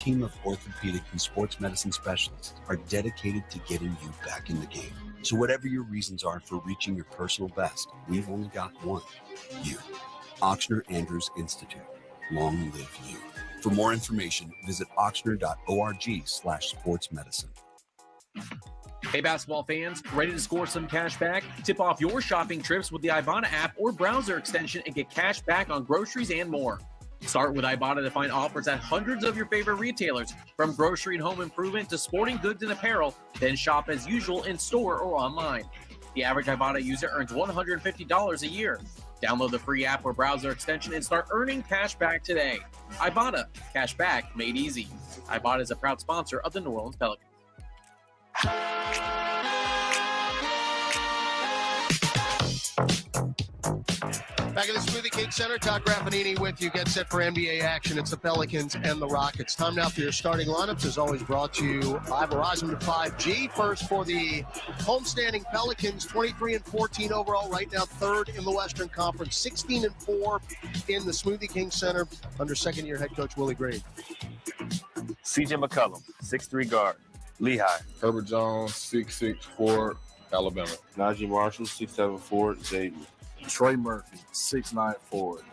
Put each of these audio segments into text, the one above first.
Team of orthopedic and sports medicine specialists are dedicated to getting you back in the game. So whatever your reasons are for reaching your personal best, we've only got one: you. Ochsner Andrews Institute. Long live you. For more information, visit ochsner.org/sportsmedicine. Hey, basketball fans, ready to score some cash back? Tip off your shopping trips with the Ibotta app or browser extension and get cash back on groceries and more. Start with Ibotta to find offers at hundreds of your favorite retailers, from grocery and home improvement to sporting goods and apparel, then shop as usual in store or online. The average Ibotta user earns $150 a year. Download the free app or browser extension and start earning cash back today. Ibotta, cash back made easy. Ibotta is a proud sponsor of the New Orleans Pelicans. Back at the Smoothie King Center, Todd Graffanini with you. Get set for NBA action. It's the Pelicans and the Rockets. Time now for your starting lineups, as always brought to you by Verizon to 5G. First for the homestanding Pelicans, 23-14 overall, right now third in the Western Conference, 16-4 in the Smoothie King Center under second-year head coach Willie Green. CJ McCollum, 6'3" guard, Lehigh. Herbert Jones, 6'6" forward, Alabama. Najee Marshall, 6'7" forward, Xavier. Trey Murphy, 6'9" forward,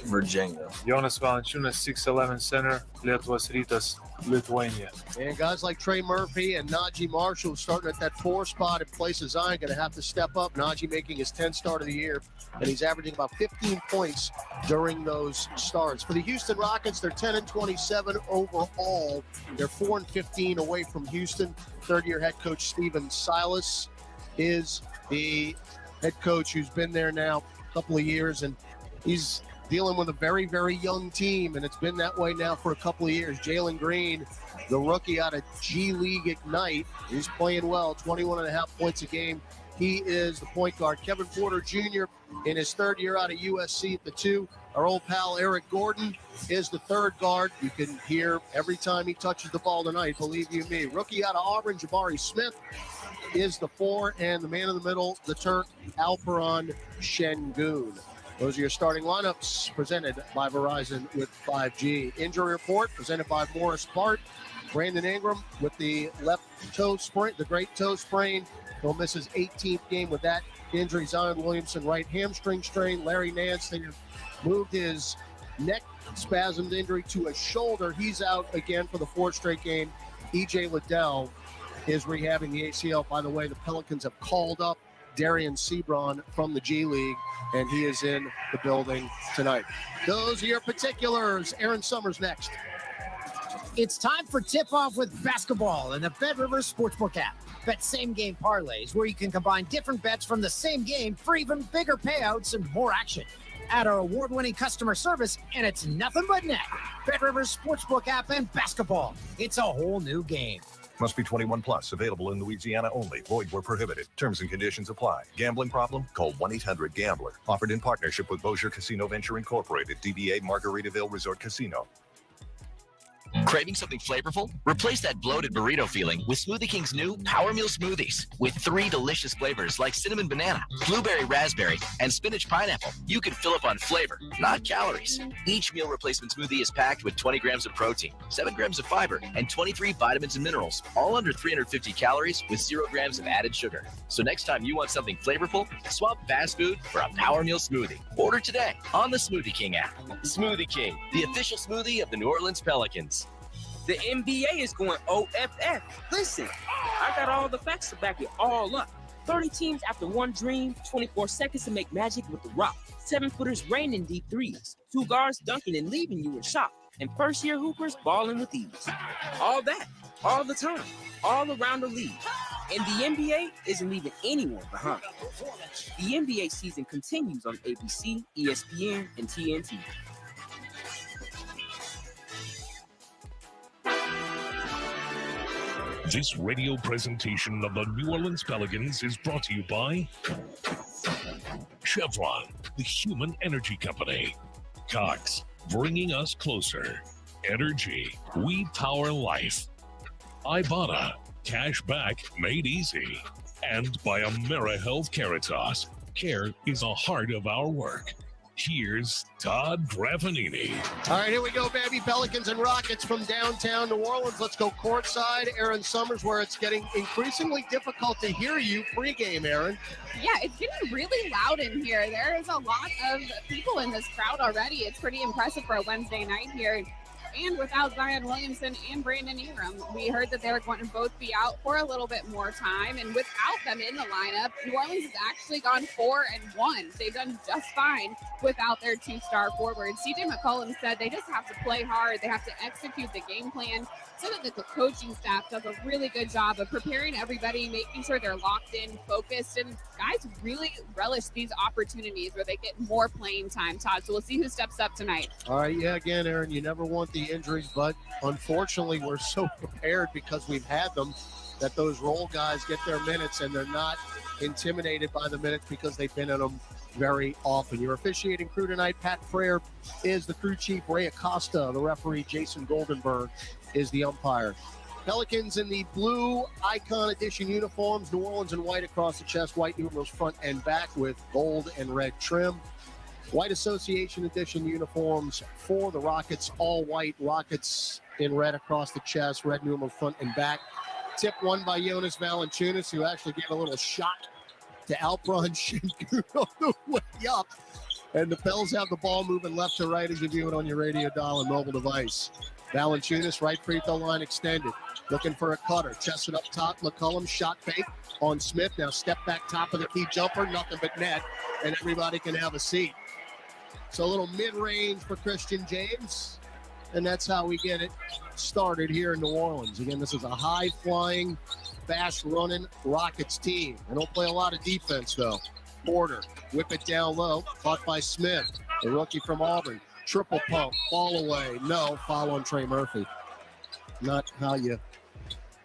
Virginia. Jonas Valanciunas, 6'11" center, Lietuvos Rytas, Lithuania. And guys like Trey Murphy and Najee Marshall starting at that 4 spot in place of Zion going to have to step up. Najee making his 10th start of the year, and he's averaging about 15 points during those starts. For the Houston Rockets, they're 10-27 overall. They're 4-15 away from Houston. Third-year head coach Stephen Silas is the head coach who's been there now a couple of years, and he's dealing with a very, very young team, and it's been that way now for a couple of years. Jalen Green, the rookie out of G League Ignite, he's playing well, 21.5 points a game. He is the point guard. Kevin Porter Jr. in his third year out of USC at the 2. Our old pal Eric Gordon is the third guard. You can hear every time he touches the ball tonight, believe you me. Rookie out of Auburn, Jabari Smith is the 4, and the man in the middle, the Turk, Alperon Şengün. Those are your starting lineups presented by Verizon with 5G. Injury report presented by Morris Bart. Brandon Ingram with the left toe sprain, the great toe sprain. He'll miss his 18th game with that injury. Zion Williamson, right hamstring strain. Larry Nance, they moved his neck spasmed injury to a shoulder. He's out again for the 4th straight game. E.J. Liddell is rehabbing the ACL. By the way, the Pelicans have called up Darian Sebron from the G League, and he is in the building tonight. Those are your particulars. Aaron Summers next. It's time for tip-off with basketball in the BetRivers Sportsbook app. Bet same-game parlays where you can combine different bets from the same game for even bigger payouts and more action. Add our award-winning customer service, and it's nothing but net. BetRivers Sportsbook app and basketball. It's a whole new game. Must be 21 plus. Available in Louisiana only. Void where prohibited. Terms and conditions apply. Gambling problem? Call 1-800-GAMBLER. Offered in partnership with Bossier Casino Venture Incorporated. DBA Margaritaville Resort Casino. Craving something flavorful? Replace that bloated burrito feeling with Smoothie King's new Power Meal Smoothies. With 3 delicious flavors like cinnamon banana, blueberry raspberry, and spinach pineapple, you can fill up on flavor, not calories. Each meal replacement smoothie is packed with 20 grams of protein, 7 grams of fiber, and 23 vitamins and minerals, all under 350 calories with 0 grams of added sugar. So next time you want something flavorful, swap fast food for a Power Meal Smoothie. Order today on the Smoothie King app. Smoothie King, the official smoothie of the New Orleans Pelicans. The NBA is going OFF. Listen, I got all the facts to back it all up. 30 teams after one dream, 24 seconds to make magic with the Rock. 7-footers raining deep threes. 2 guards dunking and leaving you in shock. And first-year hoopers balling with ease. All that, all the time, all around the league. And the NBA isn't leaving anyone behind. The NBA season continues on ABC, ESPN, and TNT. This radio presentation of the New Orleans Pelicans is brought to you by Chevron, the human energy company. Cox, bringing us closer. Energy, we power life. Ibotta, cash back made easy. And by AmeriHealth Caritas, care is the heart of our work. Here's Todd Graffinini. All right, here we go, baby. Pelicans and Rockets from downtown New Orleans. Let's go courtside. Aaron Summers, where it's getting increasingly difficult to hear you pregame, Aaron. Yeah, it's getting really loud in here. There is a lot of people in this crowd already. It's pretty impressive for a Wednesday night here. And without Zion Williamson and Brandon Ingram, we heard that they were going to both be out for a little bit more time. And without them in the lineup, New Orleans has actually gone 4-1. They've done just fine without their two-star forwards. CJ McCollum said they just have to play hard. They have to execute the game plan so that the coaching staff does a really good job of preparing everybody, making sure they're locked in, focused, and guys really relish these opportunities where they get more playing time, Todd. So we'll see who steps up tonight. All right, yeah, again, Aaron, you never want the injuries, but unfortunately we're so prepared because we've had them that those role guys get their minutes and they're not intimidated by the minutes because they've been in them very often. Your officiating crew tonight, Pat Frere is the crew chief, Ray Acosta, the referee, Jason Goldenberg is the umpire. Pelicans in the blue Icon Edition uniforms, New Orleans in white across the chest, white numerals front and back with gold and red trim. White Association Edition uniforms for the Rockets, all white, Rockets in red across the chest, red numeral front and back. Tip won by Jonas Valanciunas, who actually gave a little shot to Alpron Şengün on the way up. And the Pels have the ball moving left to right as you view it on your radio dial and mobile device. Valanciunas, right free throw line extended, looking for a cutter, chested up top, McCollum, shot fake on Smith. Now step back top of the key jumper, nothing but net, and everybody can have a seat. So a little mid-range for Christian James, and that's how we get it started here in New Orleans. Again, this is a high-flying, fast-running Rockets team. They don't play a lot of defense, though. Porter, whip it down low, caught by Smith, the rookie from Auburn. Triple pump, fall away, no, foul on Trey Murphy. Not how you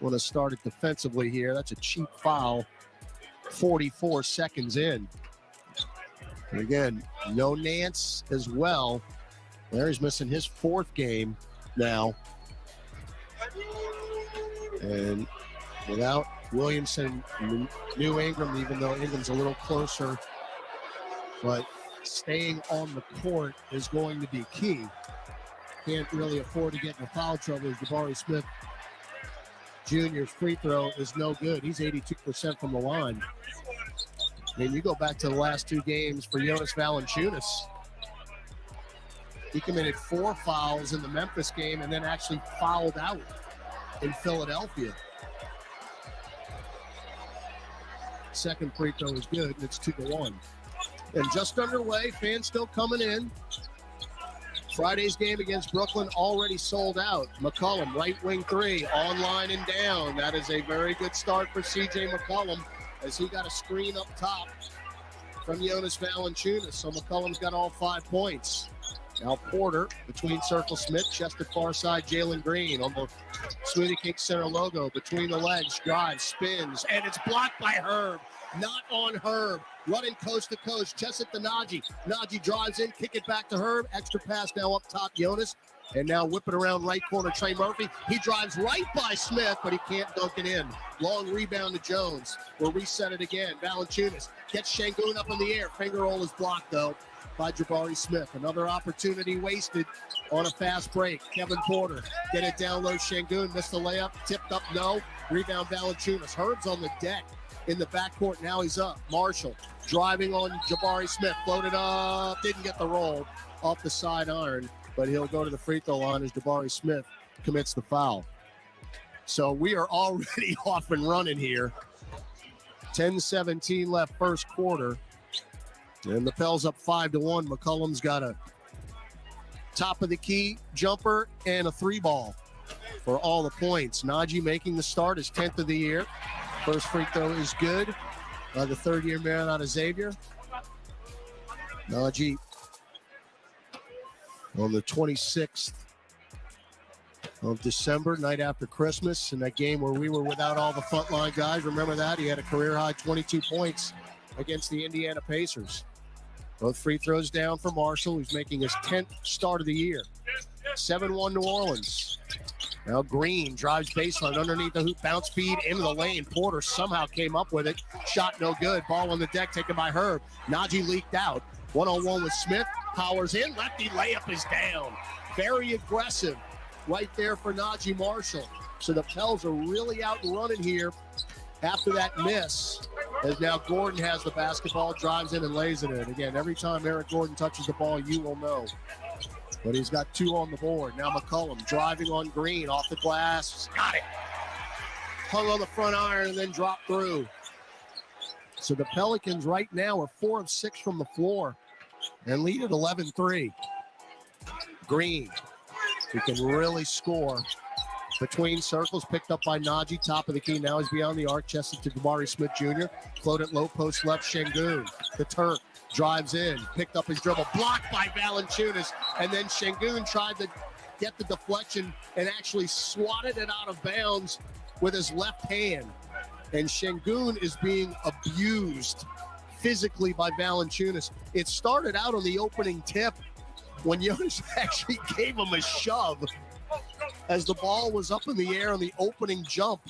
want to start it defensively here. That's a cheap foul, 44 seconds in. And again, no Nance as well. There he's missing his fourth game now. And without Williamson, new Ingram, even though Ingram's a little closer, but staying on the court is going to be key. Can't really afford to get in foul trouble. Jabari Smith Jr.'s free throw is no good. He's 82% from the line. And you go back to the last two games for Jonas Valanciunas. He committed 4 fouls in the Memphis game and then actually fouled out in Philadelphia. Second free throw is good, and it's 2-1. And just underway, fans still coming in. Friday's game against Brooklyn already sold out. McCollum, right wing three, online and down. That is a very good start for CJ McCollum as he got a screen up top from Jonas Valanciunas. So McCollum's got all 5 points. Now Porter between Circle Smith, chested far side, Jalen Green on the Smoothie King Center logo. Between the legs, drives, spins, and it's blocked by Herb. Not on Herb. Running coast to coast, chested to Najee. Najee drives in, kick it back to Herb. Extra pass now up top, Jonas. And now whip it around right corner, Trey Murphy. He drives right by Smith, but he can't dunk it in. Long rebound to Jones. We'll reset it again. Valanciunas gets Şengün up in the air. Finger roll is blocked, though, by Jabari Smith. Another opportunity wasted on a fast break. Kevin Porter, get it down low. Şengün missed the layup. Tipped up, no. Rebound Valanciunas. Herb's on the deck in the backcourt. Now he's up. Marshall driving on Jabari Smith. Floated up. Didn't get the roll off the side iron, but he'll go to the free throw line as Jabari Smith commits the foul. So we are already off and running here. 10-17 left first quarter. And the Pels up 5-1. McCollum's got a top of the key jumper and a 3-ball for all the points. Najee making the start, his 10th of the year. First free throw is good by the third-year man out of Xavier. Najee on the 26th of December, night after Christmas, in that game where we were without all the frontline guys. Remember that? He had a career-high 22 points against the Indiana Pacers. Both free throws down for Marshall, who's making his 10th start of the year. 7-1 New Orleans. Now Green drives baseline underneath the hoop, bounce speed into the lane. Porter somehow came up with it. Shot no good. Ball on the deck taken by Herb. Najee leaked out. 1-on-1 with Smith. powers in. Lefty layup is down. Very aggressive right there for Najee Marshall. So the Pels are really out and running here after that miss. As now Gordon has the basketball, drives in and lays it in. Again, every time Eric Gordon touches the ball, you will know. But he's got 2 on the board. Now McCollum driving on Green off the glass. Got it. Hung on the front iron and then dropped through. So the Pelicans right now are 4 of 6 from the floor and lead at 11-3. Green, who can really score. Between circles, picked up by Najee, top of the key. Now he's beyond the arc, chested to Jabari Smith Jr. Float at low post left, Şengün. The Turk drives in, picked up his dribble, blocked by Valanciunas, and then Şengün tried to get the deflection and actually swatted it out of bounds with his left hand. And Şengün is being abused physically by Valanciunas. It started out on the opening tip when Jonas actually gave him a shove as the ball was up in the air on the opening jump.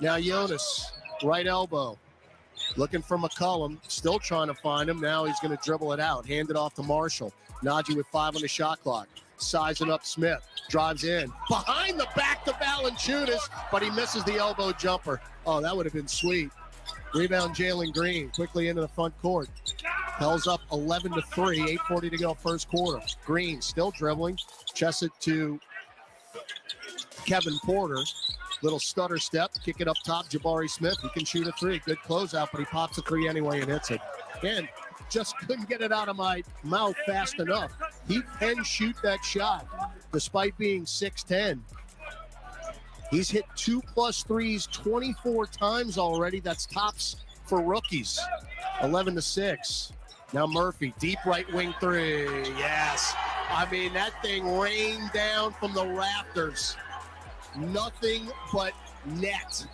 Now Jonas, right elbow, looking for McCollum, still trying to find him. Now he's going to dribble it out, hand it off to Marshall. Najee with 5 on the shot clock. Sizing up Smith, drives in, behind the back to Valanciunas, but he misses the elbow jumper. Oh, that would have been sweet. Rebound Jalen Green, quickly into the front court. Pels up 11-3, 8:40 to go first quarter. Green still dribbling, chest it to Kevin Porter. Little stutter step, kick it up top, Jabari Smith. He can shoot a 3, good closeout, but he pops a 3 anyway and hits it. And just couldn't get it out of my mouth fast enough. He can shoot that shot despite being 6'10". He's hit 2+ threes 24 times already. That's tops for rookies. 11-6. Now Murphy, deep right wing 3. Yes. I mean, that thing rained down from the rafters. Nothing but net.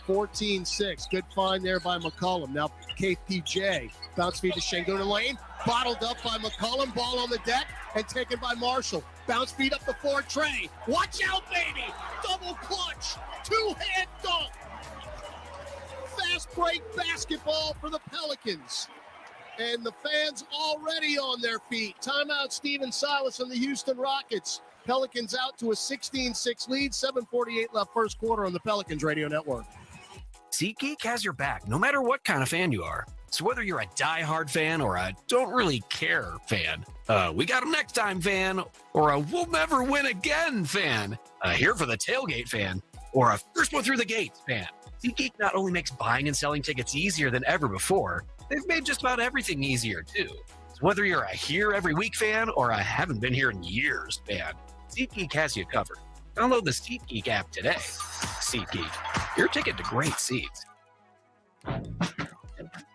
14-6. Good find there by McCollum. Now KPJ. Bounce feed to Şengün in lane. Bottled up by McCollum. Ball on the deck and taken by Marshall. Bounce feed up the floor. Trey. Watch out, baby. Double clutch. 2-hand dunk. Fast break basketball for the Pelicans. And the fans already on their feet. Timeout Stephen Silas and the Houston Rockets. Pelicans out to a 16-6 lead. 7:48 left first quarter on the Pelicans Radio Network. SeatGeek has your back, no matter what kind of fan you are. So whether you're a diehard fan or a don't really care fan, we got them next time fan, or a we'll never win again fan, here for the tailgate fan, or a first one through the gates fan. SeatGeek not only makes buying and selling tickets easier than ever before, they've made just about everything easier too. So whether you're a here every week fan or a haven't been here in years fan, SeatGeek has you covered. Download the SeatGeek app today. SeatGeek, your ticket to great seats.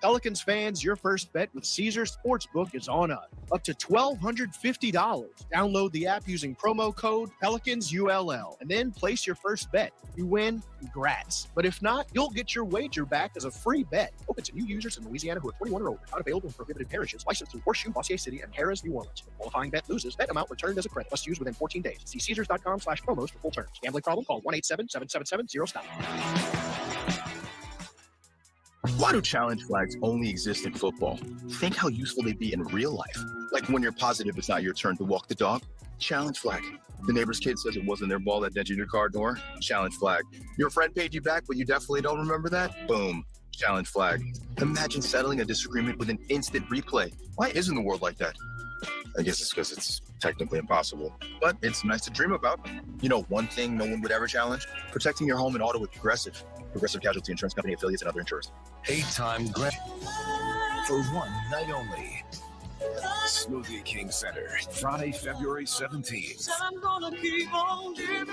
Pelicans fans, your first bet with Caesars Sportsbook is on us. Up to $1,250. Download the app using promo code PelicansULL and then place your first bet. You win, congrats. But if not, you'll get your wager back as a free bet. Open to new users in Louisiana who are 21 or older. Not available in prohibited parishes. Licensed through Horseshoe, Bossier City, and Harrah's, New Orleans. If qualifying bet loses, bet amount returned as a credit. Must use within 14 days. See Caesars.com/promos for full terms. Gambling problem? Call 1-877-777-0-STOP. Why do challenge flags only exist in football? Think how useful they'd be in real life. Like when you're positive it's not your turn to walk the dog. Challenge flag. The neighbor's kid says it wasn't their ball that dented your car door. Challenge flag. Your friend paid you back, but you definitely don't remember that? Boom. Challenge flag. Imagine settling a disagreement with an instant replay. Why isn't the world like that? I guess it's because it's technically impossible, but it's nice to dream about. You know, one thing no one would ever challenge? Protecting your home and auto with Progressive. Progressive Casualty Insurance Company affiliates and other insurers. 8-time grand for one night only. Smoothie King Center, Friday, February 17th.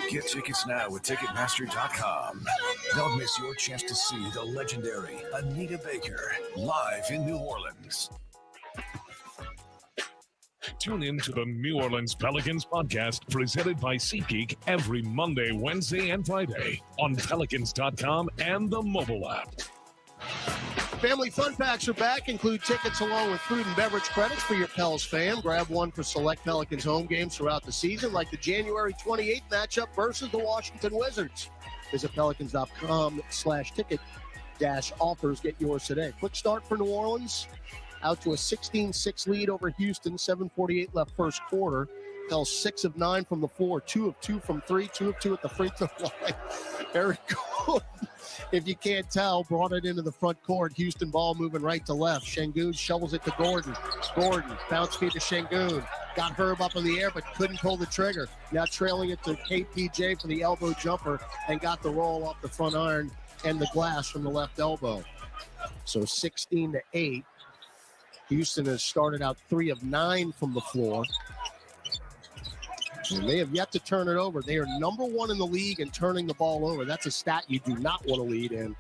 Get tickets now at Ticketmaster.com. Don't miss your chance to see the legendary Anita Baker live in New Orleans. Tune in to the New Orleans Pelicans podcast presented by SeatGeek every Monday, Wednesday, and Friday on Pelicans.com and the mobile app. Family fun packs are back, include tickets along with food and beverage credits for your Pels fan. Grab one for select Pelicans home games throughout the season, like the January 28th matchup versus the Washington Wizards. Visit Pelicans.com/ticket-offers. Get yours today. Quick start for New Orleans. out to a 16-6 lead over Houston. 7:48 left first quarter. Pels 6 of 9 from the floor, 2 of 2 from 3, 2 of 2 at the free throw line. Eric Gordon, if you can't tell, brought it into the front court. Houston ball moving right to left. Şengün shovels it to Gordon. Gordon, bounce feed to Şengün. Got Herb up in the air, but couldn't pull the trigger. Now trailing it to KPJ for the elbow jumper and got the roll off the front iron and the glass from the left elbow. So 16-8. Houston has started out 3 of 9 from the floor. And they have yet to turn it over. They are number 1 in the league in turning the ball over. That's a stat you do not want to lead in.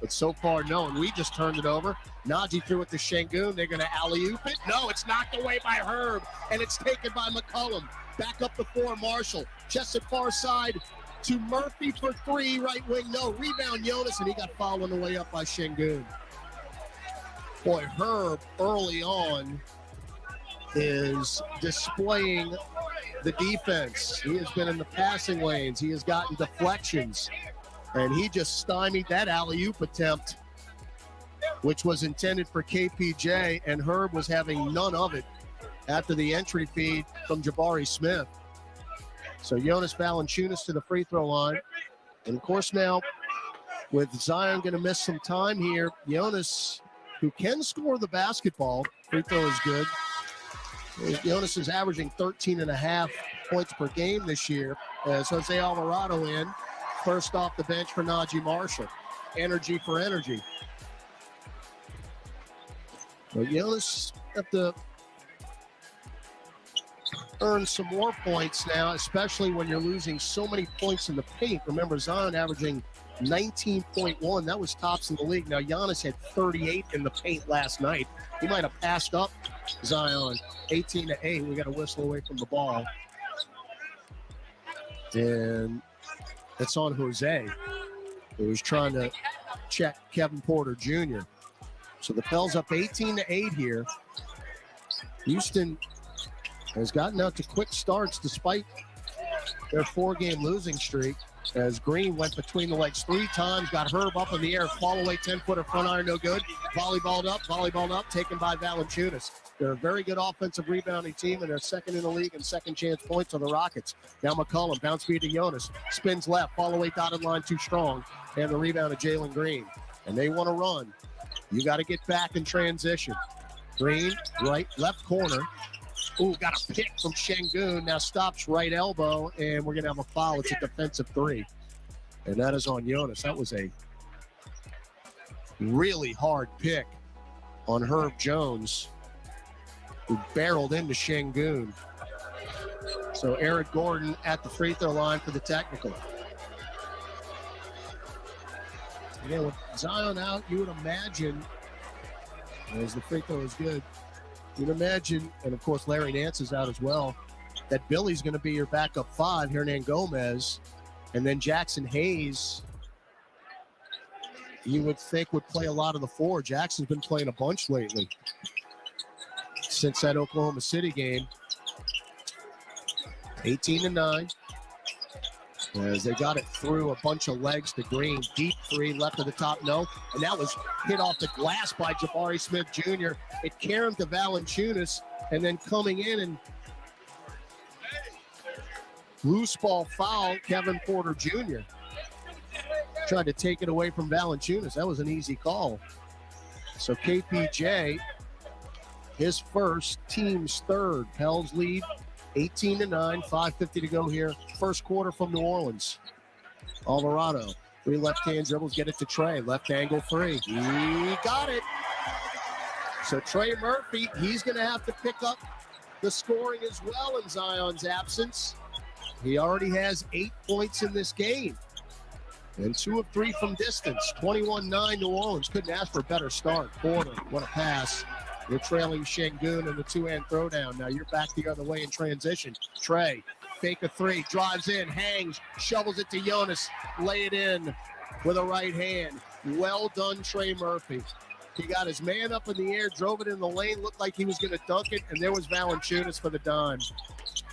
But so far, no. And we just turned it over. Naji threw it to Şengün. They're going to alley-oop it. No, it's knocked away by Herb. And it's taken by McCollum. Back up the floor, Marshall. Just at far side to Murphy for 3. Right wing, no. Rebound, Jonas. And he got fouled on the way up by Şengün. Boy, Herb early on is displaying the defense. He has been in the passing lanes. He has gotten deflections. And he just stymied that alley-oop attempt, which was intended for KPJ, and Herb was having none of it after the entry feed from Jabari Smith. So Jonas Valanciunas to the free throw line. And of course now, with Zion going to miss some time here, Jonas, who can score the basketball, free throw is good. Jonas is averaging 13.5 points per game this year. As Jose Alvarado in, first off the bench for Naji Marshall. Energy for energy. So Jonas have to earn some more points now, especially when you're losing so many points in the paint. Remember, Zion averaging 19.1. That was tops in the league. Now, Giannis had 38 in the paint last night. He might have passed up Zion 18-8. We got a whistle away from the ball. And it's on Jose, who was trying to check Kevin Porter Jr. So the Pels up 18-8 here. Houston has gotten out to quick starts despite their 4-game losing streak, as Green went between the legs 3 times, got Herb up in the air, fall away 10-footer, front iron, no good. Volleyballed up, taken by Valanciunas. They're a very good offensive rebounding team, and they're second in the league in second chance points on the Rockets. Now McCollum, bounce feed to Jonas, spins left, fall away dotted line too strong, and the rebound of Jalen Green. And they want to run. You got to get back in transition. Green, right, left corner. Ooh, got a pick from Şengün. Now stops right elbow, and we're going to have a foul. It's a defensive 3. And that is on Jonas. That was a really hard pick on Herb Jones, who barreled into Şengün. So Eric Gordon at the free throw line for the technical. Again, with Zion out, you would imagine, as the free throw is good, you'd imagine, and of course Larry Nance is out as well, that Billy's going to be your backup 5, Hernan Gomez, and then Jackson Hayes, you would think would play a lot of the 4. Jackson's been playing a bunch lately since that Oklahoma City game. 18-9. As they got it through a bunch of legs to Green. Deep 3, left of the top, no. And that was hit off the glass by Jabari Smith Jr. It carried to Valanciunas, and then coming in and loose ball foul, Kevin Porter Jr. Tried to take it away from Valanciunas. That was an easy call. So KPJ, his first, team's 3rd. Pels lead 18-9, 5:50 to go here. First quarter from New Orleans. Alvarado, 3 left-hand dribbles, get it to Trey. Left angle 3. He got it. So Trey Murphy, he's going to have to pick up the scoring as well in Zion's absence. He already has 8 points in this game. And 2 of 3 from distance. 21-9 New Orleans. Couldn't ask for a better start. Porter, what a pass. You're trailing Şengün in the 2-hand throwdown. Now you're back the other way in transition. Trey, fake a 3, drives in, hangs, shovels it to Jonas. Lay it in with a right hand. Well done, Trey Murphy. He got his man up in the air, drove it in the lane, looked like he was going to dunk it, and there was Valanciunas for the dime.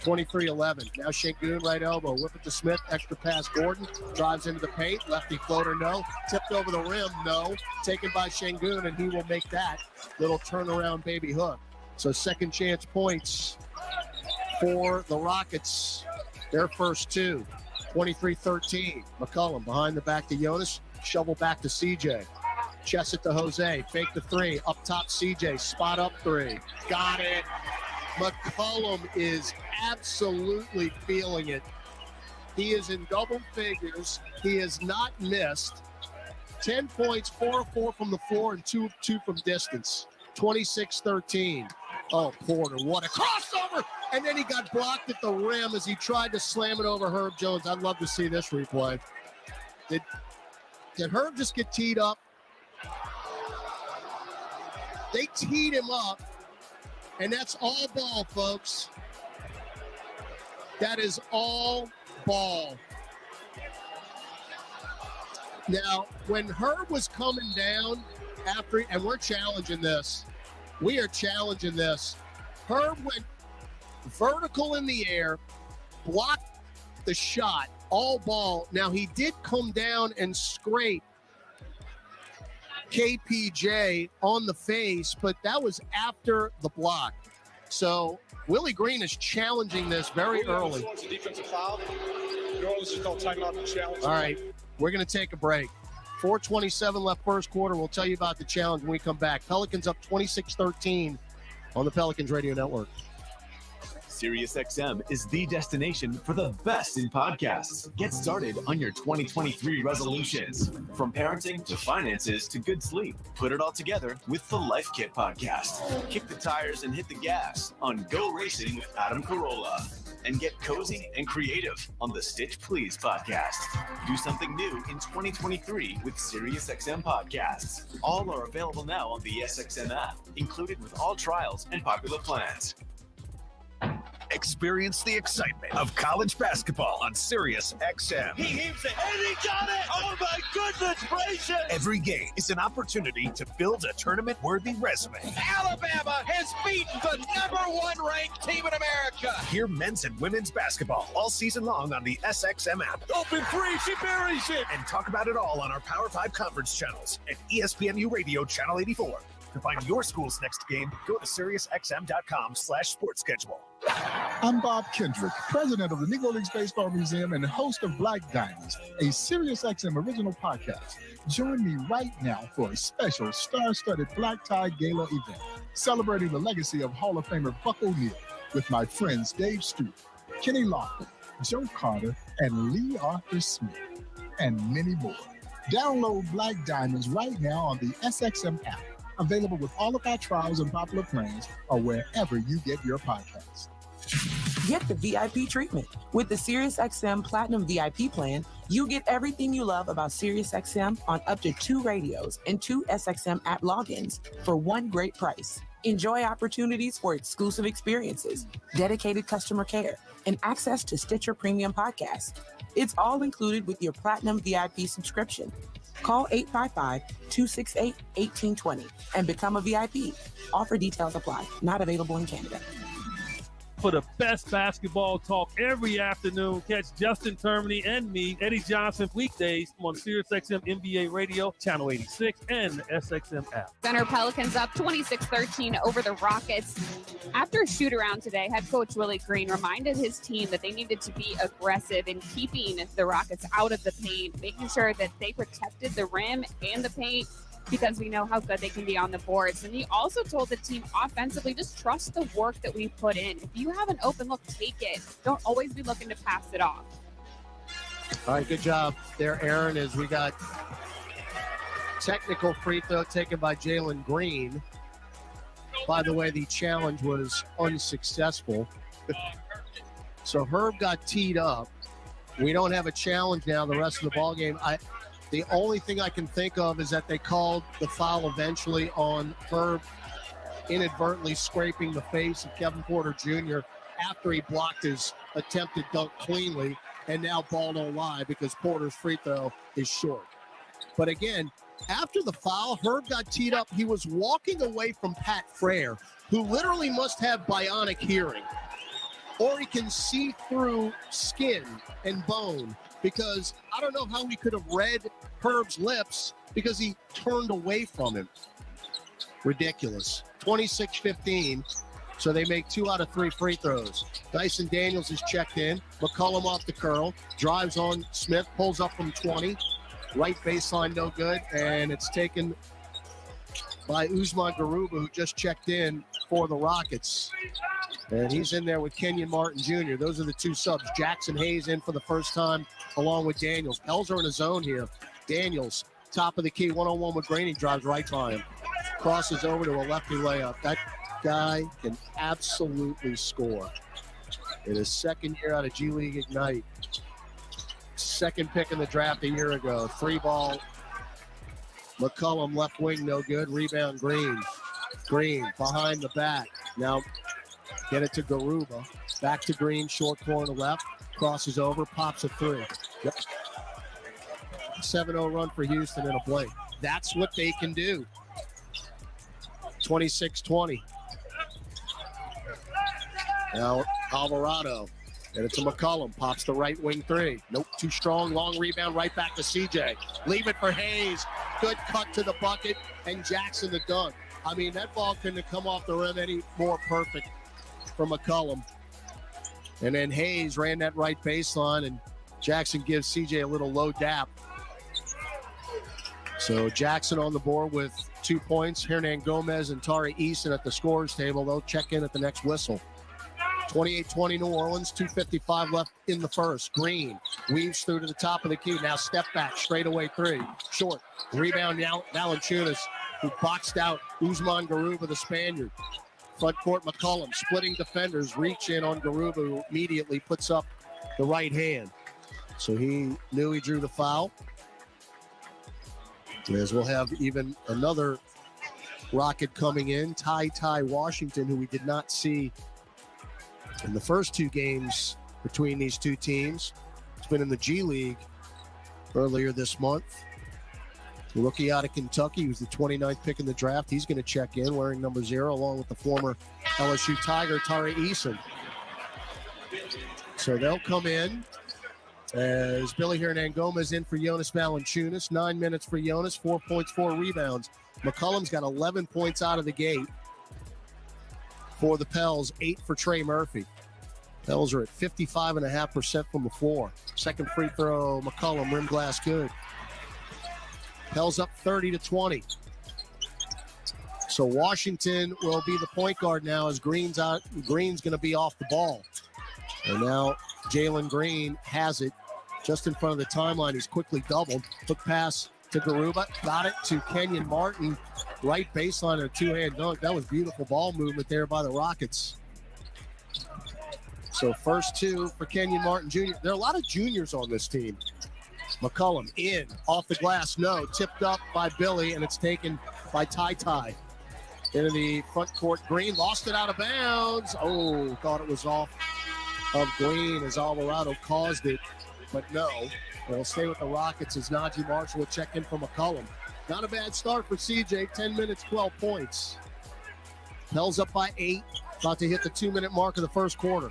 23-11. Now Şengün right elbow. Whip it to Smith. Extra pass. Gordon drives into the paint. Lefty floater, no. Tipped over the rim, no. Taken by Şengün, and he will make that little turnaround baby hook. So second chance points for the Rockets. Their first two. 23-13. McCollum behind the back to Jonas. Shovel back to CJ. Chest it to Jose. Fake the three. Up top CJ. Spot up three. Got it. McCollum is absolutely feeling it. He is in double figures. He has not missed. 10 points, 4 of 4 from the floor, and 2 of 2 from distance. 26-13. Oh, Porter, what a crossover! And then he got blocked at the rim as he tried to slam it over Herb Jones. I'd love to see this replay. Did Herb just get teed up? They teed him up. And that's all ball, folks. That is all ball. Now, when Herb was coming down after, and we're challenging this. We are challenging this. Herb went vertical in the air, blocked the shot, all ball. Now, he did come down and scrape KPJ on the face, but that was after the block. So Willie Green is challenging this very early. All right, we're going to take a break. 4:27 left first quarter. We'll tell you about the challenge when we come back. Pelicans up 26-13 on the Pelicans Radio Network. SiriusXM is the destination for the best in podcasts. Get started on your 2023 resolutions. From parenting to finances to good sleep. Put it all together with the Life Kit podcast. Kick the tires and hit the gas on Go Racing with Adam Carolla. And get cozy and creative on the Stitch Please podcast. Do something new in 2023 with SiriusXM podcasts. All are available now on the SXM app, included with all trials and popular plans. Experience the excitement of college basketball on SiriusXM. He heaves it, and he got it! Oh my goodness gracious! Every game is an opportunity to build a tournament-worthy resume. Alabama has beaten the #1 ranked team in America. Hear men's and women's basketball all season long on the SXM app. Open three, she buries it! And talk about it all on our Power 5 conference channels and ESPNU Radio Channel 84. To find your school's next game, go to SiriusXM.com/sportschedule. I'm Bob Kendrick, president of the Negro Leagues Baseball Museum and host of Black Diamonds, a SiriusXM original podcast. Join me right now for a special star-studded Black Tie Gala event, celebrating the legacy of Hall of Famer Buck O'Neil with my friends Dave Stewart, Kenny Lofton, Joe Carter, and Lee Arthur Smith, and many more. Download Black Diamonds right now on the SXM app. Available with all of our trials and popular plans or wherever you get your podcasts. Get the VIP treatment. With the SiriusXM Platinum VIP plan, you get everything you love about SiriusXM on up to 2 radios and 2 SXM app logins for one great price. Enjoy opportunities for exclusive experiences, dedicated customer care, and access to Stitcher Premium Podcasts. It's all included with your Platinum VIP subscription. Call 855-268-1820 and become a VIP. Offer details apply. Not available in Canada. For the best basketball talk every afternoon, catch Justin Termini and me, Eddie Johnson, weekdays on SiriusXM NBA Radio, Channel 86, and the SXM app. Center Pelicans up 26-13 over the Rockets. After a shoot-around today, head coach Willie Green reminded his team that they needed to be aggressive in keeping the Rockets out of the paint, making sure that they protected the rim and the paint, because we know how good they can be on the boards. And he also told the team offensively, just trust the work that we put in. If you have an open look, take it. Don't always be looking to pass it off. All right, good job there, Aaron, as we got technical free throw taken by Jalen Green. By the way, the challenge was unsuccessful. So Herb got teed up. We don't have a challenge now the rest of the ball game. The only thing I can think of is that they called the foul eventually on Herb inadvertently scraping the face of Kevin Porter Jr. after he blocked his attempted dunk cleanly, and now ball don't lie because Porter's free throw is short. But again, After the foul, Herb got teed up. He was walking away from Pat Frere, who literally must have bionic hearing, or he can see through skin and bone, because I don't know how he could have read Herb's lips because he turned away from him. Ridiculous. 26-15. So they make 2 out of 3 free throws. Dyson Daniels is checked in. McCollum off the curl. Drives on Smith. Pulls up from 20. Right baseline, no good. And it's taken by Usman Garuba, who just checked in for the Rockets. And he's in there with Kenyon Martin Jr. Those are the 2 subs. Jackson Hayes in for the first time along with Daniels. Pels are in a zone here. Daniels, top of the key, one-on-one with Graney, drives right by him. Crosses over to a lefty layup. That guy can absolutely score. In his second year out of G League Ignite. Second pick in the draft a year ago. 3-ball. McCollum left wing, no good. Rebound Green. Green behind the back. Now get it to Garuba. Back to Green, short corner left. Crosses over, pops a 3. Yep. 7-0 run for Houston in a blink. That's what they can do. 26-20. Now Alvarado. And it's a McCollum. Pops the right wing 3. Nope, too strong. Long rebound right back to CJ. Leave it for Hayes. Good cut to the bucket. And Jackson the dunk. I mean, that ball couldn't have come off the rim any more perfect for McCollum. And then Hayes ran that right baseline, and Jackson gives CJ a little low dap. So Jackson on the board with 2 points. Hernan Gomez and Tari Eason at the scorers table. They'll check in at the next whistle. 28-20 New Orleans, 2:55 left in the first. Green weaves through to the top of the key. Now step back, straightaway 3. Short. Rebound Valanciunas, who boxed out Usman Garuba, the Spaniard. Front court McCollum, splitting defenders, reach in on Garuba, who immediately puts up the right hand. So he knew he drew the foul. As we'll have even another Rocket coming in, Ty Washington, who we did not see in the first 2 games between these 2 teams. It's been in the G League earlier this month. The rookie out of Kentucky, who's the 29th pick in the draft. He's going to check in wearing number 0, along with the former LSU Tiger, Tari Eason. So they'll come in as Billy Hernan Gomez in for Jonas Valanciunas. 9 minutes for Jonas, 4 points, 4 rebounds. McCollum's got 11 points out of the gate for the Pels, 8 for Trey Murphy. Pels are at 55.5% from the floor. Second free throw, McCollum, rim glass good. Pels up 30-20. So Washington will be the point guard now as Green's out. Green's going to be off the ball. And now Jalen Green has it just in front of the timeline. He's quickly doubled. Hook pass to Garuba. Got it to Kenyon Martin. Right baseline and a 2-hand dunk. That was beautiful ball movement there by the Rockets. So first 2 for Kenyon Martin Jr. There are a lot of juniors on this team. McCollum in, off the glass, no. Tipped up by Billy, and it's taken by Ty. Into the front court, Green lost it out of bounds. Oh, thought it was off of Green as Alvarado caused it, but no. It'll stay with the Rockets as Najee Marshall will check in for McCollum. Not a bad start for CJ, 10 minutes, 12 points. Pels up by 8, about to hit the 2-minute mark of the first quarter.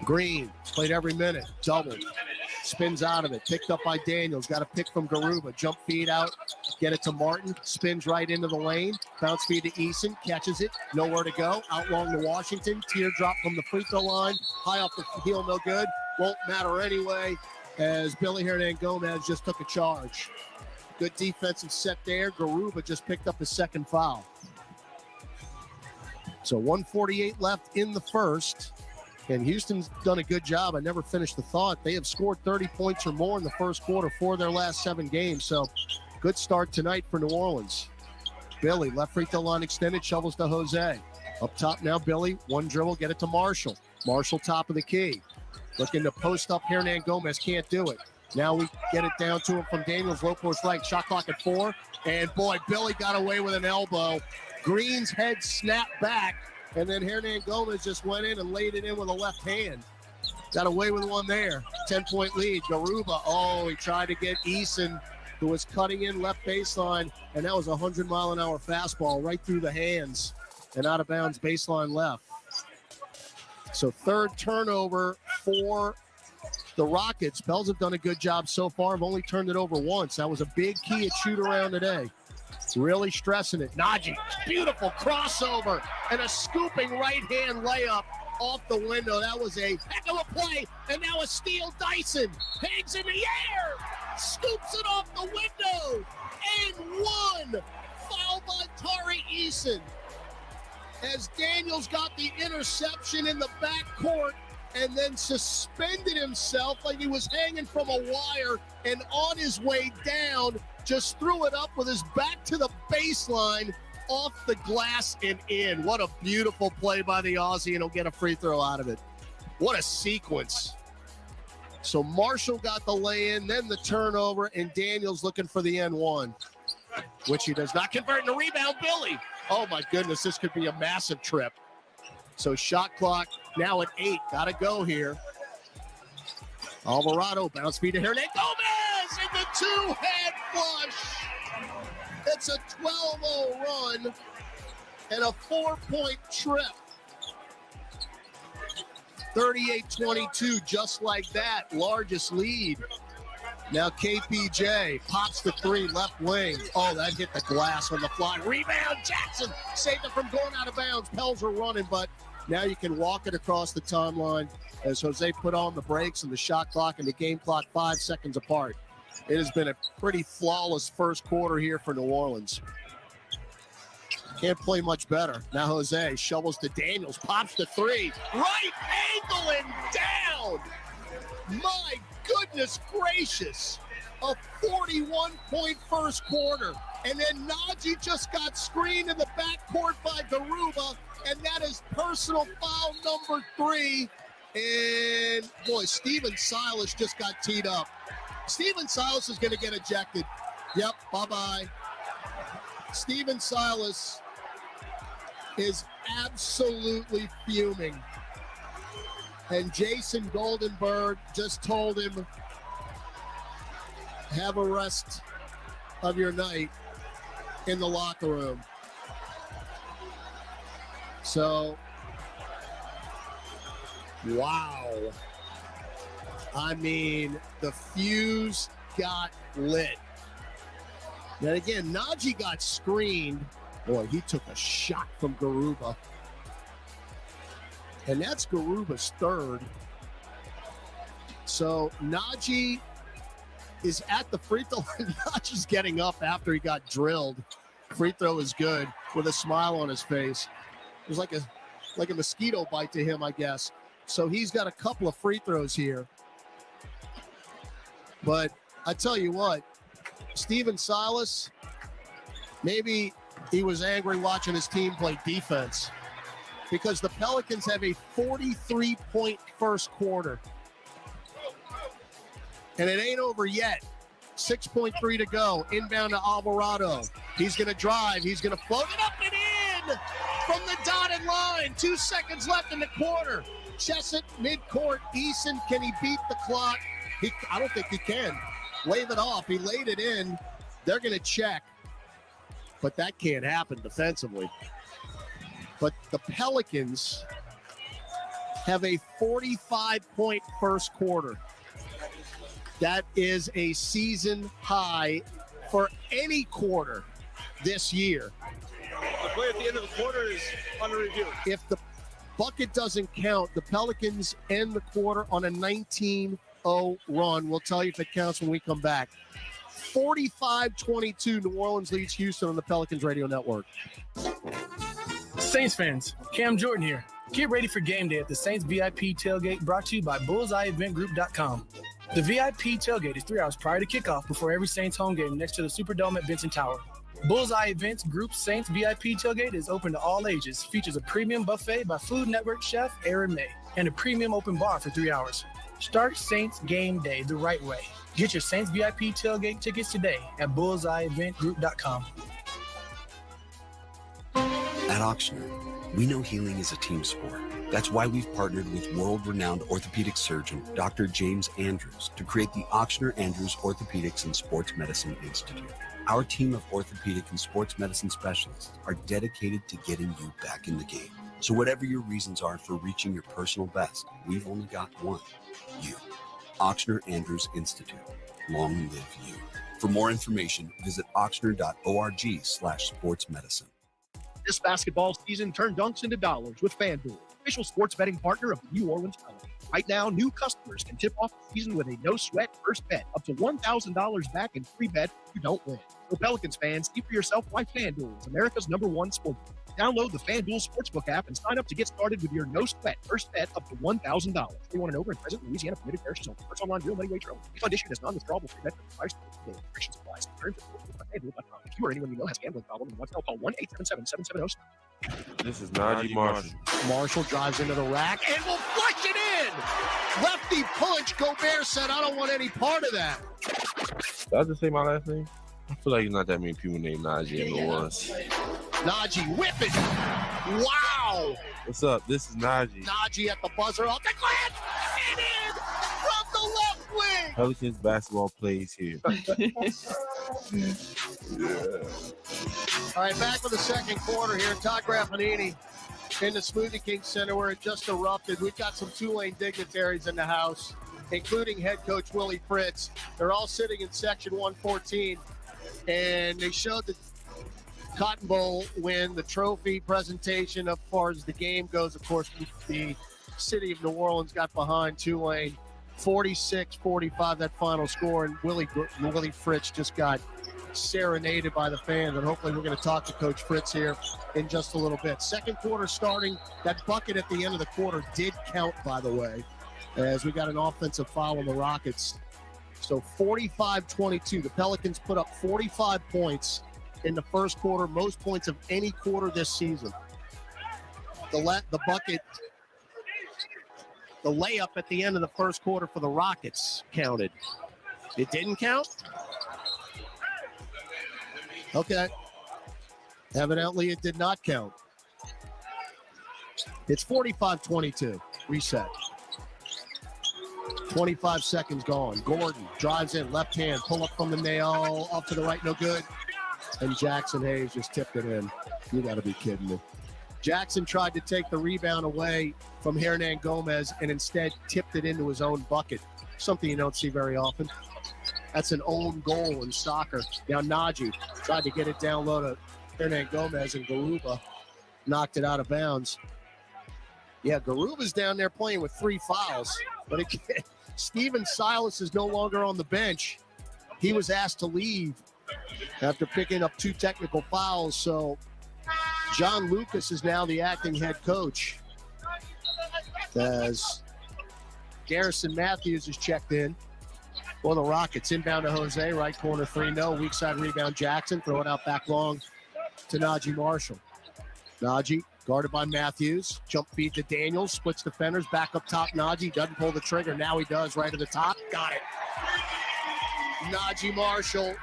Green played every minute, doubled. Spins out of it, picked up by Daniels. Got a pick from Garuba. Jump feed out, get it to Martin. Spins right into the lane. Bounce feed to Eason, catches it. Nowhere to go. Out long to Washington. Teardrop from the free throw line. High off the heel, no good. Won't matter anyway, as Billy Hernan Gomez just took a charge. Good defensive set there. Garuba just picked up his second foul. So 1:48 left in the first. And Houston's done a good job. I never finished the thought. They have scored 30 points or more in the first quarter for their last 7 games. So good start tonight for New Orleans. Billy, left free throw line extended, shovels to Jose. Up top now, Billy, one dribble, get it to Marshall. Marshall, top of the key. Looking to post up Hernan Gomez, can't do it. Now we get it down to him from Daniels, low post right, shot clock at 4. And boy, Billy got away with an elbow. Green's head snapped back. And then Hernan Gomez just went in and laid it in with a left hand. Got away with one there. 10-point lead. Garuba, he tried to get Eason who was cutting in left baseline, and that was a 100-mile-an-hour fastball right through the hands and out of bounds baseline left. So third turnover for the Rockets. Pels have done a good job so far. Have only turned it over once. That was a big key at shoot-around today. Really stressing it. Najee, beautiful crossover and a scooping right-hand layup off the window. That was a heck of a play. And now a steal. Dyson hangs in the air, scoops it off the window, and one. Foul by Tari Eason. As Daniels got the interception in the backcourt and then suspended himself like he was hanging from a wire, and on his way down, just threw it up with his back to the baseline, off the glass and in. What a beautiful play by the Aussie, and he'll get a free throw out of it. What a sequence. So Marshall got the lay-in, then the turnover, and Daniels looking for the N1, which he does not convert. And the rebound, Billy. Oh, my goodness, this could be a massive trip. So shot clock now at 8. Got to go here. Alvarado, bounce feed to Hernan Gomez, and the two-hand flush. It's a 12-0 run and a 4-point trip. 38-22, just like that, largest lead. Now KPJ pops the three, left wing. Oh, that hit the glass on the fly. Rebound, Jackson saved it from going out of bounds. Pels are running, but now you can walk it across the timeline as Jose put on the brakes and the shot clock and the game clock 5 seconds apart. It has been a pretty flawless first quarter here for New Orleans. Can't play much better. Now Jose shovels to Daniels, pops the three. Right ankle and down. My goodness gracious. A 41-point first quarter. And then Najee just got screened in the backcourt by Garuba, and that is personal foul number 3. And boy, Steven Silas just got teed up. Steven Silas is going to get ejected. Yep, bye-bye. Steven Silas is absolutely fuming. And Jason Goldenberg just told him, have a rest of your night in the locker room. So, wow. I mean, the fuse got lit. Then again, Najee got screened. Boy, he took a shot from Garuba. And that's Garuba's third. So Najee is at the free throw line. Najee's getting up after he got drilled. Free throw is good with a smile on his face. It was like a mosquito bite to him, I guess. So he's got a couple of free throws here. But I tell you what, Steven Silas, maybe he was angry watching his team play defense, because the Pelicans have a 43-point first quarter. And it ain't over yet. 6.3 to go. Inbound to Alvarado. He's going to drive. He's going to float it up and in from the dotted line. 2 seconds left in the quarter. Chesett midcourt. Eason, can he beat the clock? I don't think he can. Wave it off. He laid it in. They're going to check. But that can't happen defensively. But the Pelicans have a 45-point first quarter. That is a season high for any quarter this year. The play at the end of the quarter is under review. If the bucket doesn't count, the Pelicans end the quarter on a 19-0 run. We'll tell you if it counts when we come back. 45-22, New Orleans leads Houston on the Pelicans Radio Network. Saints fans, Cam Jordan here. Get ready for game day at the Saints VIP tailgate, brought to you by BullseyeEventGroup.com. The VIP tailgate is 3 hours prior to kickoff before every Saints home game next to the Superdome at Benson Tower. Bullseye Events Group Saints VIP tailgate is open to all ages, features a premium buffet by Food Network chef Aaron May, and a premium open bar for 3 hours. Start Saints game day the right way. Get your Saints VIP tailgate tickets today at BullseyeEventGroup.com. At Auctioner, we know healing is a team sport. That's why we've partnered with world-renowned orthopedic surgeon Dr. James Andrews to create the Ochsner Andrews Orthopedics and Sports Medicine Institute. Our team of orthopedic and sports medicine specialists are dedicated to getting you back in the game. So whatever your reasons are for reaching your personal best, we've only got one: you. Ochsner Andrews Institute. Long live you. For more information, visit ochsner.org/sportsmedicine. This basketball season, turn dunks into dollars with FanDuel, official sports betting partner of the New Orleans Pelicans. Right now, new customers can tip off the season with a no-sweat first bet, up to $1,000 back in free bet if you don't win. So Pelicans fans, see for yourself why FanDuel is America's #1 sportsbook. Download the FanDuel Sportsbook app and sign up to get started with your no-sweat first bet up to $1,000. $21 and over in present Louisiana permitted parishes only. First online real money wager only. Refund issued as non-withdrawable free bet for the price of the game. Restrictions apply. Terms and conditions at FanDuel.com. If you or anyone you know has a gambling problem and wants help, call 1-877-770. This is Najee Marshall. Marshall drives into the rack and will flush it in. Lefty punch. Gobert said, I don't want any part of that. Did I just say my last name? I feel like not that many people named Najee in New Orleans. Najee whip it. Wow. What's up? This is Najee. Najee at the buzzer off the glass. And in from the left wing. Pelicans basketball plays here. All right, back with the second quarter here. Todd Graffinini in the Smoothie King Center where it just erupted. We've got some Tulane dignitaries in the house, including head coach Willie Fritz. They're all sitting in section 114, and they showed the Cotton Bowl win, the trophy presentation as far as the game goes. Of course, the city of New Orleans got behind Tulane 46-45, that final score, and Willie Fritz just got serenaded by the fans, and hopefully we're going to talk to Coach Fritz here in just a little bit. Second quarter starting. That bucket at the end of the quarter did count, by the way, as we got an offensive foul on the Rockets. So 45-22. The Pelicans put up 45 points in the first quarter, most points of any quarter this season. The bucket, the layup at the end of the first quarter for the Rockets counted. It didn't count? Okay. Evidently, it did not count. It's 45-22. Reset. 25 seconds gone. Gordon drives in, left hand, pull up from the nail, up to the right, no good. And Jackson Hayes just tipped it in. You got to be kidding me. Jackson tried to take the rebound away from Hernan Gomez and instead tipped it into his own bucket. Something you don't see very often. That's an own goal in soccer. Now Najee tried to get it down low to Hernan Gomez, and Garuba knocked it out of bounds. Yeah, Garuba's down there playing with 3 fouls. But again, Steven Silas is no longer on the bench. He was asked to leave after picking up 2 technical fouls. So John Lucas is now the acting head coach, as Garrison Matthews is checked in for the Rockets. Inbound to Jose, right corner 3, no. Weak side rebound Jackson, throw it out back long to Najee Marshall. Najee guarded by Matthews, jump feed to Daniels, splits defenders, back up top Najee, doesn't pull the trigger, now he does, right at the top, got it. Najee Marshall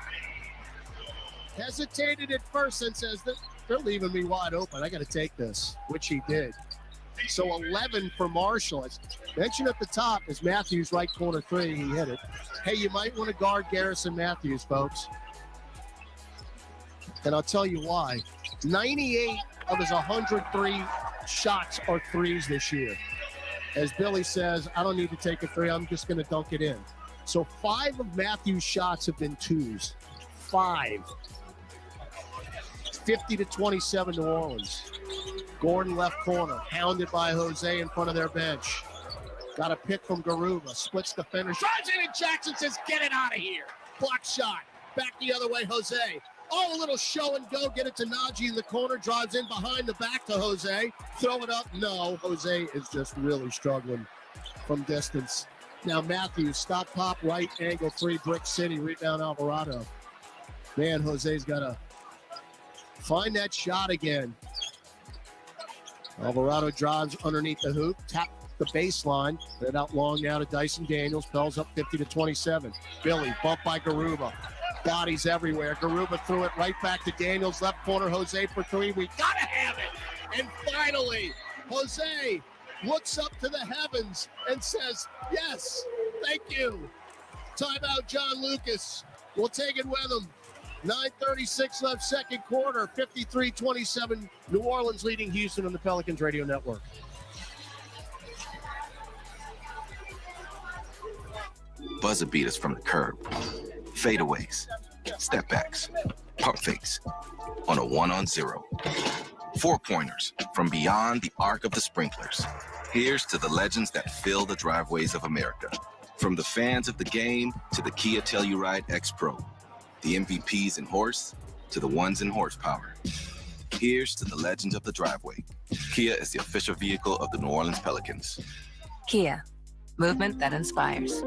hesitated at first and says, they're leaving me wide open, I got to take this, which he did. So 11 for Marshall. As mentioned at the top, is Matthews right corner 3, he hit it. Hey, you might want to guard Garrison Matthews, folks. And I'll tell you why. 98 of his 103 shots are threes this year. As Billy says, I don't need to take a 3, I'm just going to dunk it in. So 5 of Matthews' shots have been 2s. 5. 50-27 New Orleans. Gordon left corner, hounded by Jose in front of their bench. Got a pick from Garuba, splits defenders, drives in, and Jackson says, get it out of here. Block shot, back the other way, Jose. Oh, a little show and go, get it to Najee in the corner, drives in behind the back to Jose. Throw it up, no. Jose is just really struggling from distance. Now Matthews, stop, pop, right angle, 3, Brick City, rebound Alvarado. Man, Jose's got to find that shot again. Alvarado drives underneath the hoop, tap the baseline, it out long now to Dyson Daniels, Pels up 50-27. Billy, bumped by Garuba. Bodies everywhere. Garuba threw it right back to Daniels, left corner, Jose for 3. We gotta have it. And finally, Jose looks up to the heavens and says, yes, thank you. Timeout, John Lucas. We'll take it with him. 9:36 left, second quarter, 53-27. New Orleans leading Houston on the Pelicans Radio Network. Buzzer beaters from the curb, fadeaways, step backs, pump fakes, on a 1-on-0. 4-pointers from beyond the arc of the sprinklers. Here's to the legends that fill the driveways of America. From the fans of the game to the Kia Telluride X Pro. The MVPs in horse to the ones in horsepower. Here's to the legends of the driveway. Kia is the official vehicle of the New Orleans Pelicans. Kia, movement that inspires.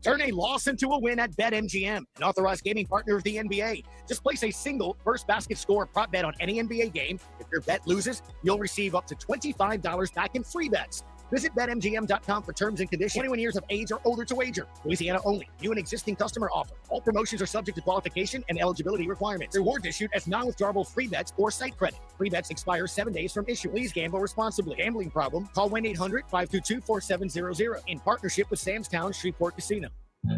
Turn a loss into a win at BetMGM, an authorized gaming partner of the NBA. Just place a single first basket score prop bet on any NBA game. If your bet loses, you'll receive up to $25 back in free bets. Visit BetMGM.com for terms and conditions. 21 years of age or older to wager. Louisiana only. New and existing customer offer. All promotions are subject to qualification and eligibility requirements. Rewards issued as non-withdrawable free bets or site credit. Free bets expire 7 days from issue. Please gamble responsibly. Gambling problem? Call 1-800-522-4700 in partnership with Sam's Town Shreveport Casino.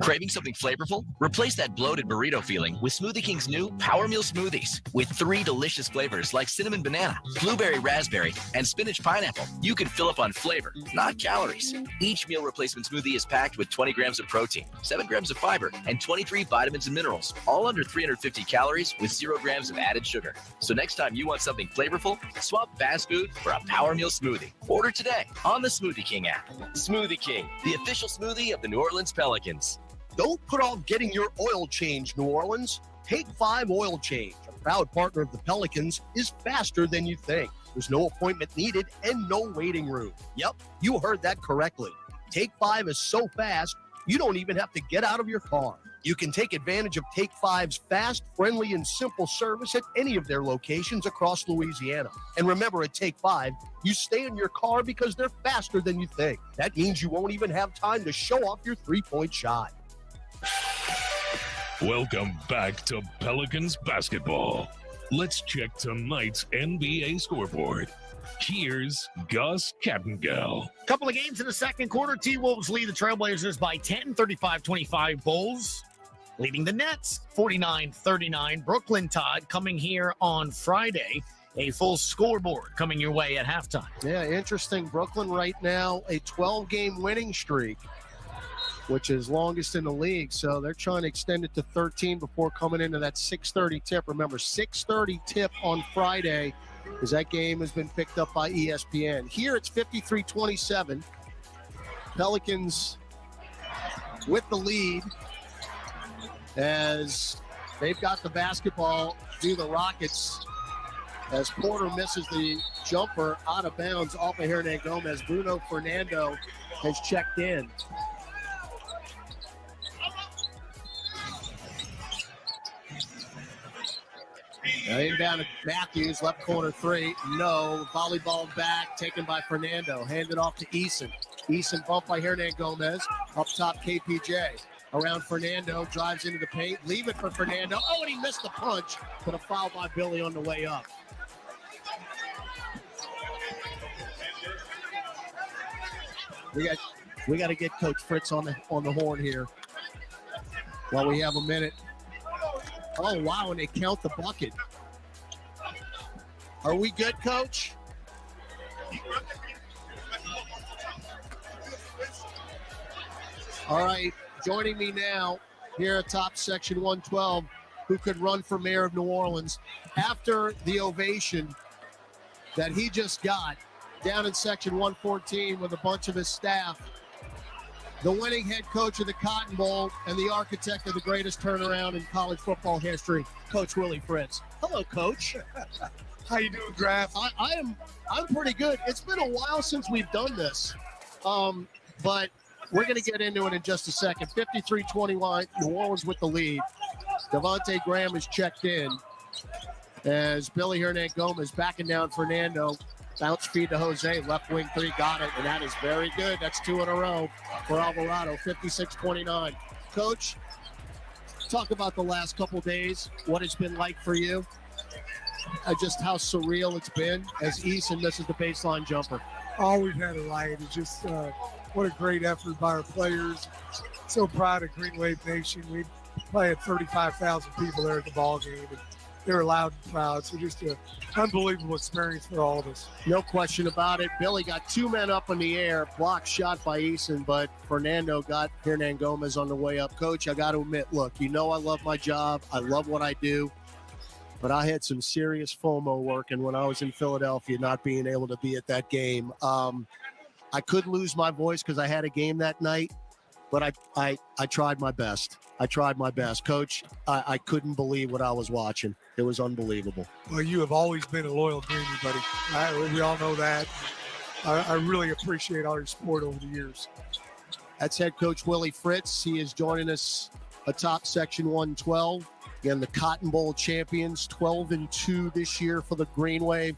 Craving something flavorful? Replace that bloated burrito feeling with Smoothie King's new Power Meal Smoothies. With 3 delicious flavors like cinnamon banana, blueberry raspberry, and spinach pineapple, you can fill up on flavor, not calories. Each meal replacement smoothie is packed with 20 grams of protein, 7 grams of fiber, and 23 vitamins and minerals, all under 350 calories with 0 grams of added sugar. So next time you want something flavorful, swap fast food for a Power Meal Smoothie. Order today on the Smoothie King app. Smoothie King, the official smoothie of the New Orleans Pelicans. Don't put off getting your oil change, New Orleans. Take 5 Oil Change, a proud partner of the Pelicans, is faster than you think. There's no appointment needed and no waiting room. Yep, you heard that correctly. Take 5 is so fast, you don't even have to get out of your car. You can take advantage of Take 5's fast, friendly, and simple service at any of their locations across Louisiana. And remember, at Take 5, you stay in your car because they're faster than you think. That means you won't even have time to show off your 3-point shot. Welcome back to Pelicans basketball. Let's check tonight's NBA scoreboard. Here's Gus Kattengell. Couple of games in the second quarter. T-Wolves lead the Trailblazers by 10, 35-25. Bulls leading the Nets 49-39. Brooklyn Tide coming here on Friday. A full scoreboard coming your way at halftime. Yeah, interesting. Brooklyn right now, a 12-game winning streak, which is longest in the league. So they're trying to extend it to 13 before coming into that 6:30 tip. Remember, 6:30 tip on Friday, because that game has been picked up by ESPN. Here it's 53-27. Pelicans with the lead as they've got the basketball to the Rockets. As Porter misses the jumper out of bounds off of Hernan Gomez, Bruno Fernando has checked in. Inbound to Matthews, left corner 3. No. Volleyball back, taken by Fernando. Handed off to Eason. Eason bumped by Hernan Gomez. Up top, KPJ. Around Fernando, drives into the paint. Leave it for Fernando. Oh, and he missed the punch. But a foul by Billy on the way up. We got to get Coach Fritz on the horn here while we have a minute. Oh, wow, and they count the bucket. Are we good, Coach? All right, joining me now here at top section 112, who could run for mayor of New Orleans after the ovation that he just got down in section 114 with a bunch of his staff. The winning head coach of the Cotton Bowl and the architect of the greatest turnaround in college football history, Coach Willie Fritz. Hello, Coach. How you doing, Graf? I'm pretty good. It's been a while since we've done this, but we're going to get into it in just a second. 53-21, New Orleans with the lead. Devontae Graham is checked in as Billy Hernan Gomez backing down Fernando. Bounce feed to Jose, left wing 3, got it, and that is very good. That's 2 in a row for Alvarado, 56-29. Coach, talk about the last couple days, what it's been like for you, just how surreal it's been as Eason misses the baseline jumper. Oh, we've had a riot. It's just what a great effort by our players. So proud of Green Wave Nation. We probably had 35,000 people there at the ball game, and they were loud and proud. So just an unbelievable experience for all of us. No question about it. Billy got two men up in the air, blocked shot by Eason, but Fernando got Hernan Gomez on the way up. Coach, I got to admit, look, you know I love my job. I love what I do. But I had some serious FOMO working when I was in Philadelphia, not being able to be at that game. I could lose my voice because I had a game that night, but I tried my best. I tried my best. Coach, I couldn't believe what I was watching. It was unbelievable. Well, you have always been a loyal Greenie, buddy. We all know that. I really appreciate all your support over the years. That's head coach Willie Fritz. He is joining us atop Section 112. Again, the Cotton Bowl champions, 12-2 this year for the Green Wave.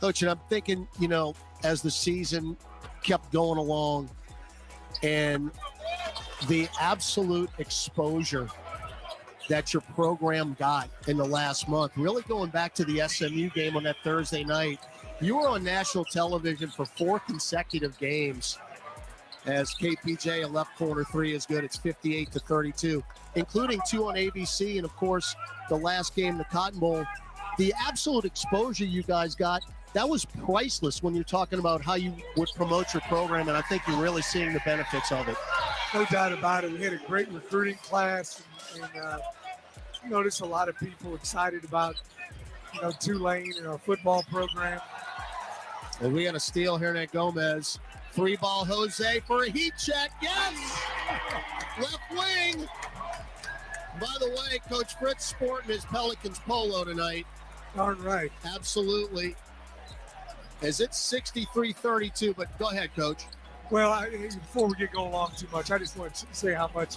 Coach, and I'm thinking, you know, as the season kept going along and the absolute exposure that your program got in the last month, really going back to the SMU game on that Thursday night, you were on national television for 4 consecutive games as KPJ, a left corner three is good. It's 58-32, including 2 on ABC. And of course, the last game, the Cotton Bowl, the absolute exposure you guys got, that was priceless when you're talking about how you would promote your program. And I think you're really seeing the benefits of it. No doubt about it. We had a great recruiting class, and you know, there's a lot of people excited about, you know, Tulane and our football program. And we had a steal here at Gomez. 3-ball Jose for a heat check. Yes! Left wing. By the way, Coach Fritz sporting his Pelicans polo tonight. Darn right. Absolutely. As it's 63-32, but go ahead, Coach. Well, before we get going along too much, I just want to say how much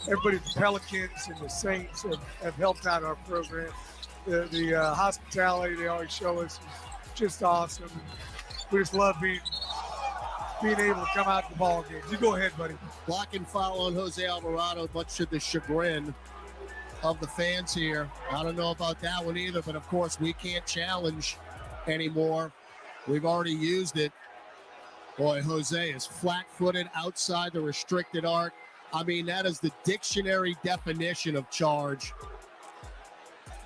everybody at the Pelicans and the Saints have helped out our program. The hospitality they always show us is just awesome. We just love being able to come out to the ball games. You go ahead, buddy. Block and foul on Jose Alvarado, much to the chagrin of the fans here. I don't know about that one either, but of course we can't challenge anymore. We've already used it. Boy, Jose is flat-footed outside the restricted arc. I mean, that is the dictionary definition of charge.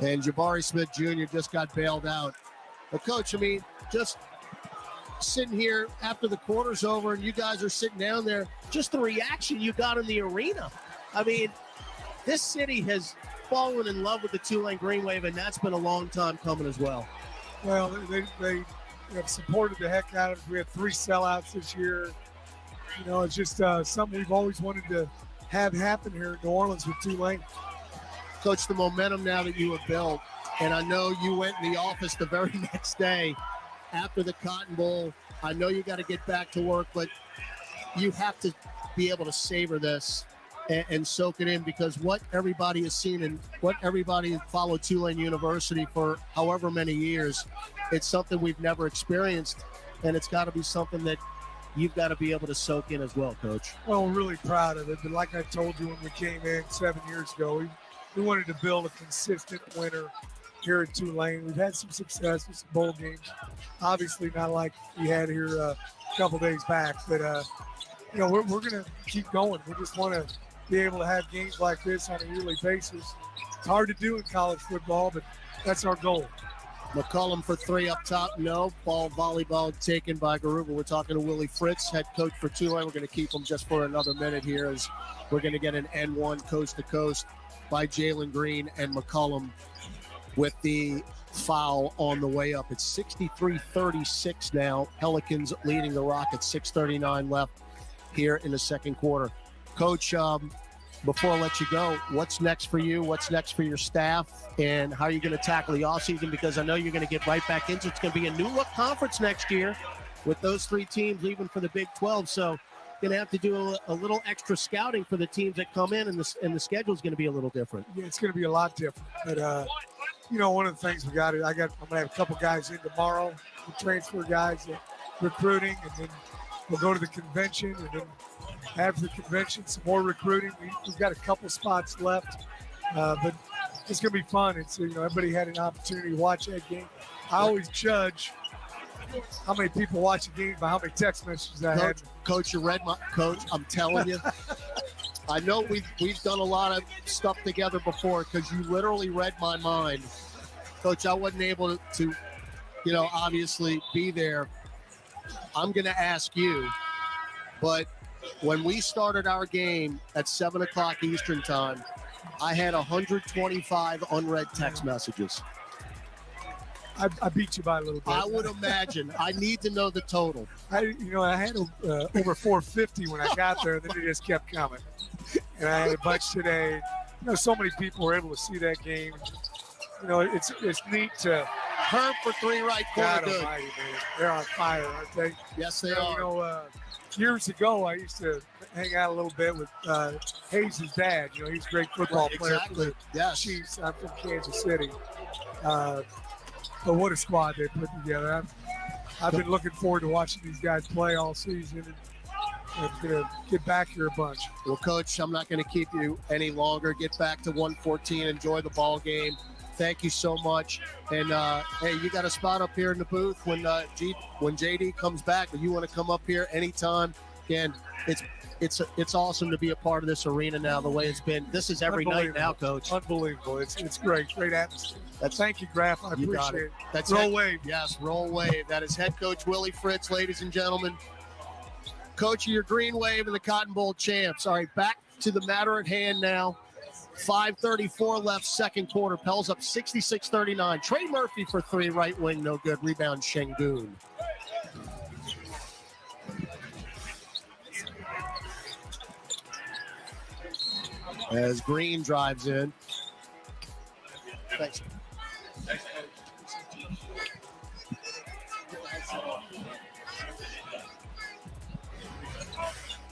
And Jabari Smith Jr. just got bailed out. But, Coach, I mean, just sitting here after the quarter's over and you guys are sitting down there, just the reaction you got in the arena. I mean, this city has fallen in love with the Tulane Green Wave, and that's been a long time coming as well. Well, they have supported the heck out of it. We had 3 sellouts this year. You know, it's just something we've always wanted to have happen here in New Orleans with Tulane. Coach, the momentum now that you have built, and I know you went in the office the very next day after the Cotton Bowl. I know you got to get back to work, but you have to be able to savor this and soak it in, because what everybody has seen and what everybody has followed Tulane University for however many years, it's something we've never experienced, and it's got to be something that you've got to be able to soak in as well, Coach. Well, we're really proud of it, but like I told you when we came in 7 years ago, we wanted to build a consistent winner here at Tulane. We've had some success with some bowl games, obviously not like we had here a couple days back, but you know, we're going to keep going. We just want to be able to have games like this on a yearly basis. It's hard to do in college football, but that's our goal. McCollum for 3 up top, no. Ball volleyball taken by Garuba. We're talking to Willie Fritz, head coach for Tulane. We're going to keep him just for another minute here as we're going to get an N1 coast to coast by Jalen Green and McCollum with the foul on the way up. It's 63-36 now. Pelicans leading the Rockets, 6:39 left here in the second quarter. Coach, before I let you go, what's next for you? What's next for your staff? And how are you going to tackle the offseason? Because I know you're going to get right back into it. It's going to be a new look conference next year with those 3 teams leaving for the Big 12. So you're going to have to do a little extra scouting for the teams that come in, and the schedule is going to be a little different. Yeah, it's going to be a lot different. But, you know, one of the things I'm going to have a couple guys in tomorrow, transfer guys, recruiting, and then we'll go to the convention, and then after the convention, some more recruiting. We've got a couple spots left, but it's going to be fun. It's, you know, everybody had an opportunity to watch that game. I always judge how many people watch a game by how many text messages I had. Coach, you read my coach. I'm telling you. I know we've done a lot of stuff together before because you literally read my mind. Coach, I wasn't able to, obviously be there. I'm going to ask you, but when we started our game at 7 o'clock Eastern time, I had 125 unread text messages. I beat you by a little bit. I would imagine. I need to know the total. I had over 450 when I got there, and then it just kept coming. And I had a bunch today. So many people were able to see that game. It's neat to. Herb for 3 right corner. God almighty, man. They're on fire, aren't they? Yes, they are. Years ago, I used to hang out a little bit with Hayes' dad. He's a great football player for the Chiefs. I'm from Kansas City. But what a squad they put together. I've been looking forward to watching these guys play all season and going to get back here a bunch. Well, Coach, I'm not going to keep you any longer. Get back to 114. Enjoy the ball game. Thank you so much. And, hey, you got a spot up here in the booth when JD comes back. If you want to come up here anytime, again, it's awesome to be a part of this arena now, the way it's been. This is every night now, Coach. Unbelievable. It's great. Great atmosphere. Thank you, Graf. I appreciate it. That's Roll wave. Yes, roll wave. That is head coach Willie Fritz, ladies and gentlemen. Coach of your Green Wave and the Cotton Bowl champs. All right, back to the matter at hand now. 5:34 left, second quarter. Pels up 66-39. Trey Murphy for 3, right wing, no good. Rebound, Şengün. As Green drives in. Thanks.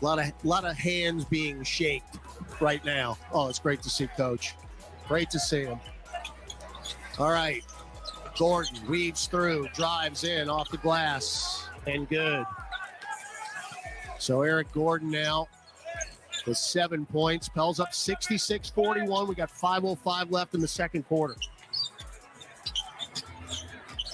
A lot of hands being shaked right now. Oh, it's great to see Coach. Great to see him. All right. Gordon weaves through, drives in off the glass, and good. So Eric Gordon now with 7 points. Pels up 66-41. We got 5:05 left in the second quarter.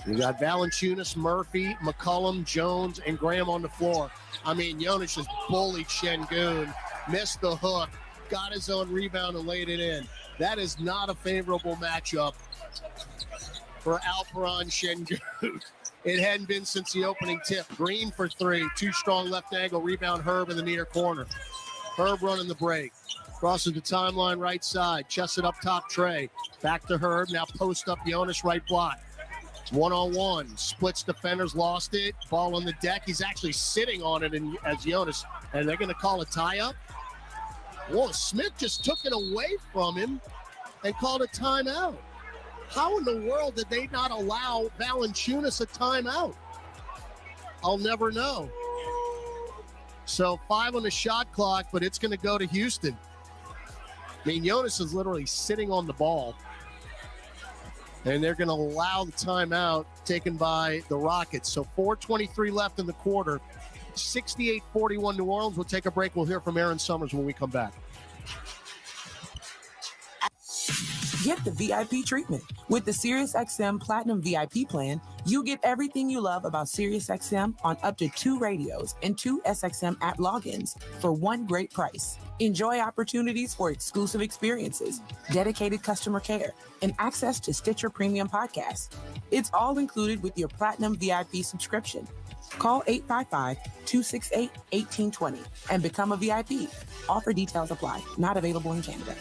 We got Valanciunas, Murphy, McCollum, Jones, and Graham on the floor. I mean, Jonas just bullied Şengün, missed the hook, got his own rebound and laid it in. That is not a favorable matchup for Alperen Şengün. It hadn't been since the opening tip. Green for 3, 2 strong left angle, rebound Herb in the near corner. Herb running the break. Crosses the timeline right side, chests it up top Trey. Back to Herb, now post up Jonas right block. One-on-one, splits defenders, lost it. Ball on the deck. He's actually sitting on it as Jonas. And they're going to call a tie-up. Whoa, Smith just took it away from him and called a timeout. How in the world did they not allow Valanciunas a timeout? I'll never know. So 5 on the shot clock, but it's going to go to Houston. I mean, Jonas is literally sitting on the ball. And they're going to allow the timeout taken by the Rockets. So 4:23 left in the quarter. 68-41 New Orleans. We'll take a break. We'll hear from Aaron Summers when we come back. Get the VIP treatment. With the SiriusXM Platinum VIP plan, you get everything you love about SiriusXM on up to 2 radios and 2 SXM app logins for one great price. Enjoy opportunities for exclusive experiences, dedicated customer care, and access to Stitcher Premium podcasts. It's all included with your Platinum VIP subscription. Call 855-268-1820 and become a VIP. Offer details apply. Not available in Canada.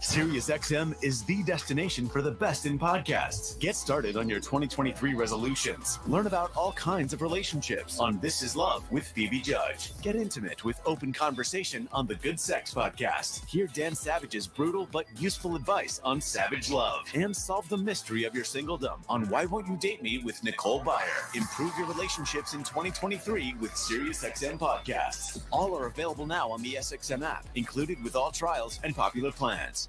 SiriusXM is the destination for the best in podcasts. Get started on your 2023 resolutions. Learn about all kinds of relationships on This Is Love with Phoebe Judge. Get intimate with open conversation on the Good Sex podcast. Hear Dan Savage's brutal but useful advice on Savage Love. And solve the mystery of your singledom on Why Won't You Date Me with Nicole Byer. Improve your relationships in 2023 with SiriusXM podcasts. All are available now on the SXM app, included with all trials and popular plans.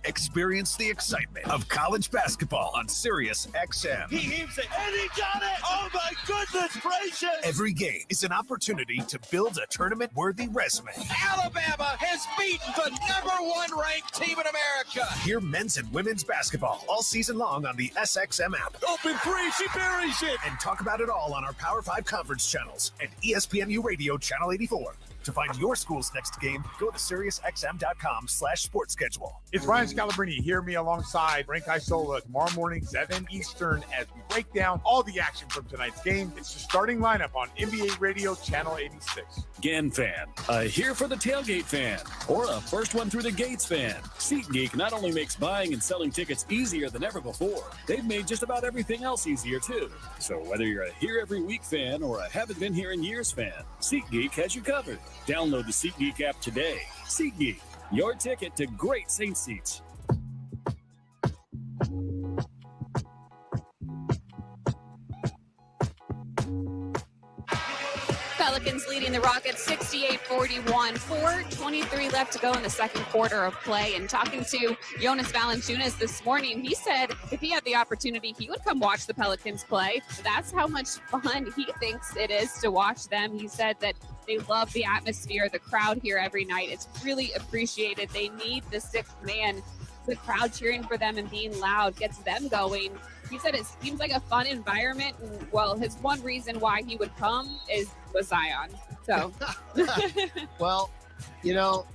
Experience the excitement of college basketball on Sirius XM. He heaves it, and he got it! Oh my goodness gracious! Every game is an opportunity to build a tournament-worthy resume. Alabama has beaten the #1 ranked team in America. Hear men's and women's basketball all season long on the SXM app. Open three, she buries it! And talk about it all on our Power 5 conference channels and ESPNU Radio Channel 84. To find your school's next game, go to SiriusXM.com/sports-schedule. It's Ryan Scalabrine here, me alongside Frank Isola tomorrow morning, 7 Eastern, as we break down all the action from tonight's game. It's the starting lineup on NBA Radio Channel 86. Again fan, a here for the tailgate fan, or a first one through the gates fan. SeatGeek not only makes buying and selling tickets easier than ever before, they've made just about everything else easier too. So whether you're a here every week fan or a haven't been here in years fan, SeatGeek has you covered. Download the SeatGeek app today. SeatGeek, your ticket to great Saints seats. Pelicans leading the Rockets 68-41. 4:23 left to go in the second quarter of play. And talking to Jonas Valanciunas this morning, he said if he had the opportunity, he would come watch the Pelicans play. That's how much fun he thinks it is to watch them. He said that they love the atmosphere, the crowd here every night. It's really appreciated. They need the sixth man. The crowd cheering for them and being loud gets them going. He said it seems like a fun environment. And, well, his one reason why he would come was Zion. So, well, you know,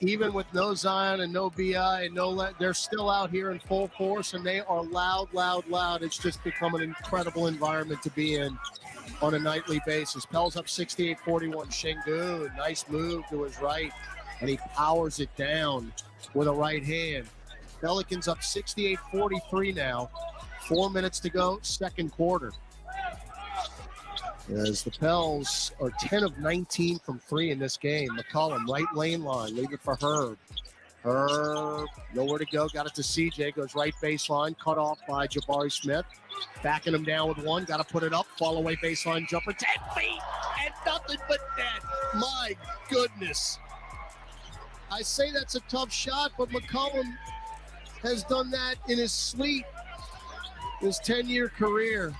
even with no Zion and no BI and they're still out here in full force, and they are loud, loud, loud. It's just become an incredible environment to be in on a nightly basis. Pels up 68-41. Şengün, nice move to his right, and he powers it down with a right hand. Pelicans up 68-43 now. 4 minutes to go, second quarter. As the Pels are 10 of 19 from 3 in this game. McCollum, right lane line, leave it for Herb. Herb, nowhere to go, got it to CJ, goes right baseline, cut off by Jabari Smith. Backing him down with one, got to put it up, fall away baseline jumper, 10 feet, and nothing but net. My goodness. I say that's a tough shot, but McCollum has done that in his sleep, his 10-year career.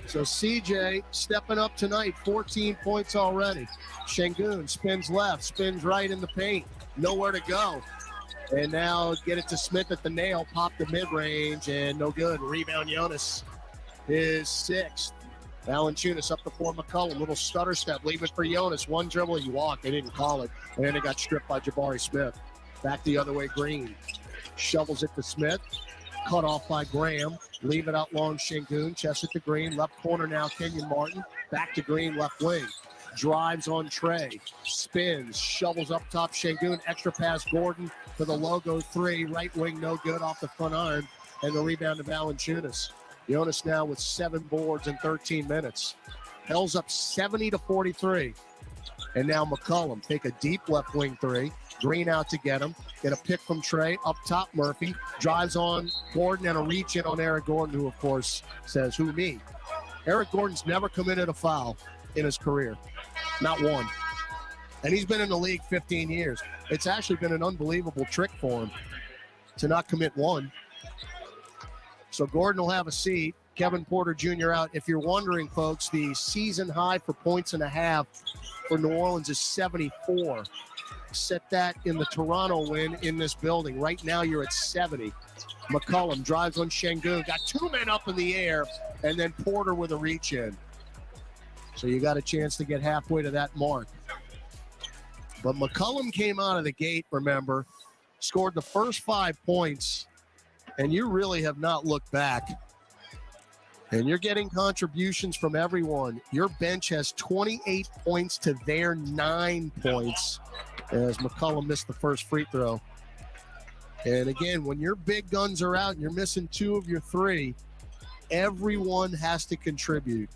So CJ stepping up tonight, 14 points already. Şengün spins left, spins right in the paint, nowhere to go. And now get it to Smith at the nail, pop the mid-range, and no good. Rebound Jonas, his sixth. Valanciunas up the floor, McCollum, little stutter step, leave it for Jonas. One dribble, he walked, they didn't call it. And then it got stripped by Jabari Smith. Back the other way, Green. Shovels it to Smith, cut off by Graham. Leave it out long, Şengün, chest it to Green. Left corner now, Kenyon Martin. Back to Green, left wing. Drives on Trey, spins, shovels up top, Şengün, extra pass, Gordon for the logo three, right wing, no good, off the front iron, and the rebound to Valanciunas. Jonas now with 7 boards in 13 minutes. Pels up 70-43. And now McCollum, take a deep left wing three, Green out to get him, get a pick from Trey, up top Murphy, drives on Gordon, and a reach in on Eric Gordon, who of course says, who me? Eric Gordon's never committed a foul in his career. Not one. And he's been in the league 15 years. It's actually been an unbelievable trick for him to not commit one. So Gordon will have a seat. Kevin Porter Jr. out. If you're wondering, folks, the season high for points and a half for New Orleans is 74. Set that in the Toronto win in this building. Right now you're at 70. McCollum drives on Şengün. Got 2 men up in the air, and then Porter with a reach in. So you got a chance to get halfway to that mark. But McCollum came out of the gate, remember, scored the first 5 points, and you really have not looked back. And you're getting contributions from everyone. Your bench has 28 points to their 9 points, as McCollum missed the first free throw. And again, when your big guns are out and you're missing 2 of your 3, everyone has to contribute.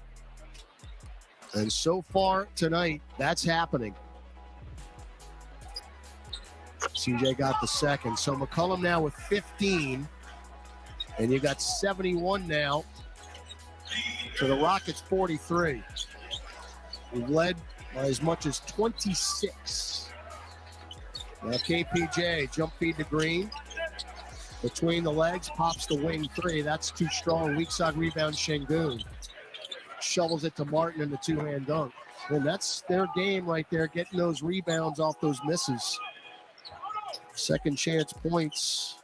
And so far tonight, that's happening. CJ got the second. So McCollum now with 15. And you got 71 now. So the Rockets 43. We've led by as much as 26. Now KPJ, jump feed to Green. Between the legs, pops the wing three. That's too strong. Weak side rebound, Şengün. Shovels it to Martin in the two-hand dunk. And that's their game right there, getting those rebounds off those misses. Second chance points.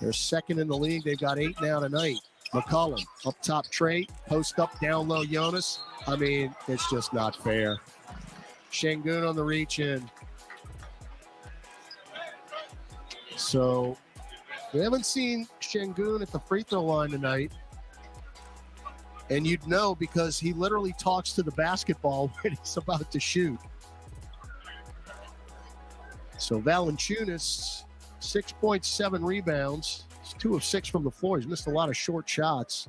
They're second in the league. They've got 8 now tonight. McCollum, up top Trey, post up, down low Jonas. I mean, it's just not fair. Şengün on the reach in. So we haven't seen Şengün at the free throw line tonight. And you'd know because he literally talks to the basketball when he's about to shoot. So Valanciunas, 6.7 rebounds. He's 2 of 6 from the floor. He's missed a lot of short shots.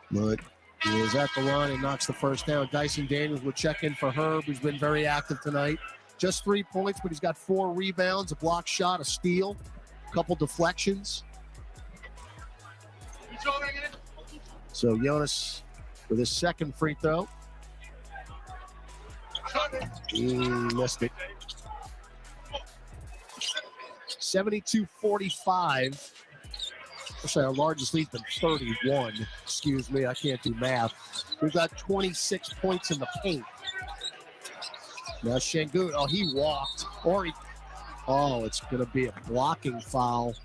But he is at the line and knocks the first down. Dyson Daniels will check in for Herb, who's been very active tonight. Just 3 points, but he's got 4 rebounds, a block shot, a steal, a couple deflections. So Jonas with his second free throw. Missed it. 72-45. Actually, our largest lead's been 31. Excuse me, I can't do math. We've got 26 points in the paint. Now Şengün, oh, he walked. Oh, it's going to be a blocking foul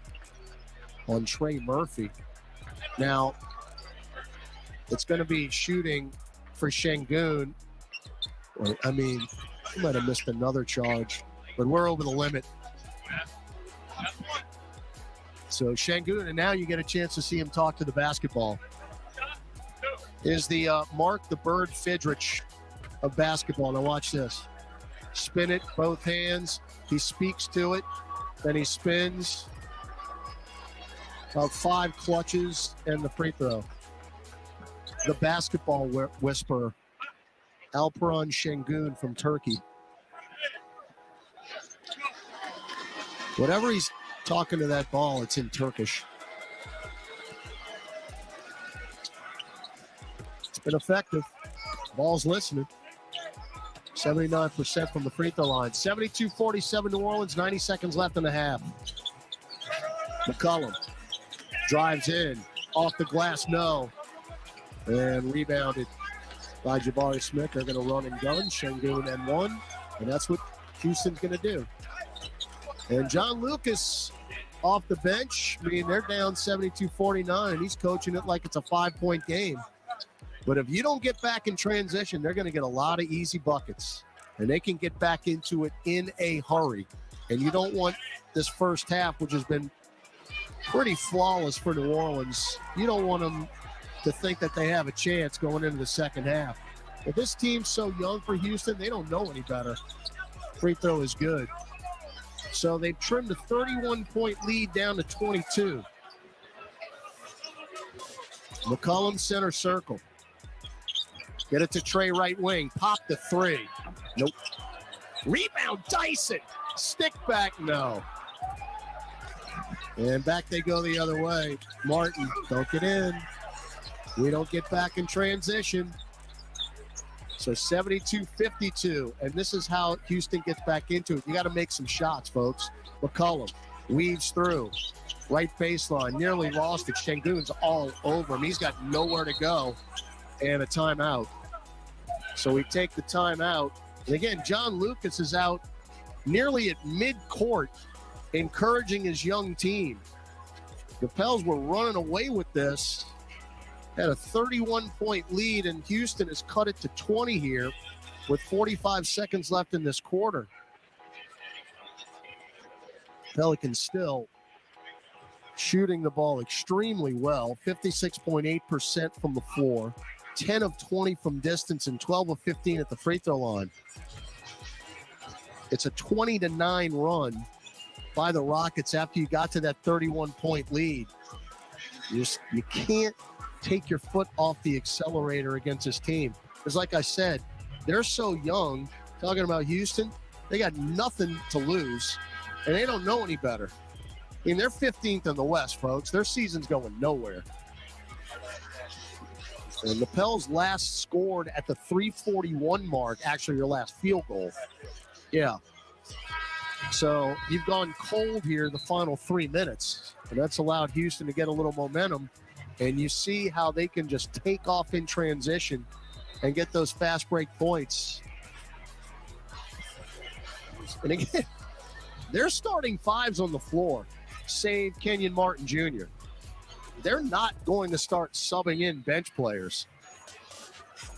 on Trey Murphy. Now, it's going to be shooting for Şengün. I mean, he might have missed another charge, but we're over the limit. So Şengün, and now you get a chance to see him talk to the basketball. Is the Mark the Bird Fidrich of basketball. Now watch this. Spin it, both hands. He speaks to it. Then he spins. About 5 clutches and the free throw. The basketball whisperer, Alperen Şengün from Turkey. Whatever he's talking to that ball, it's in Turkish. It's been effective. Ball's listening. 79% from the free throw line. 72-47 New Orleans, 90 seconds left in the half. McCollum drives in, off the glass, no. And rebounded by Jabari Smith. They're going to run and gun. Şengün and 1. And that's what Houston's going to do. And John Lucas off the bench. I mean, they're down 72-49, and he's coaching it like it's a 5-point game. But if you don't get back in transition, they're going to get a lot of easy buckets. And they can get back into it in a hurry. And you don't want this first half, which has been pretty flawless for New Orleans. You don't want them to think that they have a chance going into the second half. But this team's so young for Houston, they don't know any better. Free throw is good. So they've trimmed a 31-point lead down to 22. McCollum center circle. Get it to Trey right wing. Pop the 3. Nope. Rebound Dyson. Stick back, no. And back they go the other way. Martin, don't get in. We don't get back in transition. So 72-52. And this is how Houston gets back into it. You got to make some shots, folks. McCollum weaves through. Right baseline. Nearly lost it. Şengün's all over him. He's got nowhere to go. And a timeout. So we take the timeout. And again, John Lucas is out nearly at mid-court, encouraging his young team. The Pels were running away with this. Had a 31-point lead, and Houston has cut it to 20 here with 45 seconds left in this quarter. Pelicans still shooting the ball extremely well, 56.8% from the floor, 10 of 20 from distance, and 12 of 15 at the free throw line. It's a 20-9 run by the Rockets after you got to that 31-point lead. You can't take your foot off the accelerator against this team. Because like I said, they're so young. Talking about Houston, they got nothing to lose, and they don't know any better. I mean, they're 15th in the West, folks. Their season's going nowhere. And the Pels last scored at the 3:41 mark, actually their last field goal. Yeah. So you've gone cold here the final 3 minutes, and that's allowed Houston to get a little momentum. And you see how they can just take off in transition and get those fast break points. And again, they're starting fives on the floor, save Kenyon Martin Jr. They're not going to start subbing in bench players.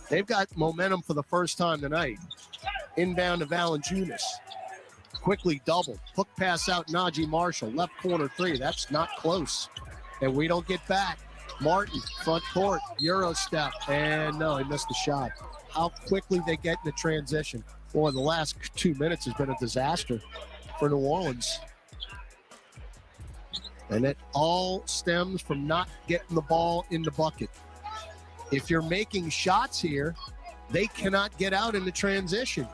They've got momentum for the first time tonight. Inbound to Valanciunas. Quickly double. Hook pass out Najee Marshall. Left corner three. That's not close. And we don't get back. Martin, front court, Euro step. And no, he missed the shot. How quickly they get in the transition. Boy, the last 2 minutes has been a disaster for New Orleans. And it all stems from not getting the ball in the bucket. If you're making shots here, they cannot get out in the transition.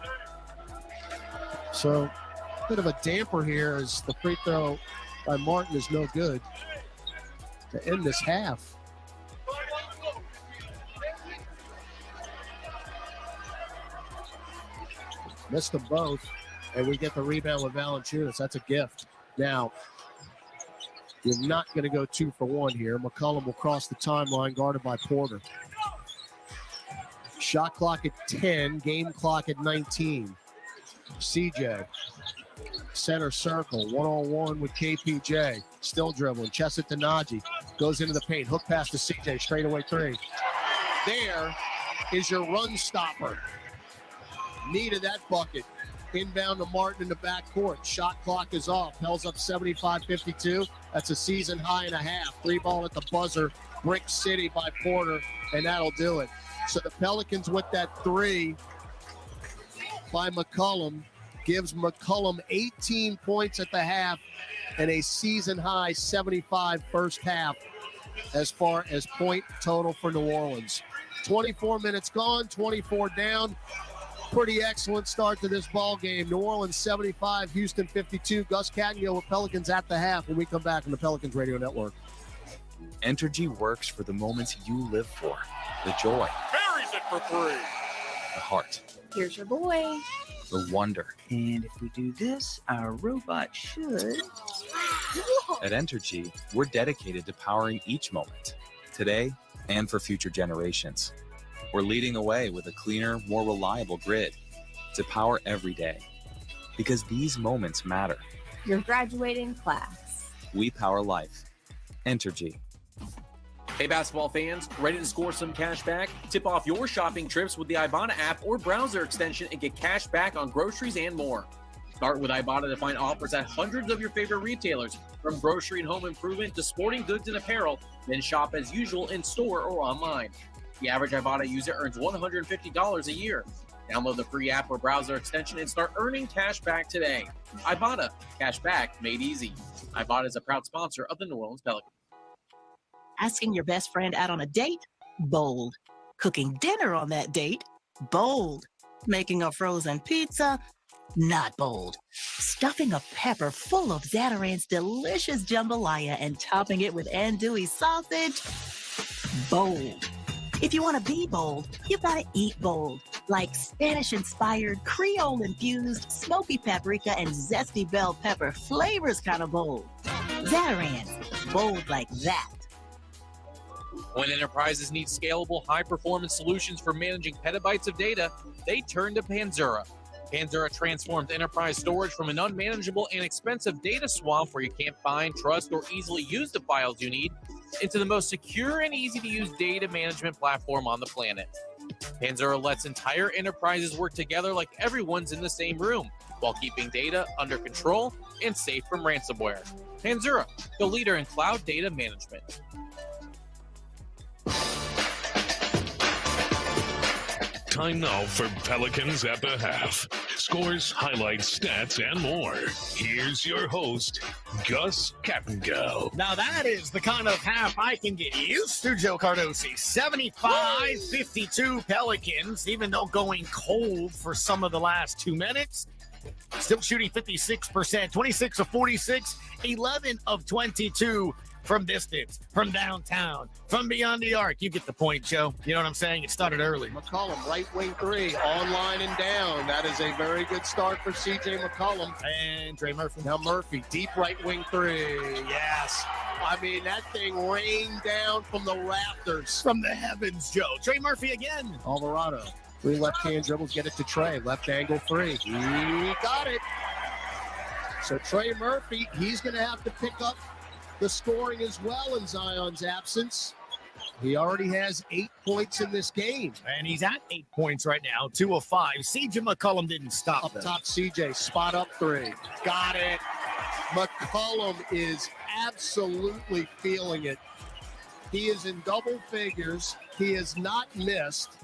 So, a bit of a damper here as the free throw by Martin is no good to end this half. Missed them both, and we get the rebound with Valanciunas. That's a gift. Now, you're not going to go 2 for 1 here. McCollum will cross the timeline, guarded by Porter. Shot clock at 10, game clock at 19. CJ, center circle, one-on-one with KPJ. Still dribbling, chest it to Najee. Goes into the paint, hook pass to CJ, straightaway three. There is your run stopper. Needed that bucket. Inbound to Martin in the backcourt. Shot clock is off. Pels up 75-52. That's a season high and a half. 3-ball at the buzzer. Brick City by Porter, and that'll do it. So the Pelicans with that 3 by McCollum gives McCollum 18 points at the half and a season high 75 first half as far as point total for New Orleans. 24 minutes gone, 24 down. Pretty excellent start to this ball game. New Orleans 75, Houston 52. Gus Cattingill with Pelicans at the half when we come back on the Pelicans Radio Network. Entergy works for the moments you live for. The joy. Buries it for 3. The heart. Here's your boy. The wonder. And if we do this, our robot should. At Entergy, we're dedicated to powering each moment, today and for future generations. We're leading the way with a cleaner, more reliable grid to power every day. Because these moments matter. Your graduating class. We power life. Entergy. Hey, basketball fans, ready to score some cash back? Tip off your shopping trips with the Ibotta app or browser extension and get cash back on groceries and more. Start with Ibotta to find offers at hundreds of your favorite retailers, from grocery and home improvement to sporting goods and apparel, then shop as usual in store or online. The average Ibotta user earns $150 a year. Download the free app or browser extension and start earning cash back today. Ibotta, cash back made easy. Ibotta is a proud sponsor of the New Orleans Pelicans. Asking your best friend out on a date? Bold. Cooking dinner on that date? Bold. Making a frozen pizza? Not bold. Stuffing a pepper full of Zataran's delicious jambalaya and topping it with andouille sausage? Bold. If you want to be bold, you gotta eat bold. Like Spanish-inspired, Creole-infused, smoky paprika and zesty bell pepper flavors kind of bold. Zataran's, bold like that. When enterprises need scalable, high-performance solutions for managing petabytes of data, they turn to Panzura. Panzura transforms enterprise storage from an unmanageable and expensive data swamp where you can't find, trust, or easily use the files you need into the most secure and easy-to-use data management platform on the planet. Panzura lets entire enterprises work together like everyone's in the same room while keeping data under control and safe from ransomware. Panzura, the leader in cloud data management. Time now for Pelicans at the half. Scores, highlights, stats, and more. Here's your host, Gus Cattingill. Now that is the kind of half I can get used to, Joe Cardosi. 75-52 Pelicans, even though going cold for some of the last 2 minutes. Still shooting 56%, 26 of 46, 11 of 22 from distance, from downtown, from beyond the arc. You get the point, Joe. You know what I'm saying? It started early. McCollum, right wing three, online and down. That is a very good start for C.J. McCollum. And Trey Murphy. Now Murphy, deep right wing three. Yes. I mean, that thing rained down from the rafters. From the heavens, Joe. Trey Murphy again. Alvarado. Three left-hand dribbles, get it to Trey. Left angle three. He got it. So Trey Murphy, he's going to have to pick up the scoring as well in Zion's absence. He already has 8 points in this game. And he's at 8 points right now, 2 of 5. CJ McCollum didn't stop. Up top, CJ, spot up three. Got it. McCollum is absolutely feeling it. He is in double figures. He has not missed.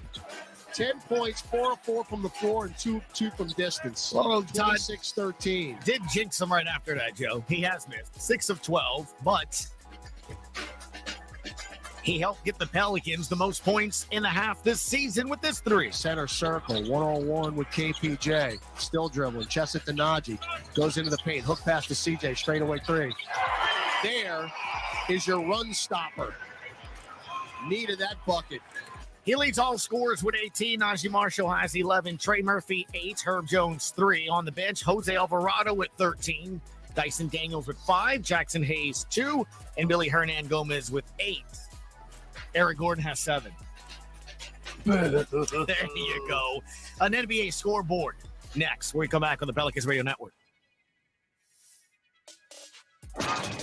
10 points, 4 of 4 from the floor, and 2 from distance. Well, Todd 26-13. did jinx him right after that, Joe. He has missed 6 of 12, but he helped get the Pelicans the most points in the half this season with this three. Center circle, one-on-one with KPJ. Still dribbling, chest it to Najee. Goes into the paint, hook pass to CJ, straightaway three. There is your run stopper. Needed that bucket. He leads all scorers with 18. Najee Marshall has 11. Trey Murphy, 8. Herb Jones, 3. On the bench, Jose Alvarado with 13. Dyson Daniels with 5. Jackson Hayes, 2. And Billy Hernan Gomez with 8. Eric Gordon has 7. There you go. An NBA scoreboard next, where we come back on the Pelicans Radio Network.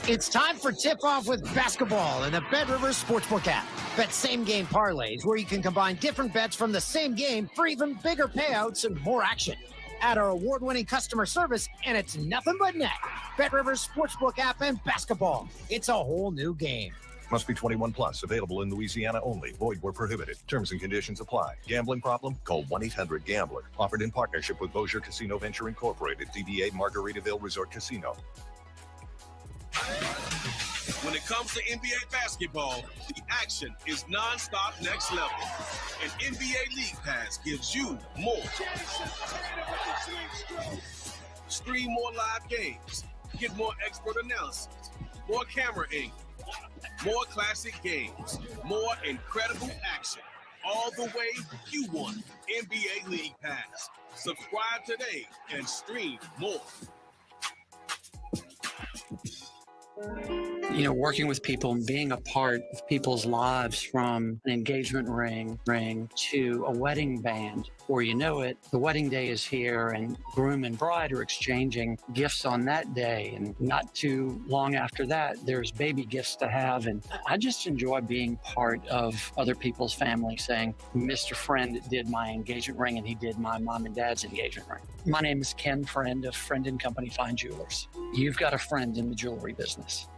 It's time for tip-off with basketball in the Bet Rivers Sportsbook app. Bet same-game parlays, where you can combine different bets from the same game for even bigger payouts and more action. Add our award-winning customer service, and it's nothing but net. Bet Rivers Sportsbook app and basketball. It's a whole new game. Must be 21 plus. Available in Louisiana only. Void where prohibited. Terms and conditions apply. Gambling problem? Call 1-800-GAMBLER. Offered in partnership with Bossier Casino Venture Incorporated. DBA Margaritaville Resort Casino. When it comes to NBA basketball, the action is nonstop next level. And NBA League Pass gives you more. Stream more live games. Get more expert analysis. More camera angles. More classic games. More incredible action. All the way you want. NBA League Pass. Subscribe today and stream more. You know, working with people and being a part of people's lives, from an engagement ring to a wedding band. Before you know it, the wedding day is here and groom and bride are exchanging gifts on that day. And not too long after that, there's baby gifts to have. And I just enjoy being part of other people's family, saying, Mr. Friend did my engagement ring and he did my mom and dad's engagement ring. My name is Ken Friend of Friend & Company Fine Jewelers. You've got a friend in the jewelry business.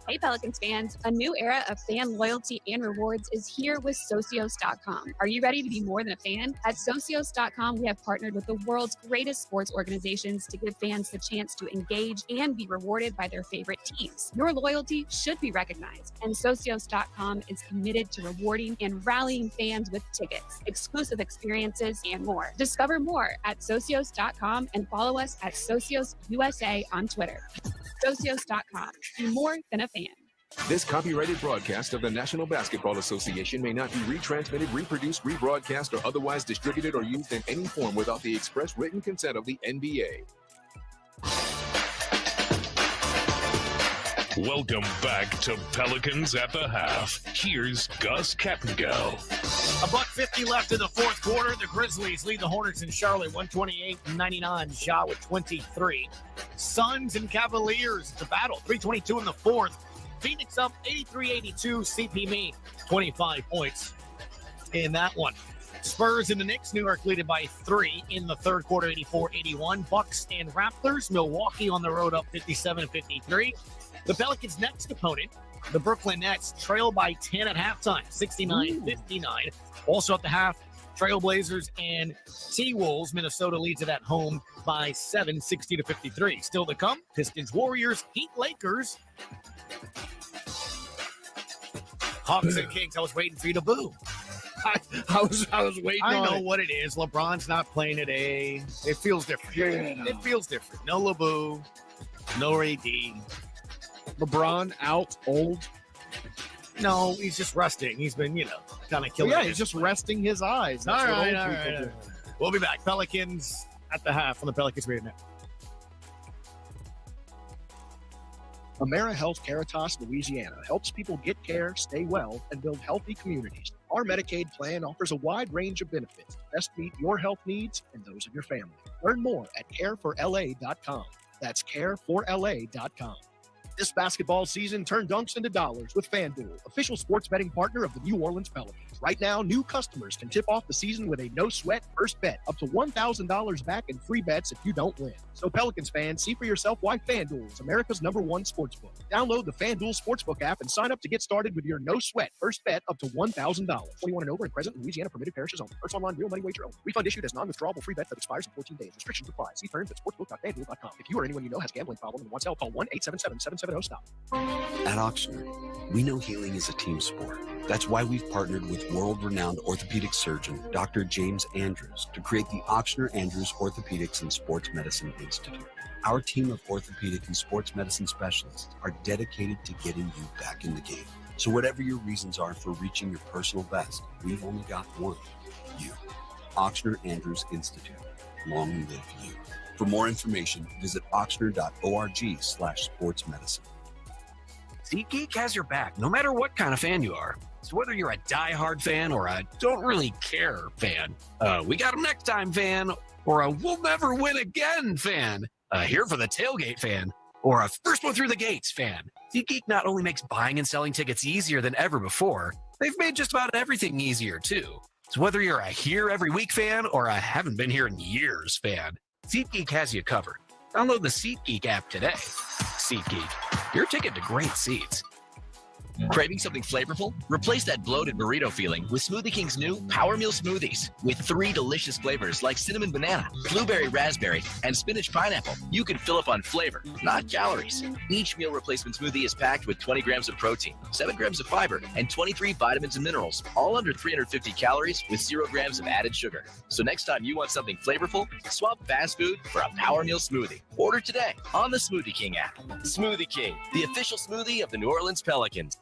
Hey Pelicans fans, a new era of fan loyalty and rewards is here with Socios.com. Are you ready to be more than a fan? At Socios.com, we have partnered with the world's greatest sports organizations to give fans the chance to engage and be rewarded by their favorite teams. Your loyalty should be recognized, and Socios.com is committed to rewarding and rallying fans with tickets, exclusive experiences, and more. Discover more at Socios.com and follow us at Socios USA on Twitter. Socios.com. Be more than a fan. This copyrighted broadcast of the National Basketball Association may not be retransmitted, reproduced, rebroadcast, or otherwise distributed or used in any form without the express written consent of the NBA. Welcome back to Pelicans at the Half. Here's Gus Kattengell. $1:50 left in the fourth quarter. The Grizzlies lead the Hornets in Charlotte 128-99. Ja with 23. Suns and Cavaliers, it's a battle. 3:22 in the fourth. Phoenix up 83-82. CP Me 25 points in that one. Spurs and the Knicks. New York leaded by 3 in the third quarter, 84-81. Bucks and Raptors. Milwaukee on the road up 57-53. The Pelicans' next opponent, the Brooklyn Nets, trail by 10 at halftime, 69-59. Also at the half, Trailblazers and T-Wolves. Minnesota leads it at home by 7, 60-53. Still to come, Pistons, Warriors, Heat, Lakers. Hawks and Kings. I was waiting for you to boo. I was waiting I on know it. what it is. LeBron's not playing today. It feels different. Yeah. It feels different. No LeBou, no AD. LeBron out, old? No, he's just resting. He's been, kind of killing. Yeah, he's just resting his eyes. That's All what right. old people do. We'll be back. Pelicans at the half on the Pelicans Radio Network. AmeriHealth Caritas, Louisiana helps people get care, stay well, and build healthy communities. Our Medicaid plan offers a wide range of benefits to best meet your health needs and those of your family. Learn more at careforla.com. That's careforla.com. This basketball season, turn dunks into dollars with FanDuel, official sports betting partner of the New Orleans Pelicans. Right now, new customers can tip off the season with a no-sweat first bet, up to $1,000 back in free bets if you don't win. So Pelicans fans, see for yourself why FanDuel is America's #1 sportsbook. Download the FanDuel Sportsbook app and sign up to get started with your no-sweat first bet up to $1,000. 21 and over and present in Louisiana, permitted parishes only. First online real money wager only. Refund issued as non-withdrawable free bet that expires in 14 days. Restrictions apply. See terms at sportsbook.fanduel.com. If you or anyone you know has a gambling problem and wants help, call 1-877-770-STOP. At Ochsner, we know healing is a team sport. That's why we've partnered with world-renowned orthopedic surgeon Dr. James Andrews to create the Ochsner Andrews Orthopedics and Sports Medicine Institute. Our team of orthopedic and sports medicine specialists are dedicated to getting you back in the game. So whatever your reasons are for reaching your personal best, we've only got one: you. Ochsner Andrews Institute. Long live you. For more information, visit ochsner.org/sportsmedicine. SeatGeek has your back, no matter what kind of fan you are. So whether you're a diehard fan or a don't really care fan, we got them next time fan, or a we'll never win again fan, here for the tailgate fan, or a first one through the gates fan. SeatGeek not only makes buying and selling tickets easier than ever before, they've made just about everything easier too. So whether you're a here every week fan or a haven't been here in years fan, SeatGeek has you covered. Download the SeatGeek app today. SeatGeek, your ticket to great seats. Craving something flavorful? Replace that bloated burrito feeling with Smoothie King's new Power Meal Smoothies. With 3 delicious flavors like cinnamon banana, blueberry raspberry, and spinach pineapple, you can fill up on flavor, not calories. Each meal replacement smoothie is packed with 20 grams of protein, 7 grams of fiber, and 23 vitamins and minerals, all under 350 calories with 0 grams of added sugar. So next time you want something flavorful, swap fast food for a Power Meal Smoothie. Order today on the Smoothie King app. Smoothie King, the official smoothie of the New Orleans Pelicans.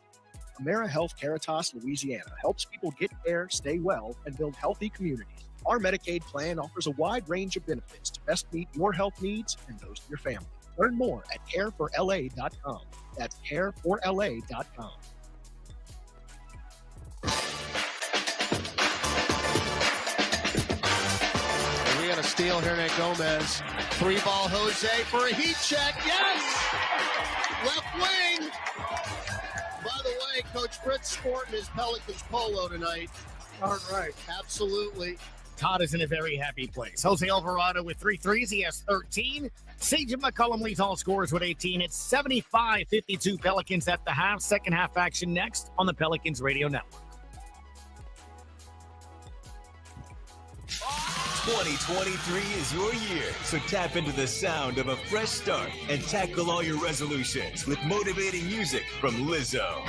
AmeriHealth Caritas, Louisiana helps people get care, stay well, and build healthy communities. Our Medicaid plan offers a wide range of benefits to best meet your health needs and those of your family. Learn more at careforla.com. That's careforla.com. And we got a steal here, Nick Gomez. 3-ball Jose for a heat check. Yes! Left wing. By the way, Coach Fritz sporting his Pelicans polo tonight. All right. Absolutely. Todd is in a very happy place. Jose Alvarado with 3 threes. He has 13. CJ McCollum leads all scorers with 18. It's 75-52 Pelicans at the half. Second half action next on the Pelicans Radio Network. 2023 is your year, so tap into the sound of a fresh start and tackle all your resolutions with motivating music from Lizzo,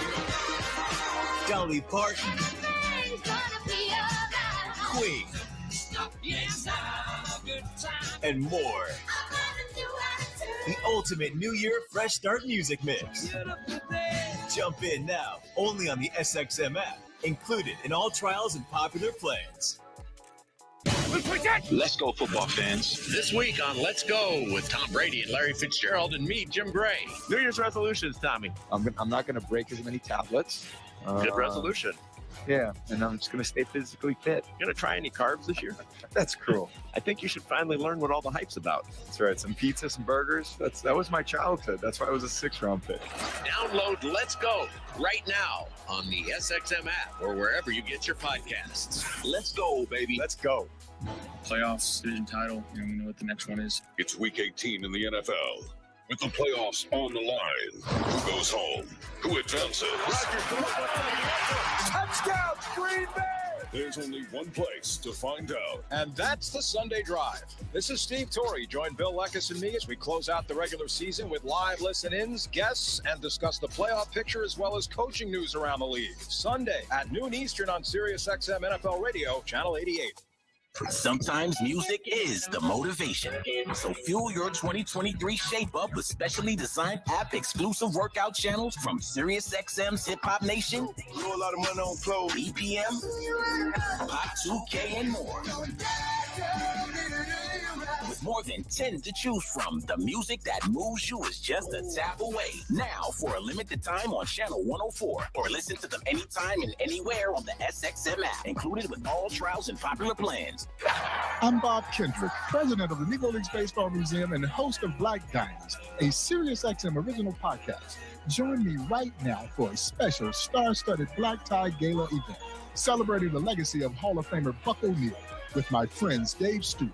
Dolly Parton, Queen, and more. The ultimate New Year fresh start music mix. Jump in now, only on the SXM app, included in all trials and popular plans. Let's go, football fans. This week on Let's Go with Tom Brady and Larry Fitzgerald and me, Jim Gray. New Year's resolutions, Tommy. I'm not going to break as many tablets. Good resolution. Yeah, and I'm just going to stay physically fit. You going to try any carbs this year? That's cruel. I think you should finally learn what all the hype's about. That's right. Some pizza, some burgers. That was my childhood. That's why I was a 6th-round pick. Download Let's Go right now on the SXM app or wherever you get your podcasts. Let's go, baby. Let's go. Playoffs, division title, we know what the next one is. It's week 18 in the NFL. With the playoffs on the line, who goes home? Who advances? Touchdown, Green Bay! There's only one place to find out. And that's the Sunday Drive. This is Steve Torrey. Join Bill Lekis and me as we close out the regular season with live listen-ins, guests, and discuss the playoff picture as well as coaching news around the league. Sunday at noon Eastern on SiriusXM NFL Radio, Channel 88. Sometimes music is the motivation. So fuel your 2023 shape-up with specially designed app-exclusive workout channels from SiriusXM's Hip Hop Nation, Throw a lot of money on clothes. BPM, Pop 2K, and more. With more than 10 to choose from, the music that moves you is just a tap away. Now, for a limited time on Channel 104, or listen to them anytime and anywhere on the SXM app, included with all trials and popular plans. I'm Bob Kendrick, president of the Negro Leagues Baseball Museum and host of Black Diamonds, a SiriusXM original podcast. Join me right now for a special star-studded Black Tie Gala event, celebrating the legacy of Hall of Famer Buck O'Neil with my friends Dave Stewart,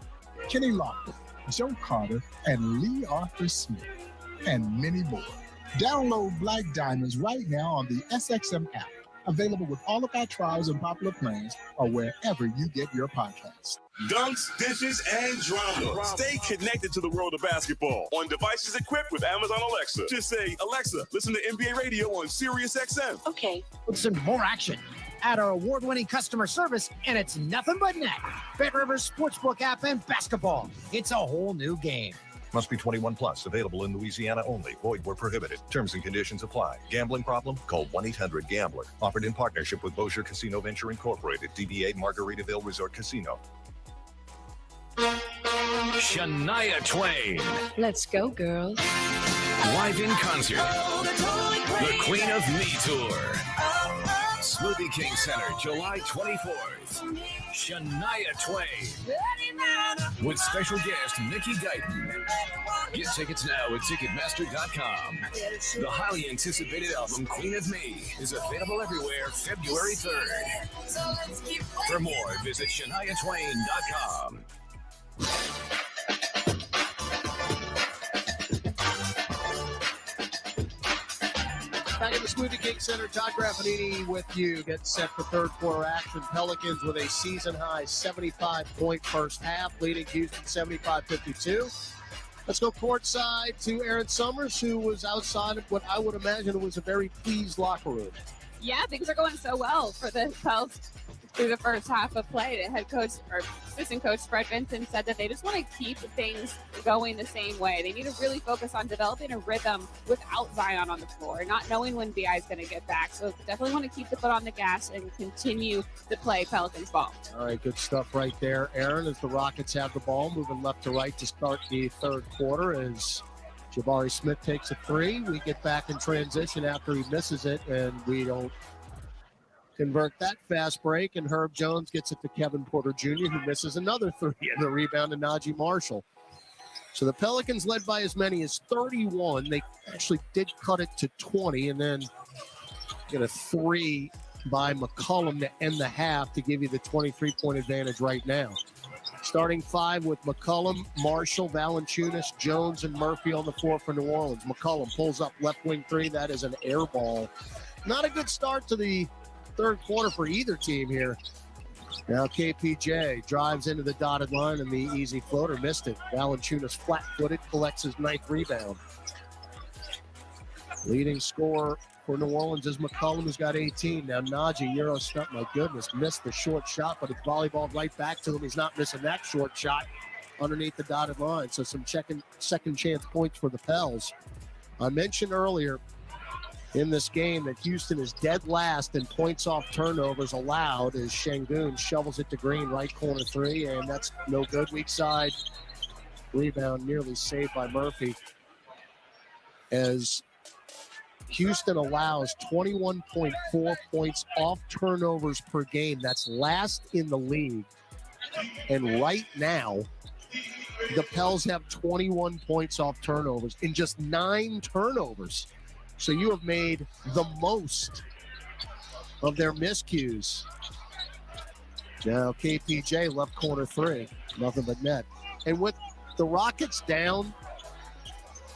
Kenny Lockwood, Joe Carter, and Lee Arthur Smith, and many more. Download Black Diamonds right now on the SXM app, available with all of our trials and popular plans, or wherever you get your podcasts. Dunks, dishes, and drama. Stay connected to the world of basketball on devices equipped with Amazon Alexa. Just say, Alexa, listen to NBA radio on SiriusXM. Okay. Listen, more action. Add our award-winning customer service, and it's nothing but net. BetRivers Sportsbook app and basketball. It's a whole new game. Must be 21 plus. Available in Louisiana only. Void where prohibited. Terms and conditions apply. Gambling problem? Call 1-800-GAMBLER. Offered in partnership with Bossier Casino Venture Incorporated. DBA Margaritaville Resort Casino. Shania Twain. Let's go, girls. Live in concert. The Queen of Me Tour. Smoothie King Center, July 24th. Shania Twain. With special guest Nikki Guyton. Get tickets now at Ticketmaster.com. The highly anticipated album, Queen of Me, is available everywhere February 3rd. For more, visit ShaniaTwain.com. Back at the Smoothie King Center, Todd Graffinini with you. Getting set for third quarter action. Pelicans with a season-high 75-point first half, leading Houston 75-52. Let's go courtside to Aaron Summers, who was outside of what I would imagine was a very pleased locker room. Yeah, things are going so well for the Pels through the first half of play. The head coach or assistant coach Fred Vinson said that they just want to keep things going the same way. They need to really focus on developing a rhythm without Zion on the floor, not knowing when BI is going to get back. So definitely want to keep the foot on the gas and continue to play Pelicans ball. All right, good stuff right there, Aaron, as the Rockets have the ball, moving left to right to start the third quarter as Jabari Smith takes a three. We get back in transition after he misses it, and we don't convert that fast break, and Herb Jones gets it to Kevin Porter Jr., who misses another three, and the rebound to Najee Marshall. So the Pelicans led by as many as 31. They actually did cut it to 20, and then get a three by McCollum to end the half to give you the 23-point advantage right now. Starting five with McCollum, Marshall, Valanciunas, Jones, and Murphy on the floor for New Orleans. McCollum pulls up left wing three. That is an air ball. Not a good start to the third quarter for either team here. Now KPJ drives into the dotted line, and the easy floater missed it. Valanciunas flat-footed, collects his ninth rebound. Leading scorer for New Orleans is McCollum, who's got 18. Now Najee, Euro stunt, my goodness, missed the short shot, but it's volleyball right back to him. He's not missing that short shot underneath the dotted line. So some second chance points for the Pels. I mentioned earlier in this game that Houston is dead last in points off turnovers allowed as Şengün shovels it to Green, right corner three, and that's no good. Weak side rebound nearly saved by Murphy as Houston allows 21.4 points off turnovers per game. That's last in the league. And right now, the Pels have 21 points off turnovers in just 9 turnovers. So you have made the most of their miscues. Now KPJ left corner three, nothing but net. And with the Rockets down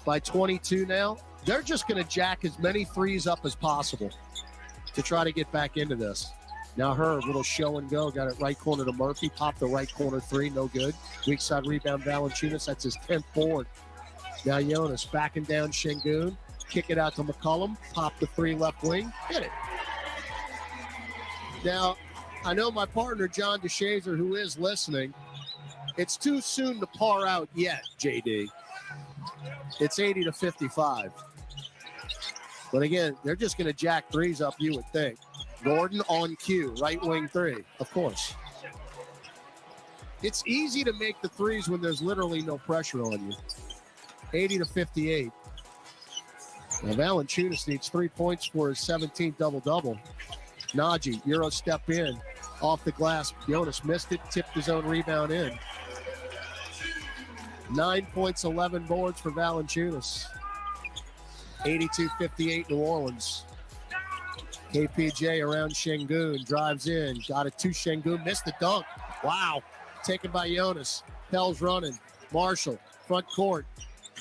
by 22 now, they're just going to jack as many threes up as possible to try to get back into this. Now Herb, little show and go, got it right corner to Murphy, popped the right corner three, no good. Weak side rebound, Valanciunas, that's his 10th forward. Now Jonas backing down Şengün. Kick it out to McCollum. Pop the three left wing. Hit it. Now, I know my partner, John DeShazer, who is listening, it's too soon to par out yet, JD. It's 80-55. But again, they're just going to jack threes up, you would think. Gordon on cue, right wing three, of course. It's easy to make the threes when there's literally no pressure on you. 80-58. Now, Valanciunas needs 3 points for his 17th double-double. Najee, Euro step in, off the glass. Jonas missed it, tipped his own rebound in. 9 points, 11 boards for Valanciunas. 82-58 New Orleans. KPJ around Şengün, drives in, got it to Şengün, missed the dunk. Wow, taken by Jonas. Pell's running. Marshall, front court.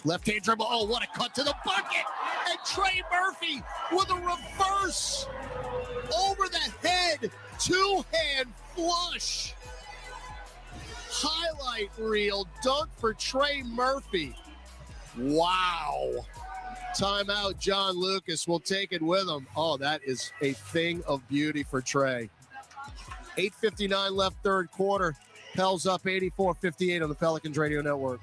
Left-hand dribble. Oh, what a cut to the bucket. And Trey Murphy with a reverse over the head, two-hand flush. Highlight reel dunk for Trey Murphy. Wow. Timeout, John Lucas will take it with him. Oh, that is a thing of beauty for Trey. 8:59 left third quarter. Pels up 84-58 on the Pelicans Radio Network.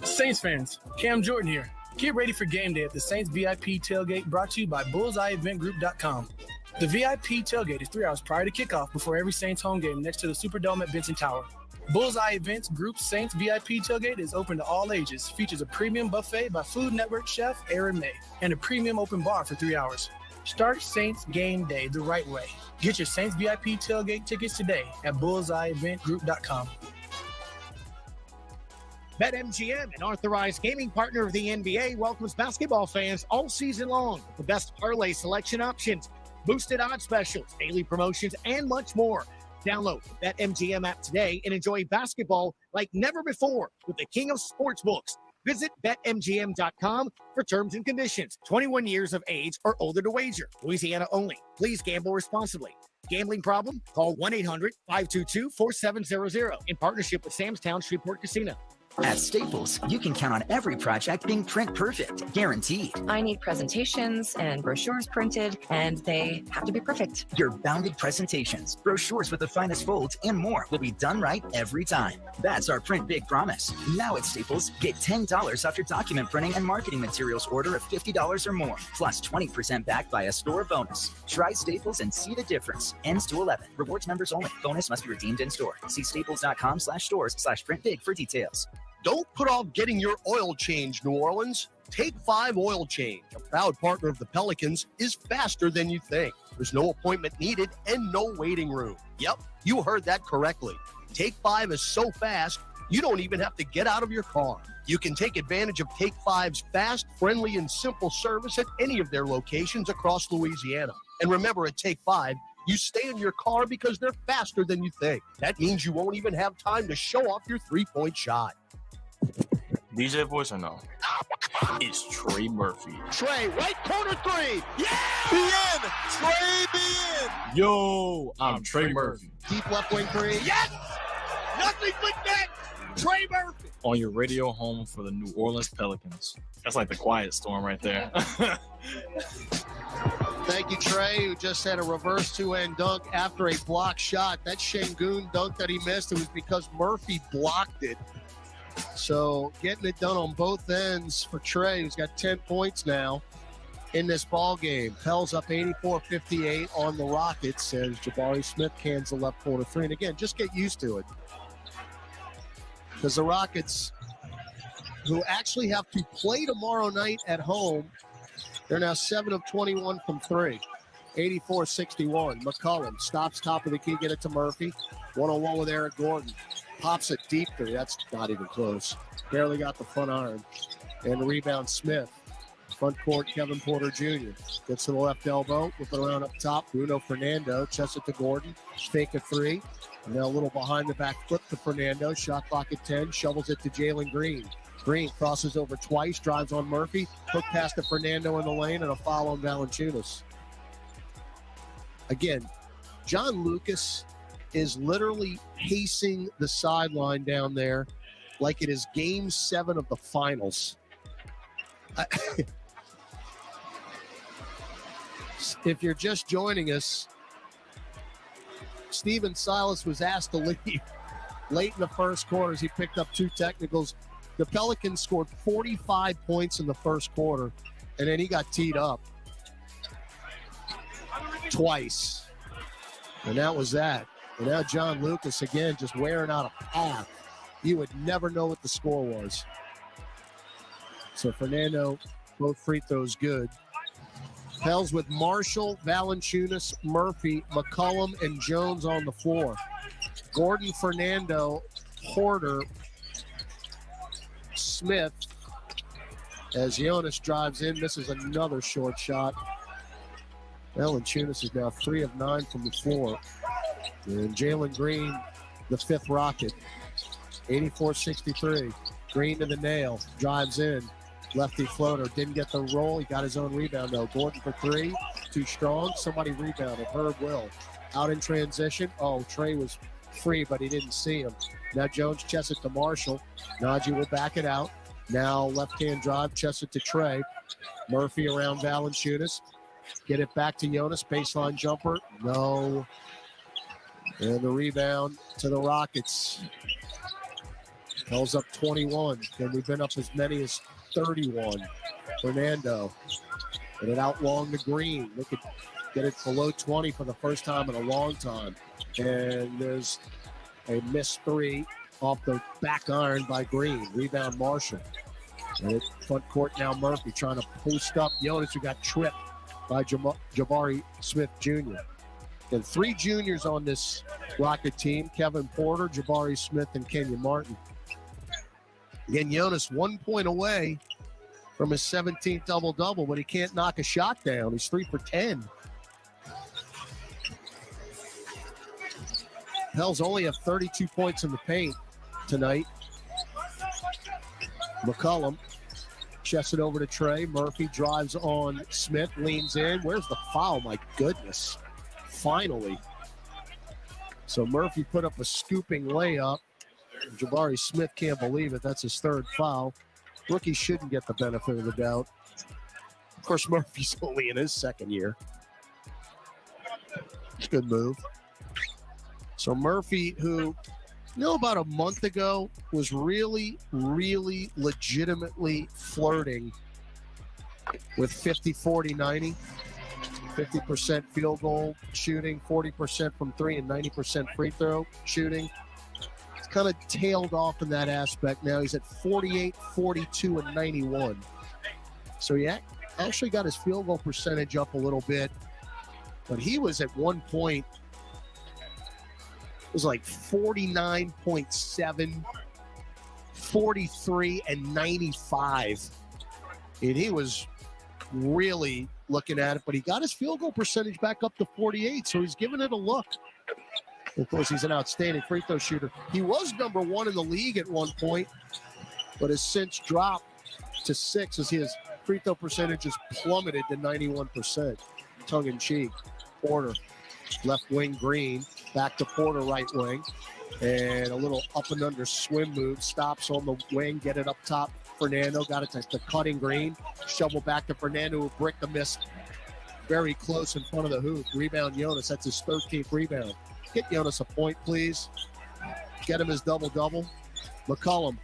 Saints fans, Cam Jordan here. Get ready for game day at the Saints VIP tailgate brought to you by BullseyeEventGroup.com. The VIP tailgate is 3 hours prior to kickoff before every Saints home game next to the Superdome at Benson Tower. Bullseye Events Group Saints VIP tailgate is open to all ages, features a premium buffet by Food Network chef Aaron May, and a premium open bar for 3 hours. Start Saints game day the right way. Get your Saints VIP tailgate tickets today at BullseyeEventGroup.com. BetMGM, an authorized gaming partner of the NBA, welcomes basketball fans all season long with the best parlay selection options, boosted odds specials, daily promotions, and much more. Download the BetMGM app today and enjoy basketball like never before with the king of sportsbooks. Visit BetMGM.com for terms and conditions. 21 years of age or older to wager. Louisiana only. Please gamble responsibly. Gambling problem? Call 1-800-522-4700 in partnership with Sam's Town Shreveport Casino. At Staples, you can count on every project being print perfect, guaranteed. I need presentations and brochures printed, and they have to be perfect. Your bounded presentations, brochures with the finest folds, and more will be done right every time. That's our Print Big promise. Now at Staples, get $10 off your document printing and marketing materials order of $50 or more, plus 20% back by a store bonus. Try Staples and see the difference. Ends to 11. Rewards members only. Bonus must be redeemed in store. See staples.com/stores/printbig for details. Don't put off getting your oil change, New Orleans. Take 5 Oil Change, a proud partner of the Pelicans, is faster than you think. There's no appointment needed and no waiting room. Yep, you heard that correctly. Take 5 is so fast, you don't even have to get out of your car. You can take advantage of Take 5's fast, friendly, and simple service at any of their locations across Louisiana. And remember, at Take 5, you stay in your car because they're faster than you think. That means you won't even have time to show off your three-point shot. DJ voice or no? It's Trey Murphy. Trey, right corner three. Yeah! Be in! Trey, be in! Yo, I'm Trey Murphy. Deep left wing three. Yes! Nothing but that! Trey Murphy. On your radio home for the New Orleans Pelicans. That's like the quiet storm right there. Thank you, Trey, who just had a reverse two-hand dunk after a block shot. That Şengün dunk that he missed, it was because Murphy blocked it. So getting it done on both ends for Trey, who's got 10 points now in this ball game. Pels up 84-58 on the Rockets as Jabari Smith cans the left corner three. And again, just get used to it. Because the Rockets, who actually have to play tomorrow night at home, they're now 7 of 21 from three. 84-61. McCollum stops top of the key, get it to Murphy. One-on-one with Eric Gordon. Pops it deep three. That's not even close. Barely got the front iron. And the rebound, Smith. Front court, Kevin Porter Jr. Gets to the left elbow. Whip it around up top. Bruno Fernando. Chests it to Gordon. Fake a three. And now a little behind the back flip to Fernando. Shot clock at 10. Shovels it to Jalen Green. Green crosses over twice. Drives on Murphy. Hook pass to Fernando in the lane. And a foul on Valanciunas. Again, John Lucas is literally pacing the sideline down there like it is game 7 of the finals. If you're just joining us, Steven Silas was asked to leave late in the first quarter as he picked up 2 technicals. The Pelicans scored 45 points in the first quarter, and then he got teed up twice. And that was that. And now John Lucas, again, just wearing out a path. You would never know what the score was. So Fernando, both free throws good. Pels with Marshall, Valanciunas, Murphy, McCollum, and Jones on the floor. Gordon, Fernando, Porter, Smith. As Jonas drives in, misses another short shot. Valanciunas is now 3 of 9 from the floor. And Jalen Green, the 5th Rocket. 84-63. Green to the nail. Drives in. Lefty floater. Didn't get the roll. He got his own rebound, though. Gordon for 3. Too strong. Somebody rebounded. Herb will. Out in transition. Oh, Trey was free, but he didn't see him. Now Jones chests it to Marshall. Najee will back it out. Now left-hand drive. Chests it to Trey. Murphy around Valanciunas. Get it back to Jonas. Baseline jumper. No. And the rebound to the Rockets. Pels up 21. And we've been up as many as 31. Fernando. Get it out long to Green. Look at get it below 20 for the first time in a long time. And there's a missed 3 off the back iron by Green. Rebound Marshall. And at front court now Murphy trying to post up Jonas, who got tripped by Jabari Smith Jr. And 3 juniors on this Rocket team: Kevin Porter, Jabari Smith, and Kenyon Martin. Again, Jonas 1 point away from his 17th double-double, but he can't knock a shot down. He's 3 for 10. Pels only have 32 points in the paint tonight. McCollum chests it over to Trey. Murphy drives on Smith, leans in. Where's the foul? My goodness. Finally. So Murphy put up a scooping layup. Jabari Smith can't believe it. That's his 3rd foul. Rookie shouldn't get the benefit of the doubt. Of course, Murphy's only in his 2nd year. Good move. So Murphy, who, about a month ago was really, really legitimately flirting with 50, 40, 90. 50% field goal shooting, 40% from 3, and 90% free throw shooting. It's kind of tailed off in that aspect now. He's at 48, 42, and 91. So he actually got his field goal percentage up a little bit. But he was at one point, it was like 49.7, 43, and 95. And he was really looking at it, but he got his field goal percentage back up to 48, so he's giving it a look. Of course, he's an outstanding free throw shooter. He was number 1 in the league at one point, but has since dropped to 6 as his free throw percentage has plummeted to 91%. Tongue in cheek. Porter, left wing Green, back to Porter, right wing, and a little up and under swim move. Stops on the wing, get it up top. Fernando got it to cutting Green. Shovel back to Fernando, who bricked the miss very close in front of the hoop. Rebound Jonas. That's his 13th rebound. Get Jonas a point, please. Get him his double-double. McCollum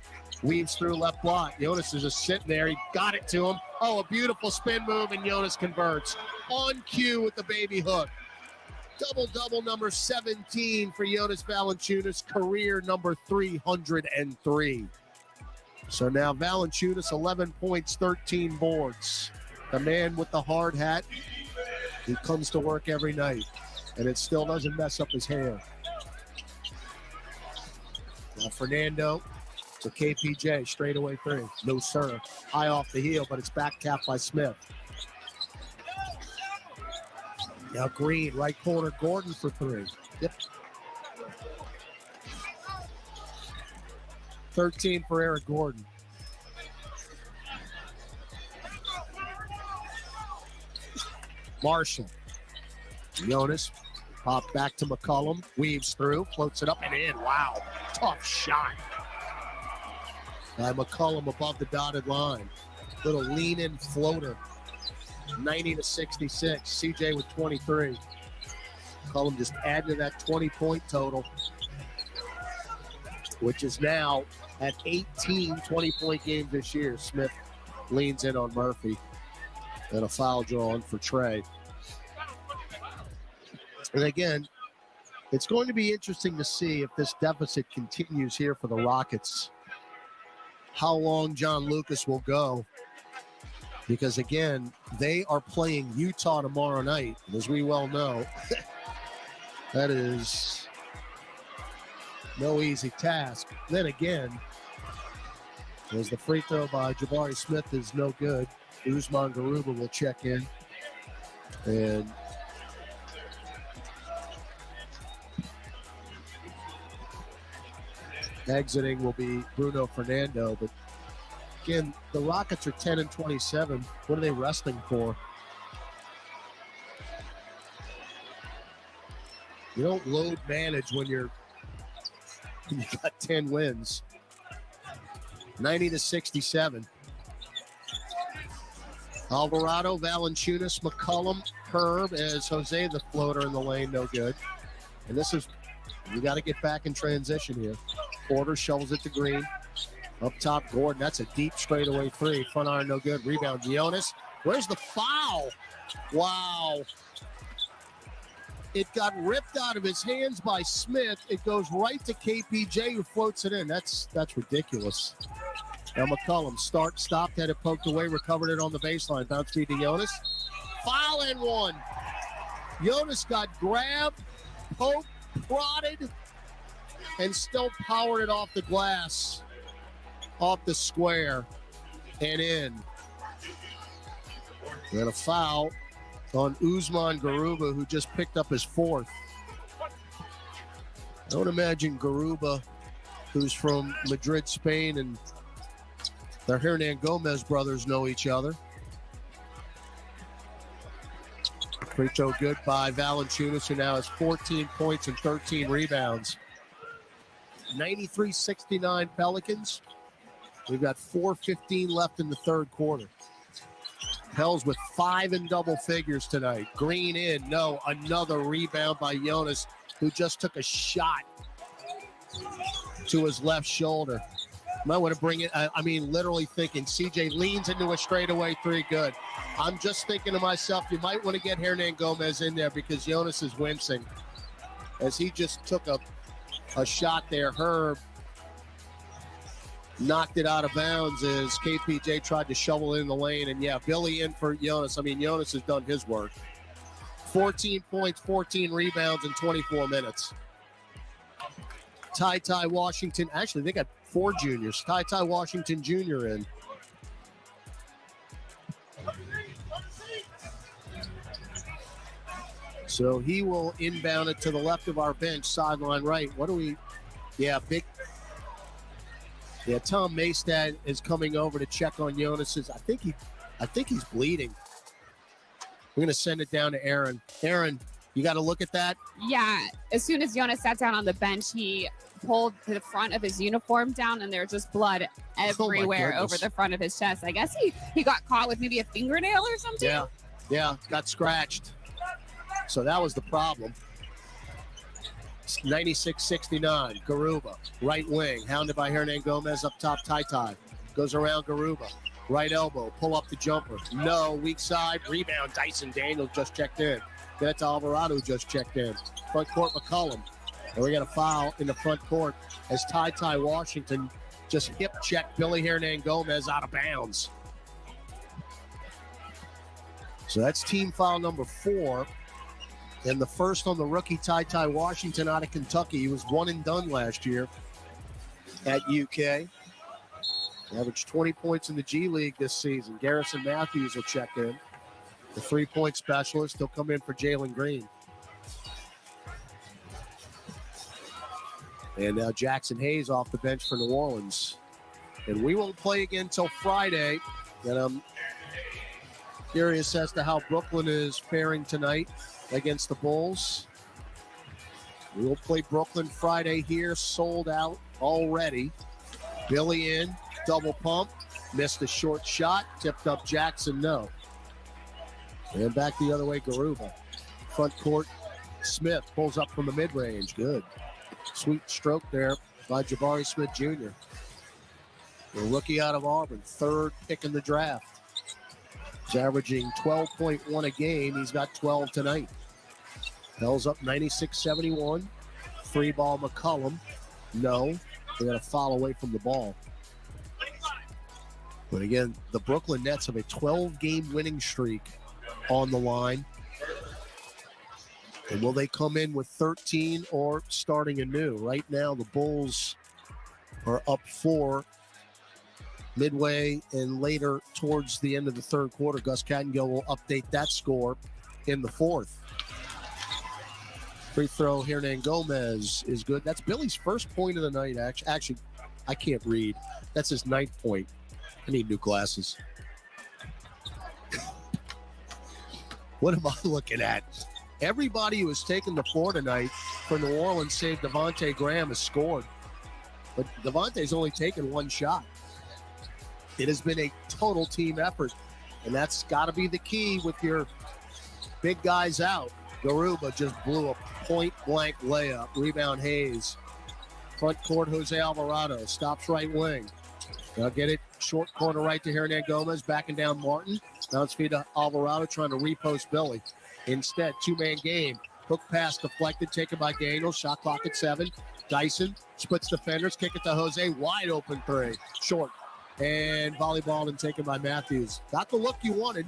weaves through left block. Jonas is just sitting there. He got it to him. Oh, a beautiful spin move, and Jonas converts. On cue with the baby hook. Double-double number 17 for Jonas Valanciunas, career number 303. So now Valanciunas, 11 points, 13 boards. The man with the hard hat, he comes to work every night, and it still doesn't mess up his hair. Now Fernando to KPJ, straightaway 3. No, sir. High off the heel, but it's back capped by Smith. Now Green, right corner, Gordon for 3. Yep. 13 for Eric Gordon. Marshall. Jonas. Pop back to McCollum. Weaves through. Floats it up and in. Wow. Tough shot. By McCollum above the dotted line. Little lean-in floater. 90-66. CJ with 23. McCollum just added to that 20-point total, which is now at 18 20-point games this year. Smith leans in on Murphy, and a foul drawn for Trey. And again, it's going to be interesting to see if this deficit continues here for the Rockets, how long John Lucas will go. Because, again, they are playing Utah tomorrow night. And as we well know, that is no easy task. Then again, as the free throw by Jabari Smith is no good, Usman Garuba will check in. And exiting will be Bruno Fernando. But again, the Rockets are 10-27. What are they resting for? You don't load manage when you got 10 wins. 90-67. Alvarado, Valanciunas, McCollum, Herb as Jose the floater in the lane, no good. And this is, you got to get back in transition here. Porter shovels it to Green. Up top, Gordon. That's a deep straightaway three. Front iron, no good. Rebound, Jonas. Where's the foul? Wow. It got ripped out of his hands by Smith. It goes right to KPJ, who floats it in. That's ridiculous. Now McCollum, stopped, had it poked away, recovered it on the baseline. Bounce feed to Jonas. Foul and one. Jonas got grabbed, poked, prodded, and still powered it off the glass, off the square, and in. And a foul on Usman Garuba, who just picked up his fourth. I would imagine Garuba, who's from Madrid, Spain, and the Hernan Gomez brothers know each other. Free throw good by Valanciunas, who now has 14 points and 13 rebounds. 93-69 Pelicans. We've got 4:15 left in the third quarter. Pels with 5 in double figures tonight. Green in, no, another rebound by Jonas, who just took a shot to his left shoulder. Might want to bring it, literally thinking CJ leans into a straightaway three, good. I'm just thinking to myself, you might want to get Hernan Gomez in there because Jonas is wincing as he just took a shot there. Herb knocked it out of bounds as KPJ tried to shovel in the lane. And yeah, Billy in for Jonas. Jonas has done his work. 14 points, 14 rebounds in 24 minutes. Ty Washington, actually they got 4 juniors. Ty Washington Jr. in. So he will inbound it to the left of our bench, sideline right. Tom Maystad is coming over to check on Jonas's. I think he's bleeding. We're going to send it down to Aaron. Aaron, you got to look at that. Yeah. As soon as Jonas sat down on the bench, he pulled the front of his uniform down, and there's just blood everywhere over the front of his chest. I guess he got caught with maybe a fingernail or something. Yeah, got scratched. So that was the problem. 96-69, Garuba, right wing, hounded by Hernan Gomez up top, Ty. Goes around Garuba, right elbow, pull up the jumper. No, weak side, rebound, Dyson Daniels just checked in. That's Alvarado just checked in. Front court, McCollum. And we got a foul in the front court as Ty Washington just hip checked Billy Hernan Gomez out of bounds. So that's team foul number 4. And the first on the rookie, Ty Washington out of Kentucky. He was one and done last year at UK. Averaged 20 points in the G League this season. Garrison Matthews will check in. The 3-point specialist. He'll come in for Jalen Green. And now Jackson Hayes off the bench for New Orleans. And we won't play again until Friday. And I'm curious as to how Brooklyn is faring tonight against the Bulls. We will play Brooklyn Friday here, sold out already. Billy in, double pump, missed a short shot, tipped up Jackson, no. And back the other way, Garuba. Front court, Smith pulls up from the mid-range. Good. Sweet stroke there by Jabari Smith Jr. The rookie out of Auburn, third pick in the draft. He's averaging 12.1 a game. He's got 12 tonight. Pels up 96-71. Free ball McCollum. No. They got a foul away from the ball. But again, the Brooklyn Nets have a 12-game winning streak on the line. And will they come in with 13 or starting anew? Right now, the Bulls are up 4 midway and later towards the end of the third quarter. Gus Kattengell will update that score in the fourth. Free throw, Hernan Gomez is good. That's Billy's first point of the night. Actually, I can't read. That's his 9th point. I need new glasses. What am I looking at? Everybody who has taken the floor tonight for New Orleans, save Devontae Graham, has scored. But Devontae's only taken one shot. It has been a total team effort, and that's got to be the key with your big guys out. Garuba just blew a point-blank layup. Rebound, Hayes. Front court, Jose Alvarado. Stops right wing. They'll get it short corner right to Hernan Gomez. Backing down Martin. Bounce feed to Alvarado trying to repost Billy. Instead, two-man game. Hook pass deflected, taken by Daniels. Shot clock at 7. Dyson splits defenders. Kick it to Jose. Wide open 3. Short. And volleyball and taken by Matthews. Got the look you wanted.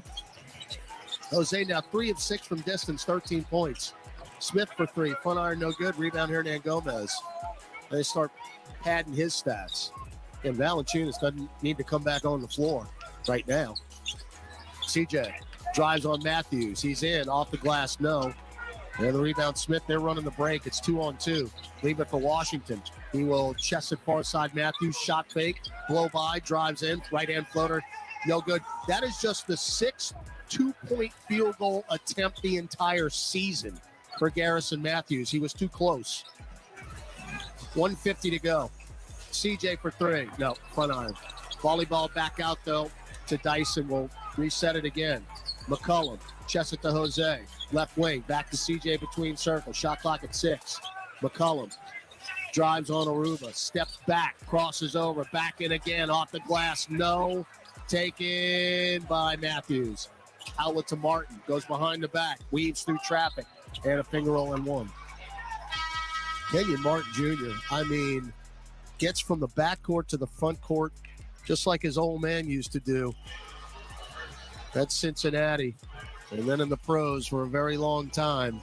Jose now 3 of 6 from distance, 13 points. Smith for 3. Front iron no good. Rebound Hernan Gomez. They start padding his stats. And Valanciunas doesn't need to come back on the floor right now. CJ drives on Matthews. He's in. Off the glass, no. And the rebound, Smith. They're running the break. It's 2-on-2. Leave it for Washington. He will chest it far side. Matthews, shot fake. Blow by, drives in. Right-hand floater, no good. That is just the 6th 2-point field goal attempt the entire season for Garrison Matthews. He was too close. 1:50 to go. CJ for 3. No, front iron. Volleyball back out, though, to Dyson. Will reset it again. McCollum, chest it to Jose. Left wing, back to CJ between circles. Shot clock at 6. McCollum drives on Aruba. Steps back, crosses over. Back in again, off the glass. No. Taken by Matthews. Outlet to Martin. Goes behind the back. Weaves through traffic. And a finger roll and 1. Kenyon Martin Jr., I mean, gets from the backcourt to the front court just like his old man used to do. That's Cincinnati. And then in the pros for a very long time.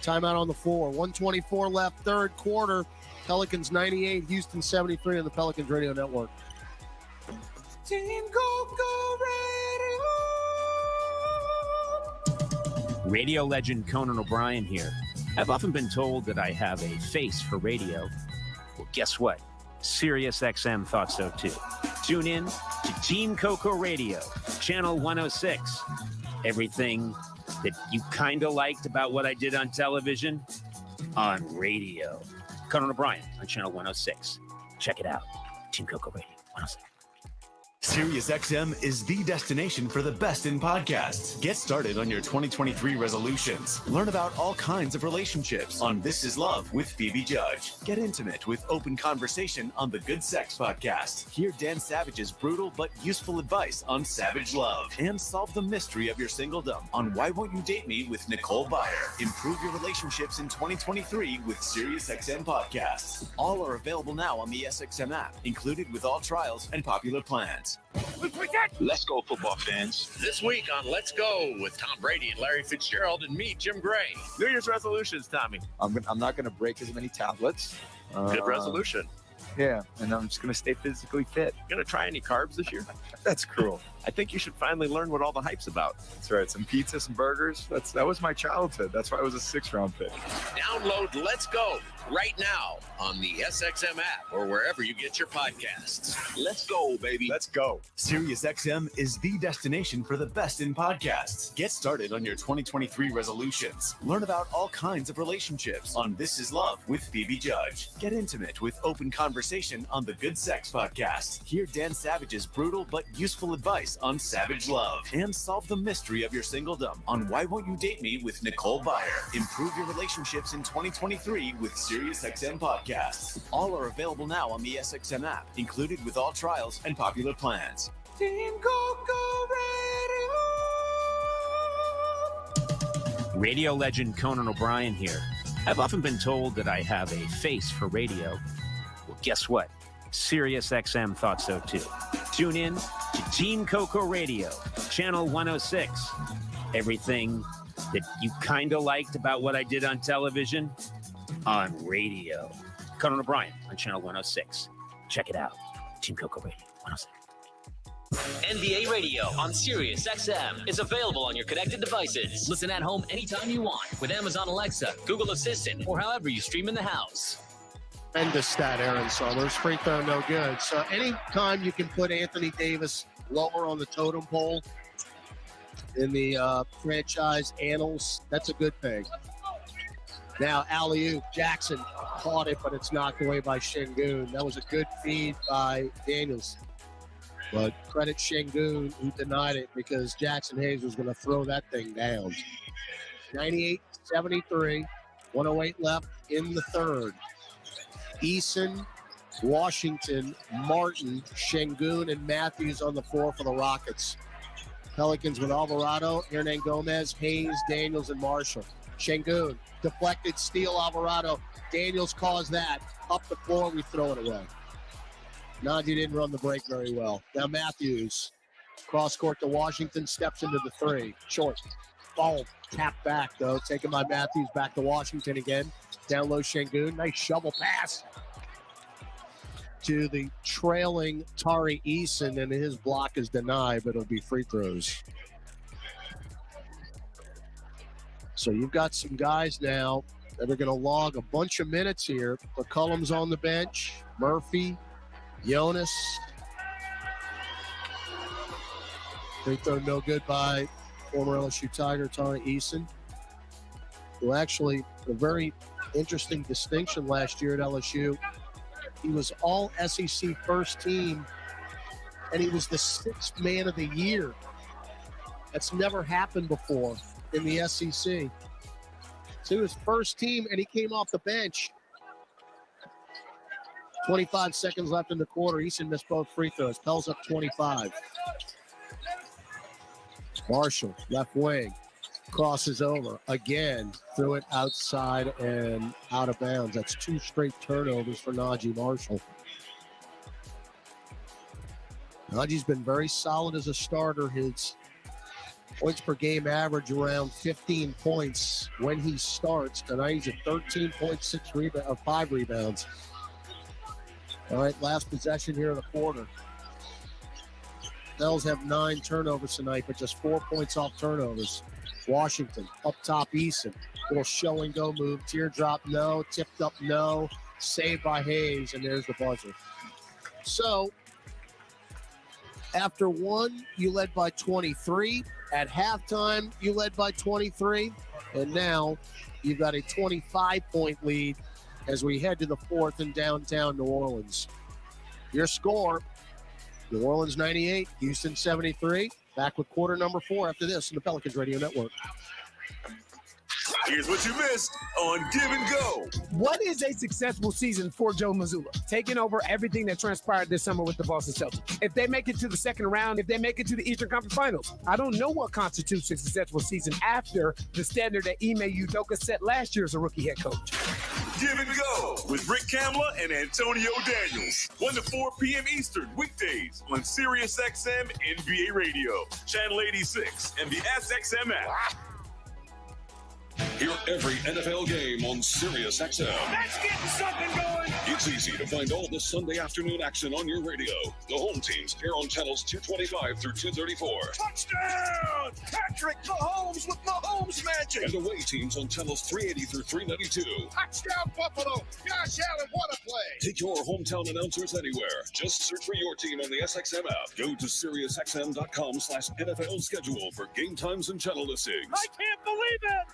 Timeout on the floor. 1:24 left, third quarter. Pelicans 98, Houston 73 on the Pelicans Radio Network. Team Go Radio! Radio legend Conan O'Brien here. I've often been told that I have a face for radio. Well, guess what? SiriusXM thought so too. Tune in to Team Coco Radio, Channel 106. Everything that you kind of liked about what I did on television, on radio. Conan O'Brien on Channel 106. Check it out. Team Coco Radio 106. SiriusXM is the destination for the best in podcasts. Get started on your 2023 resolutions. Learn about all kinds of relationships on This Is Love with Phoebe Judge. Get intimate with open conversation on the Good Sex Podcast. Hear Dan Savage's brutal but useful advice on Savage Love. And solve the mystery of your singledom on Why Won't You Date Me with Nicole Byer. Improve your relationships in 2023 with SiriusXM podcasts. All are available now on the SXM app, included with all trials and popular plans. Let's go, football fans. This week on Let's Go with Tom Brady and Larry Fitzgerald and me, Jim Gray. New Year's resolutions, Tommy. I'm not going to break as many tablets. Good resolution. Yeah, and I'm just going to stay physically fit. You going to try any carbs this year? That's cruel. I think you should finally learn what all the hype's about. That's right. Some pizza, some burgers. That was my childhood. That's why I was a 6th-round pick. Download Let's Go right now on the SXM app or wherever you get your podcasts. Let's go, baby. Let's go. SiriusXM is the destination for the best in podcasts. Get started on your 2023 resolutions. Learn about all kinds of relationships on This Is Love with Phoebe Judge. Get intimate with open conversation on the Good Sex Podcast. Hear Dan Savage's brutal but useful advice us on Savage Love and solve the mystery of your singledom on Why Won't You Date Me with Nicole Byer. Improve your relationships in 2023 with SiriusXM podcasts. All are available now on the SXM app, included with all trials and popular plans. Team Coco Radio legend Conan O'Brien here. I've often been told that I have a face for radio. Well, guess what? SiriusXM thought so too. Tune in to Team Coco Radio, Channel 106. Everything that you kind of liked about what I did on television, on radio. Conan O'Brien on Channel 106. Check it out. Team Coco Radio 106. NBA Radio on SiriusXM is available on your connected devices. Listen at home anytime you want with Amazon Alexa, Google Assistant, or however you stream in the house. Tremendous stat, Aaron Summers. Free throw, no good. So anytime you can put Anthony Davis lower on the totem pole in the franchise annals, that's a good thing. Now, alley-oop, Jackson caught it, but it's knocked away by Şengün. That was a good feed by Daniels. But credit Şengün, who denied it, because Jackson Hayes was going to throw that thing down. 98-73, 108 left in the third. Eason, Washington, Martin, Şengün, and Matthews on the floor for the Rockets. Pelicans with Alvarado, Hernan Gomez, Hayes, Daniels, and Marshall. Şengün, deflected, steal, Alvarado. Daniels caused that. Up the floor, we throw it away. Najee didn't run the break very well. Now Matthews, cross court to Washington, steps into the three. Short. Ball tapped back, though. Taken by Matthews, back to Washington again. Down low, Şengün. Nice shovel pass to the trailing Tari Eason, and his block is denied, but it'll be free throws. So you've got some guys now that are going to log a bunch of minutes here. McCollum's on the bench. Murphy, Jonas. Free throw no good by former LSU Tiger Tari Eason, who actually a very interesting distinction last year at LSU. He was all SEC first team, and he was the sixth man of the year. That's never happened before in the SEC. So he was first team, and he came off the bench. 25 seconds left in the quarter. Eason missed both free throws. Pell's up 25. Marshall, left wing, crosses over. Again, threw it outside and out of bounds. That's two straight turnovers for Najee Marshall. Najee's been very solid as a starter. His points per game average around 15 points when he starts. Tonight he's at 13.6 5 rebounds. All right, last possession here in the quarter. Bells have 9 turnovers tonight, but just 4 points off turnovers. Washington, up top, Eason. Little show and go move. Teardrop, no. Tipped up, no. Saved by Hayes, and there's the buzzer. So, after one, you led by 23. At halftime, you led by 23. And now, you've got a 25-point lead as we head to the fourth in downtown New Orleans. Your score, New Orleans 98, Houston 73. Back with quarter number 4 after this on the Pelicans Radio Network. Here's what you missed on Give and Go. What is a successful season for Joe Mazzulla? Taking over everything that transpired this summer with the Boston Celtics. If they make it to the second round, if they make it to the Eastern Conference Finals, I don't know what constitutes a successful season after the standard that Ime Udoka set last year as a rookie head coach. Give and Go with Rick Kamla and Antonio Daniels. 1 to 4 p.m. Eastern, weekdays on SiriusXM NBA Radio, Channel 86, and the SXM app. Hear every NFL game on SiriusXM. Let's get something going. It's easy to find all the Sunday afternoon action on your radio. The home teams air on channels 225 through 234. Touchdown! Patrick Mahomes with Mahomes magic. And away teams on channels 380 through 392. Touchdown Buffalo! Josh Allen, what a play! Take your hometown announcers anywhere. Just search for your team on the SXM app. Go to SiriusXM.com/NFL schedule for game times and channel listings. I can't believe it!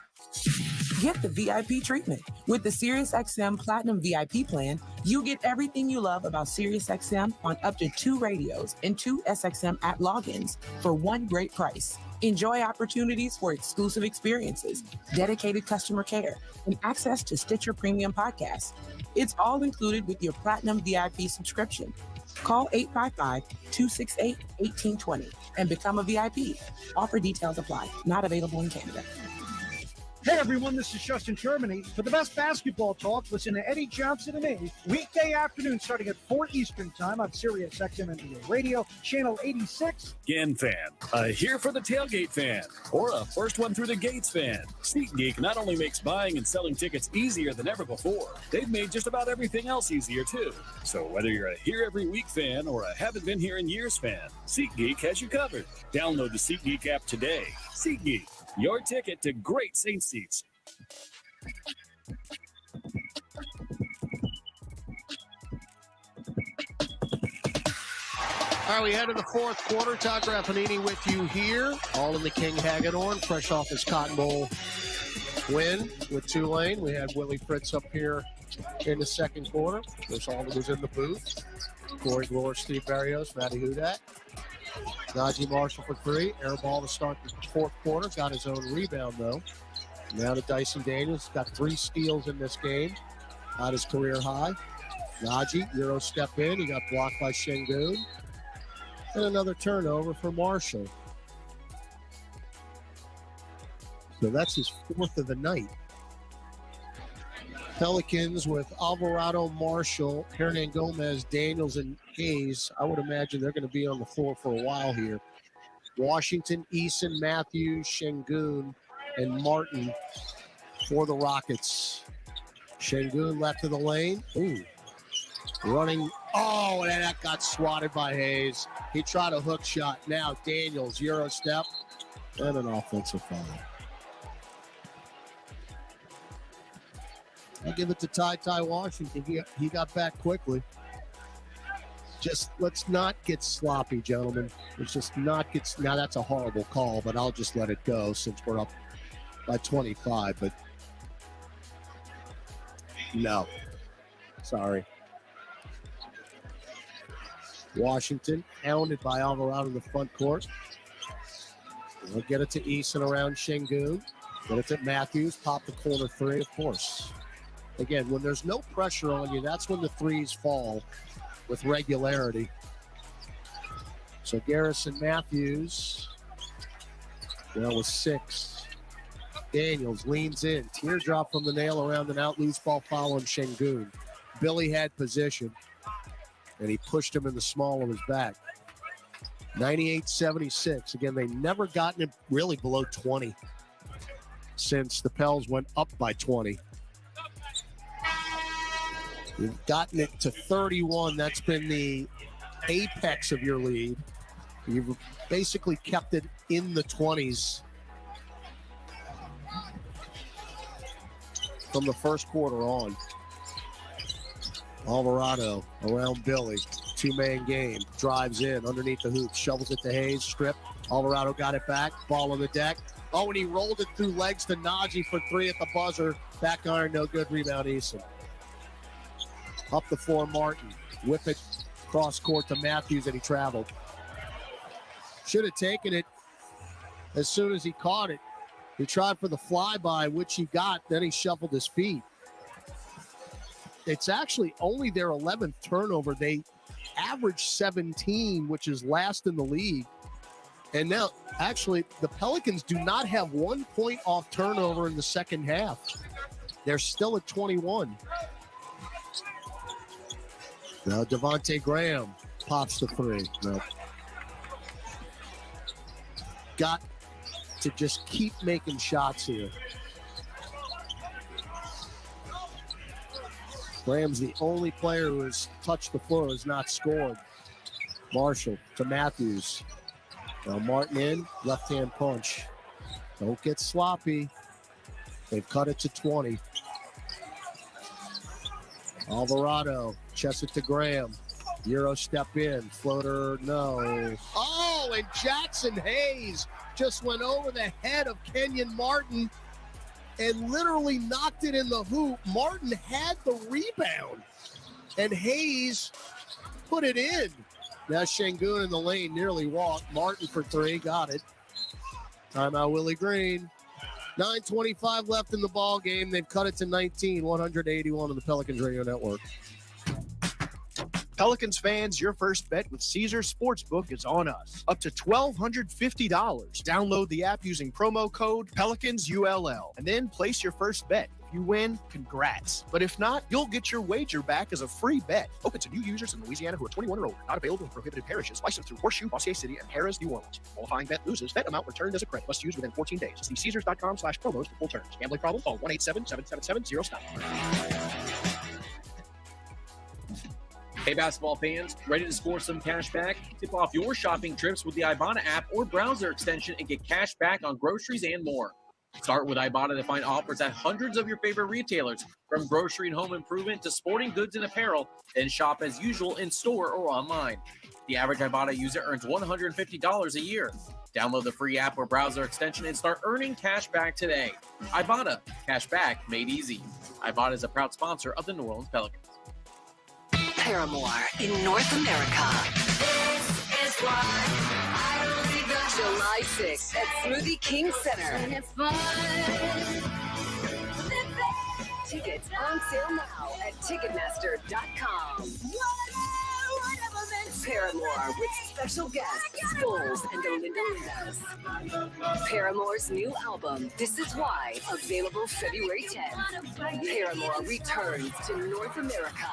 Get the VIP treatment. With the SiriusXM Platinum VIP plan, you get everything you love about SiriusXM on up to 2 radios and 2 SXM app logins for one great price. Enjoy opportunities for exclusive experiences, dedicated customer care, and access to Stitcher Premium podcasts. It's all included with your Platinum VIP subscription. Call 855-268-1820 and become a VIP. Offer details apply. Not available in Canada. Hey everyone, this is Justin Germany. For the best basketball talk, listen to Eddie Johnson and me, weekday afternoon starting at 4 Eastern Time on Sirius XM NBA Radio, Channel 86. Again fan, a here for the tailgate fan, or a first one through the gates fan. SeatGeek not only makes buying and selling tickets easier than ever before, they've made just about everything else easier too. So whether you're a here every week fan or a haven't been here in years fan, SeatGeek has you covered. Download the SeatGeek app today. SeatGeek, your ticket to great Saints seats. All right, we head to the fourth quarter. Todd Graffanini with you here, all in the King Hagedorn, fresh off his Cotton Bowl win with Tulane. We had Willie Fritz up here in the second quarter. Chris Alden was in the booth. Corey Glore, Steve Barrios, Matty Hudak. Najee Marshall for 3. Air ball to start the fourth quarter. Got his own rebound, though. Now to Dyson Daniels. Got 3 steals in this game. Got his career high. Najee, Euro step in. He got blocked by Şengün. And another turnover for Marshall. So that's his 4th of the night. Pelicans with Alvarado, Marshall, Hernan Gomez, Daniels, and Hayes. I would imagine they're going to be on the floor for a while here. Washington, Eason, Matthews, Şengün, and Martin for the Rockets. Şengün left of the lane. Ooh. Running. Oh, and that got swatted by Hayes. He tried a hook shot. Now Daniels, Euro step, and an offensive foul. I'll give it to Ty Washington. He got back quickly. Just let's not get sloppy, gentlemen. Let's just not get. Now that's a horrible call, but I'll just let it go since we're up by 25. But no, sorry. Washington hounded by Alvarado in the front court. We'll get it to Eason around Şengün. Get it to Matthews. Pop the corner 3, of course. Again, when there's no pressure on you, that's when the threes fall with regularity. So Garrison Matthews, with 6. Daniels leans in. Teardrop from the nail around an out loose ball foul on Şengün. Billy had position, and he pushed him in the small of his back. 98-76. Again, they never gotten it really below 20 since the Pels went up by 20. You've gotten it to 31. That's been the apex of your lead. You've basically kept it in the 20s from the first quarter on. Alvarado around Billy. 2-man game. Drives in underneath the hoop. Shovels it to Hayes. Strip. Alvarado got it back. Ball on the deck. Oh, and he rolled it through legs to Najee for 3 at the buzzer. Back iron, no good. Rebound, Eason. Up the floor, Martin. Whip it cross court to Matthews, and he traveled. Should have taken it as soon as he caught it. He tried for the flyby, which he got. Then he shuffled his feet. It's actually only their 11th turnover. They averaged 17, which is last in the league. And now, actually, the Pelicans do not have 1 point off turnover in the second half. They're still at 21. Now Devontae Graham pops the 3. No. Got to just keep making shots here. Graham's the only player who has touched the floor, has not scored. Marshall to Matthews. Now Martin in, left-hand punch. Don't get sloppy. They've cut it to 20. Alvarado, chest it to Graham. Euro step in, floater, no. Oh, and Jackson Hayes just went over the head of Kenyon Martin. and literally knocked it in the hoop. Martin had the rebound, and Hayes put it in. Now Şengün in the lane, nearly walked. Martin for three, got it. Timeout, Willie Green. 9:25 left in the ball game. They've cut it to 19, 181 on the Pelicans Radio Network. Pelicans fans, your first bet with Caesars Sportsbook is on us. Up to $1,250. Download the app using promo code PelicansULL and then place your first bet. If you win, congrats. But if not, you'll get your wager back as a free bet. Open to new users in Louisiana who are 21 or older. Not available in prohibited parishes. Licensed through Horseshoe, Bossier City, and Harrah's, New Orleans. Qualifying bet loses. Bet amount returned as a credit. Must use within 14 days. See Caesars.com/promos for full terms. Gambling problem? Call 1-877-777-0-STOP. Hey, basketball fans, ready to score some cash back? Tip off your shopping trips with the Ibotta app or browser extension and get cash back on groceries and more. Start with Ibotta to find offers at hundreds of your favorite retailers, from grocery and home improvement to sporting goods and apparel, then shop as usual in store or online. The average Ibotta user earns $150 a year. Download the free app or browser extension and start earning cash back today. Ibotta, cash back made easy. Ibotta is a proud sponsor of the New Orleans Pelicans. Paramore in North America. This is why I believe that July 6th at Smoothie King Center. Tickets on sale now at Ticketmaster.com. Paramore with special guests, Skulls and the Lindas. Paramore's new album, This Is Why, available February 10th. Paramore returns to North America.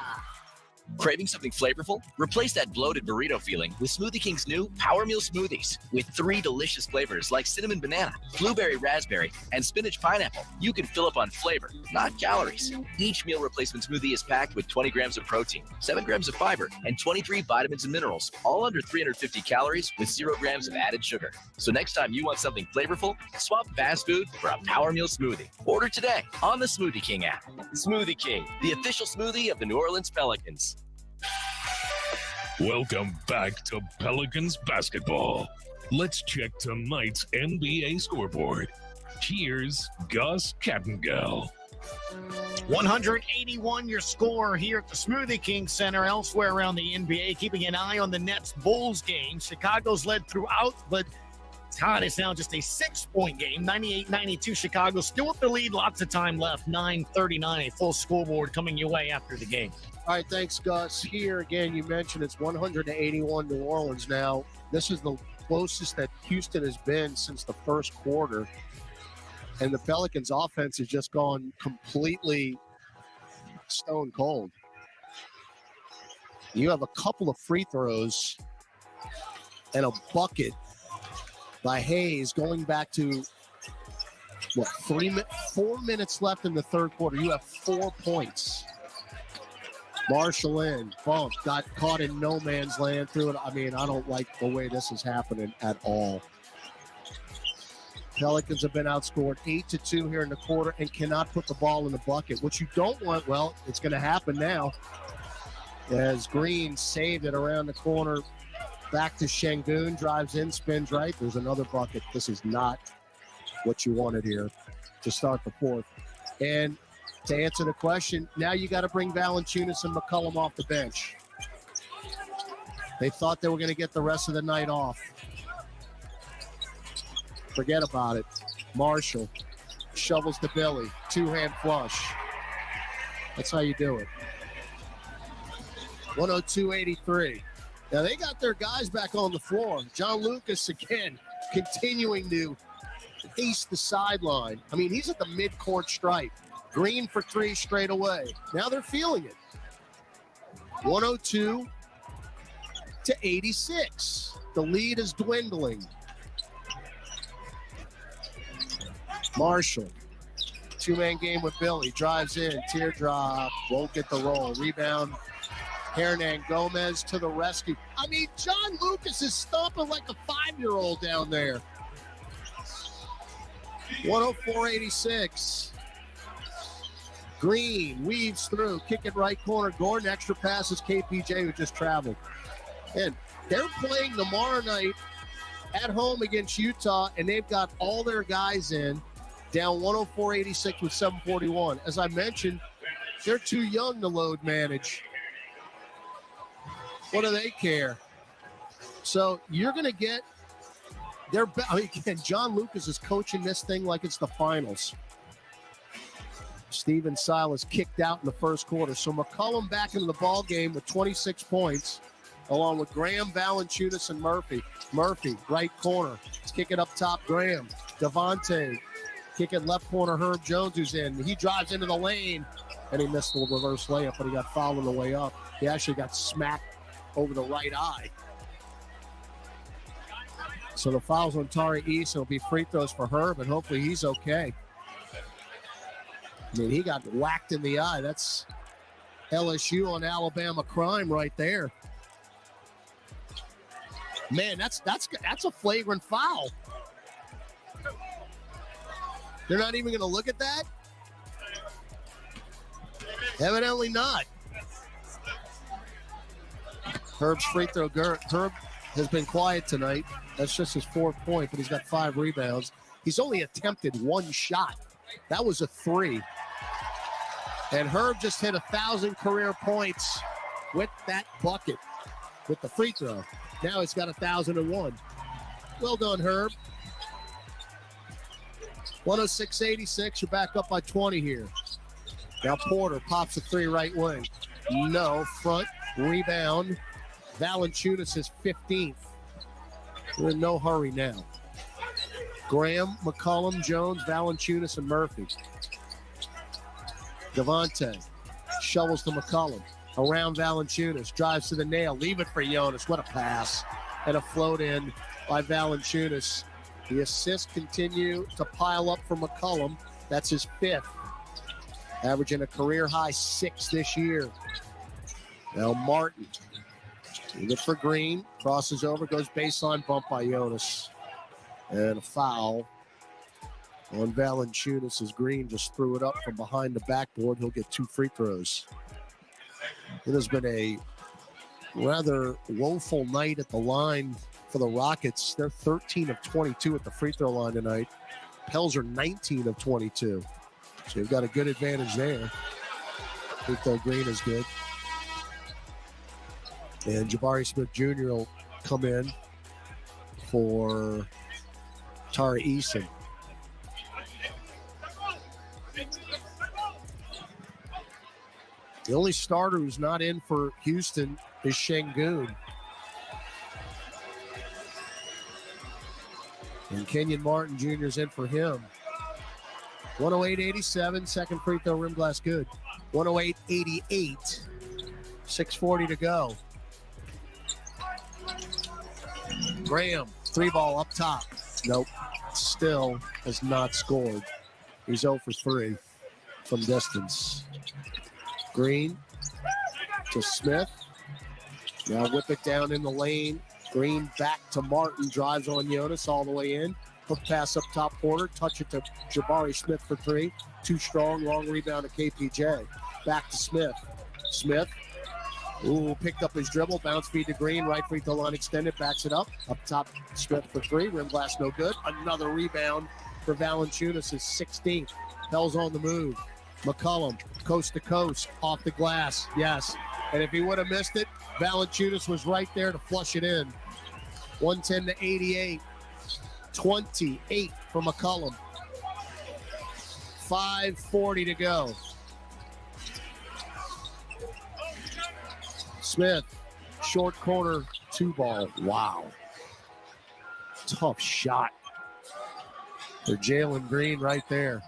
Craving something flavorful? Replace that bloated burrito feeling with Smoothie King's new Power Meal Smoothies. With 3 delicious flavors like cinnamon banana, blueberry raspberry, and spinach pineapple, you can fill up on flavor, not calories. Each meal replacement smoothie is packed with 20 grams of protein, 7 grams of fiber, and 23 vitamins and minerals, all under 350 calories with 0 grams of added sugar. So next time you want something flavorful, swap fast food for a Power Meal Smoothie. Order today on the Smoothie King app. Smoothie King, the official smoothie of the New Orleans Pelicans. Welcome back to Pelicans basketball. Let's check tonight's NBA scoreboard. Here's Gus Kattengell. 181 your score here at the Smoothie King Center. Elsewhere around the NBA, keeping an eye on the Nets-Bulls game. Chicago's led throughout, but it's now just a 6-point game. 98-92 Chicago still with the lead. Lots of time left. 9:39, a full scoreboard coming your way after the game. All right, thanks, Gus. Here again, you mentioned it's 181 New Orleans now. This is the closest that Houston has been since the first quarter. And the Pelicans' offense has just gone completely stone cold. You have a couple of free throws and a bucket by Hayes going back to, 4 minutes left in the third quarter. You have 4 points. Marshall in, bump, got caught in no man's land through it. I mean, I don't like the way this is happening at all. Pelicans have been outscored 8-2 here in the quarter and cannot put the ball in the bucket. What you don't want, well, it's going to happen now. As Green saved it around the corner, back to Şengün, drives in, spins right. There's another bucket. This is not what you wanted here to start the fourth. And to answer the question, now you got to bring Valanciunas and McCollum off the bench. They thought they were going to get the rest of the night off. Forget about it. Marshall shovels to Billy. 2-hand flush. That's how you do it. 102-83. Now they got their guys back on the floor. John Lucas again continuing to pace the sideline. I mean, he's at the midcourt stripe. Green for 3 straight away. Now they're feeling it. 102-86. The lead is dwindling. Marshall, 2-man game with Billy. Drives in, teardrop, won't get the roll. Rebound, Hernan Gomez to the rescue. I mean, John Lucas is stomping like a 5-year-old down there. 104-86. Green weaves through, kick it right corner. Gordon, extra passes KPJ, who just traveled. And they're playing tomorrow night at home against Utah, and they've got all their guys in. down 104-86 with 7:41. As I mentioned, they're too young to load manage. What do they care? So you're going to get again, John Lucas is coaching this thing like it's the finals. Steven Silas kicked out in the first quarter. So McCollum back into the ball game with 26 points, along with Graham, Valanciunas, and Murphy. Murphy, right corner. Let's kick it up top, Graham. Devontae, kick it left corner, Herb Jones, who's in. He drives into the lane, and he missed the reverse layup, but he got fouled on the way up. He actually got smacked over the right eye. So the fouls on Tari East, it'll be free throws for Herb, and hopefully he's okay. I mean, he got whacked in the eye. That's LSU on Alabama crime right there. Man, that's a flagrant foul. They're not even going to look at that? Evidently not. Herb's free throw. Herb has been quiet tonight. That's just his 4th point, but he's got 5 rebounds. He's only attempted 1 shot. That was a 3. And Herb just hit 1,000 career points with that bucket, with the free throw. Now he's got 1,001. Well done, Herb. 106-86. You're back up by 20 here. Now Porter pops a 3 right wing. No, front, rebound. Valanciunas is 15th. We're in no hurry now. Graham, McCollum, Jones, Valanciunas, and Murphy. Devontae shovels to McCollum. Around Valanciunas. Drives to the nail. Leave it for Jonas. What a pass. And a float in by Valanciunas. The assists continue to pile up for McCollum. That's his 5th. Averaging a career high 6 this year. Now Martin. Leave it for Green. Crosses over. Goes baseline bump by Jonas. And a foul on Valanciunas as Green just threw it up from behind the backboard. He'll get 2 free throws. It has been a rather woeful night at the line for the Rockets. They're 13 of 22 at the free throw line tonight. Pels are 19 of 22. So you've got a good advantage there. Free throw Green is good. And Jabari Smith Jr. will come in for Tari Eason. The only starter who's not in for Houston is Şengün. And Kenyon Martin Jr. is in for him. 108-87, second free throw, rim glass good. 108-88, 6:40 to go. Graham, 3-ball up top. Nope, still has not scored. He's 0 for 3 from distance. Green to Smith. Now whip it down in the lane. Green back to Martin. Drives on Jonas all the way in. Hook pass up top, Porter. Touch it to Jabari Smith for 3. Too strong. Long rebound to KPJ. Back to Smith. Smith. Ooh, picked up his dribble. Bounce feed to Green. Right free throw line extended. Backs it up. Up top, Smith for 3. Rim glass no good. Another rebound for Valanciunas, his 16th. Pels on the move. McCollum, coast to coast, off the glass. Yes. And if he would have missed it, Valanciunas was right there to flush it in. 110-88. 28 for McCollum. 5:40 to go. Smith, short corner, 2-ball. Wow. Tough shot for Jalen Green right there.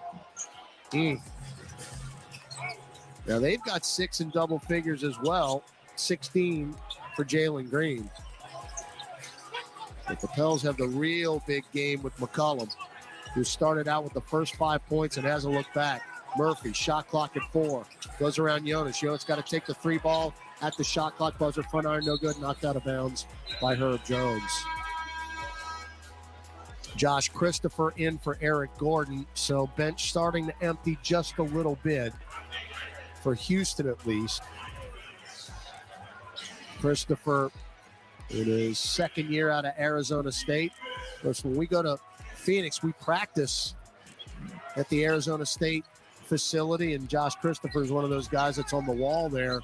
Now they've got 6 in double figures as well. 16 for Jalen Green. But the Pels have the real big game with McCollum, who started out with the first 5 points and hasn't looked back. Murphy, shot clock at 4. Goes around Jonas. Jonas got to take the 3-ball at the shot clock buzzer. Front iron, no good. Knocked out of bounds by Herb Jones. Josh Christopher in for Eric Gordon. So bench starting to empty just a little bit. For Houston, at least. Christopher, in his 2nd year out of Arizona State. Of course, when we go to Phoenix, we practice at the Arizona State facility, and Josh Christopher is one of those guys that's on the wall there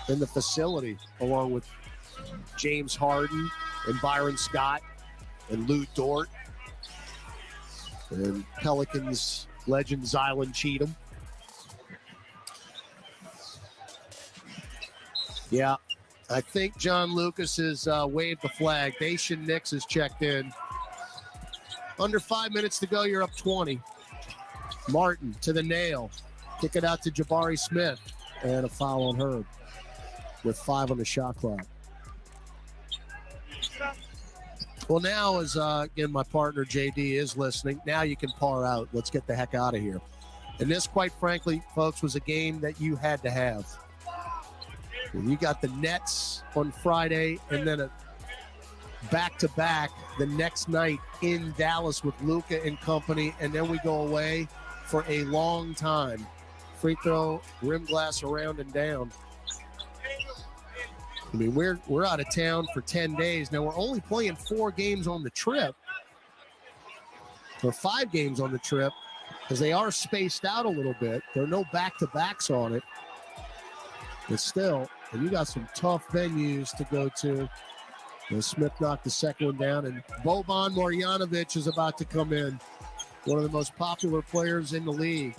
in the facility, along with James Harden and Byron Scott and Lou Dort and Pelicans legend Zylan Cheatham. Yeah, I think John Lucas has waved the flag. Dacian Nix has checked in. Under 5 minutes to go, you're up 20. Martin to the nail. Kick it out to Jabari Smith. And a foul on Herb with 5 on the shot clock. Well, now, as again, my partner JD is listening, now you can par out. Let's get the heck out of here. And this, quite frankly, folks, was a game that you had to have. You got the Nets on Friday and then a back-to-back the next night in Dallas with Luka and company, and then we go away for a long time. Free throw, rim glass around and down. I mean, we're out of town for 10 days. Now, we're only playing 4 games on the trip, or 5 games on the trip, because they are spaced out a little bit. There are no back-to-backs on it. But still, and you got some tough venues to go to. And Smith knocked the second one down, and Boban Marjanovic is about to come in, one of the most popular players in the league.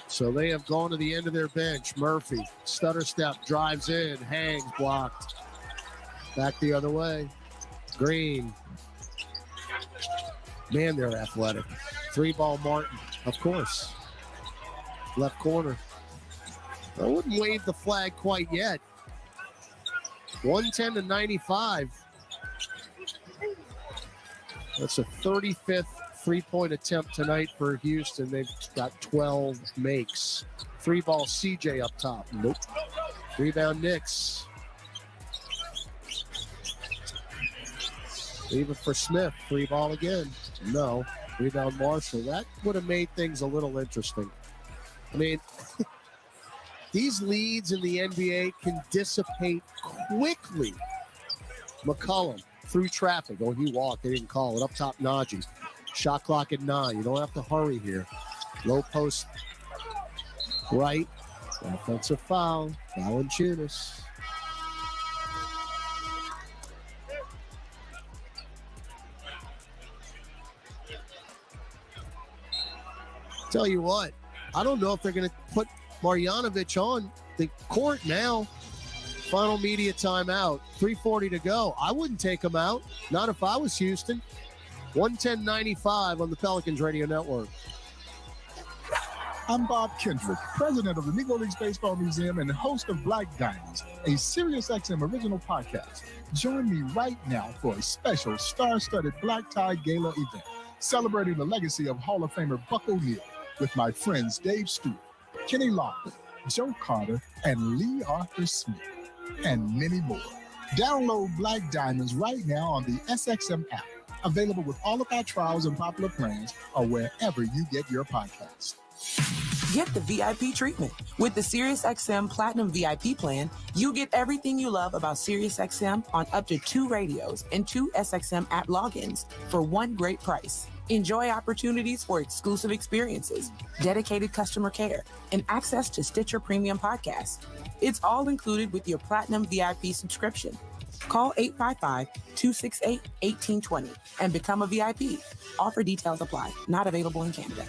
So they have gone to the end of their bench. Murphy, stutter step, drives in, hangs, blocked. Back the other way. Green. Man, they're athletic. 3-ball Martin, of course. Left corner. I wouldn't wave the flag quite yet. 110-95. That's a 35th three-point attempt tonight for Houston. They've got 12 makes. 3-ball CJ up top. Nope. Rebound Knicks. Even for Smith. 3-ball again. No. Rebound Marshall. That would have made things a little interesting. I mean, these leads in the NBA can dissipate quickly. McCollum through traffic. Oh, he walked. They didn't call it. Up top, Najee. Shot clock at 9. You don't have to hurry here. Low post right. Offensive foul. Valanciunas. Tell you what, I don't know if they're going to put Marjanovic on the court now. Final media timeout. 3:40 to go. I wouldn't take him out. Not if I was Houston. 110-95 on the Pelicans Radio Network. I'm Bob Kendrick, president of the Negro Leagues Baseball Museum and host of Black Diamonds, a SiriusXM original podcast. Join me right now for a special star-studded black tie gala event celebrating the legacy of Hall of Famer Buck O'Neil with my friends Dave Stewart, Kenny Loggins, Joe Carter, and Lee Arthur Smith, and many more. Download Black Diamonds right now on the SXM app, available with all of our trials and popular plans or wherever you get your podcasts. Get the VIP treatment. With the SiriusXM Platinum VIP plan, you get everything you love about SiriusXM on up to 2 radios and 2 SXM app logins for one great price. Enjoy opportunities for exclusive experiences, dedicated customer care, and access to Stitcher Premium Podcasts. It's all included with your Platinum VIP subscription. Call 855-268-1820 and become a VIP. Offer details apply. Not available in Canada.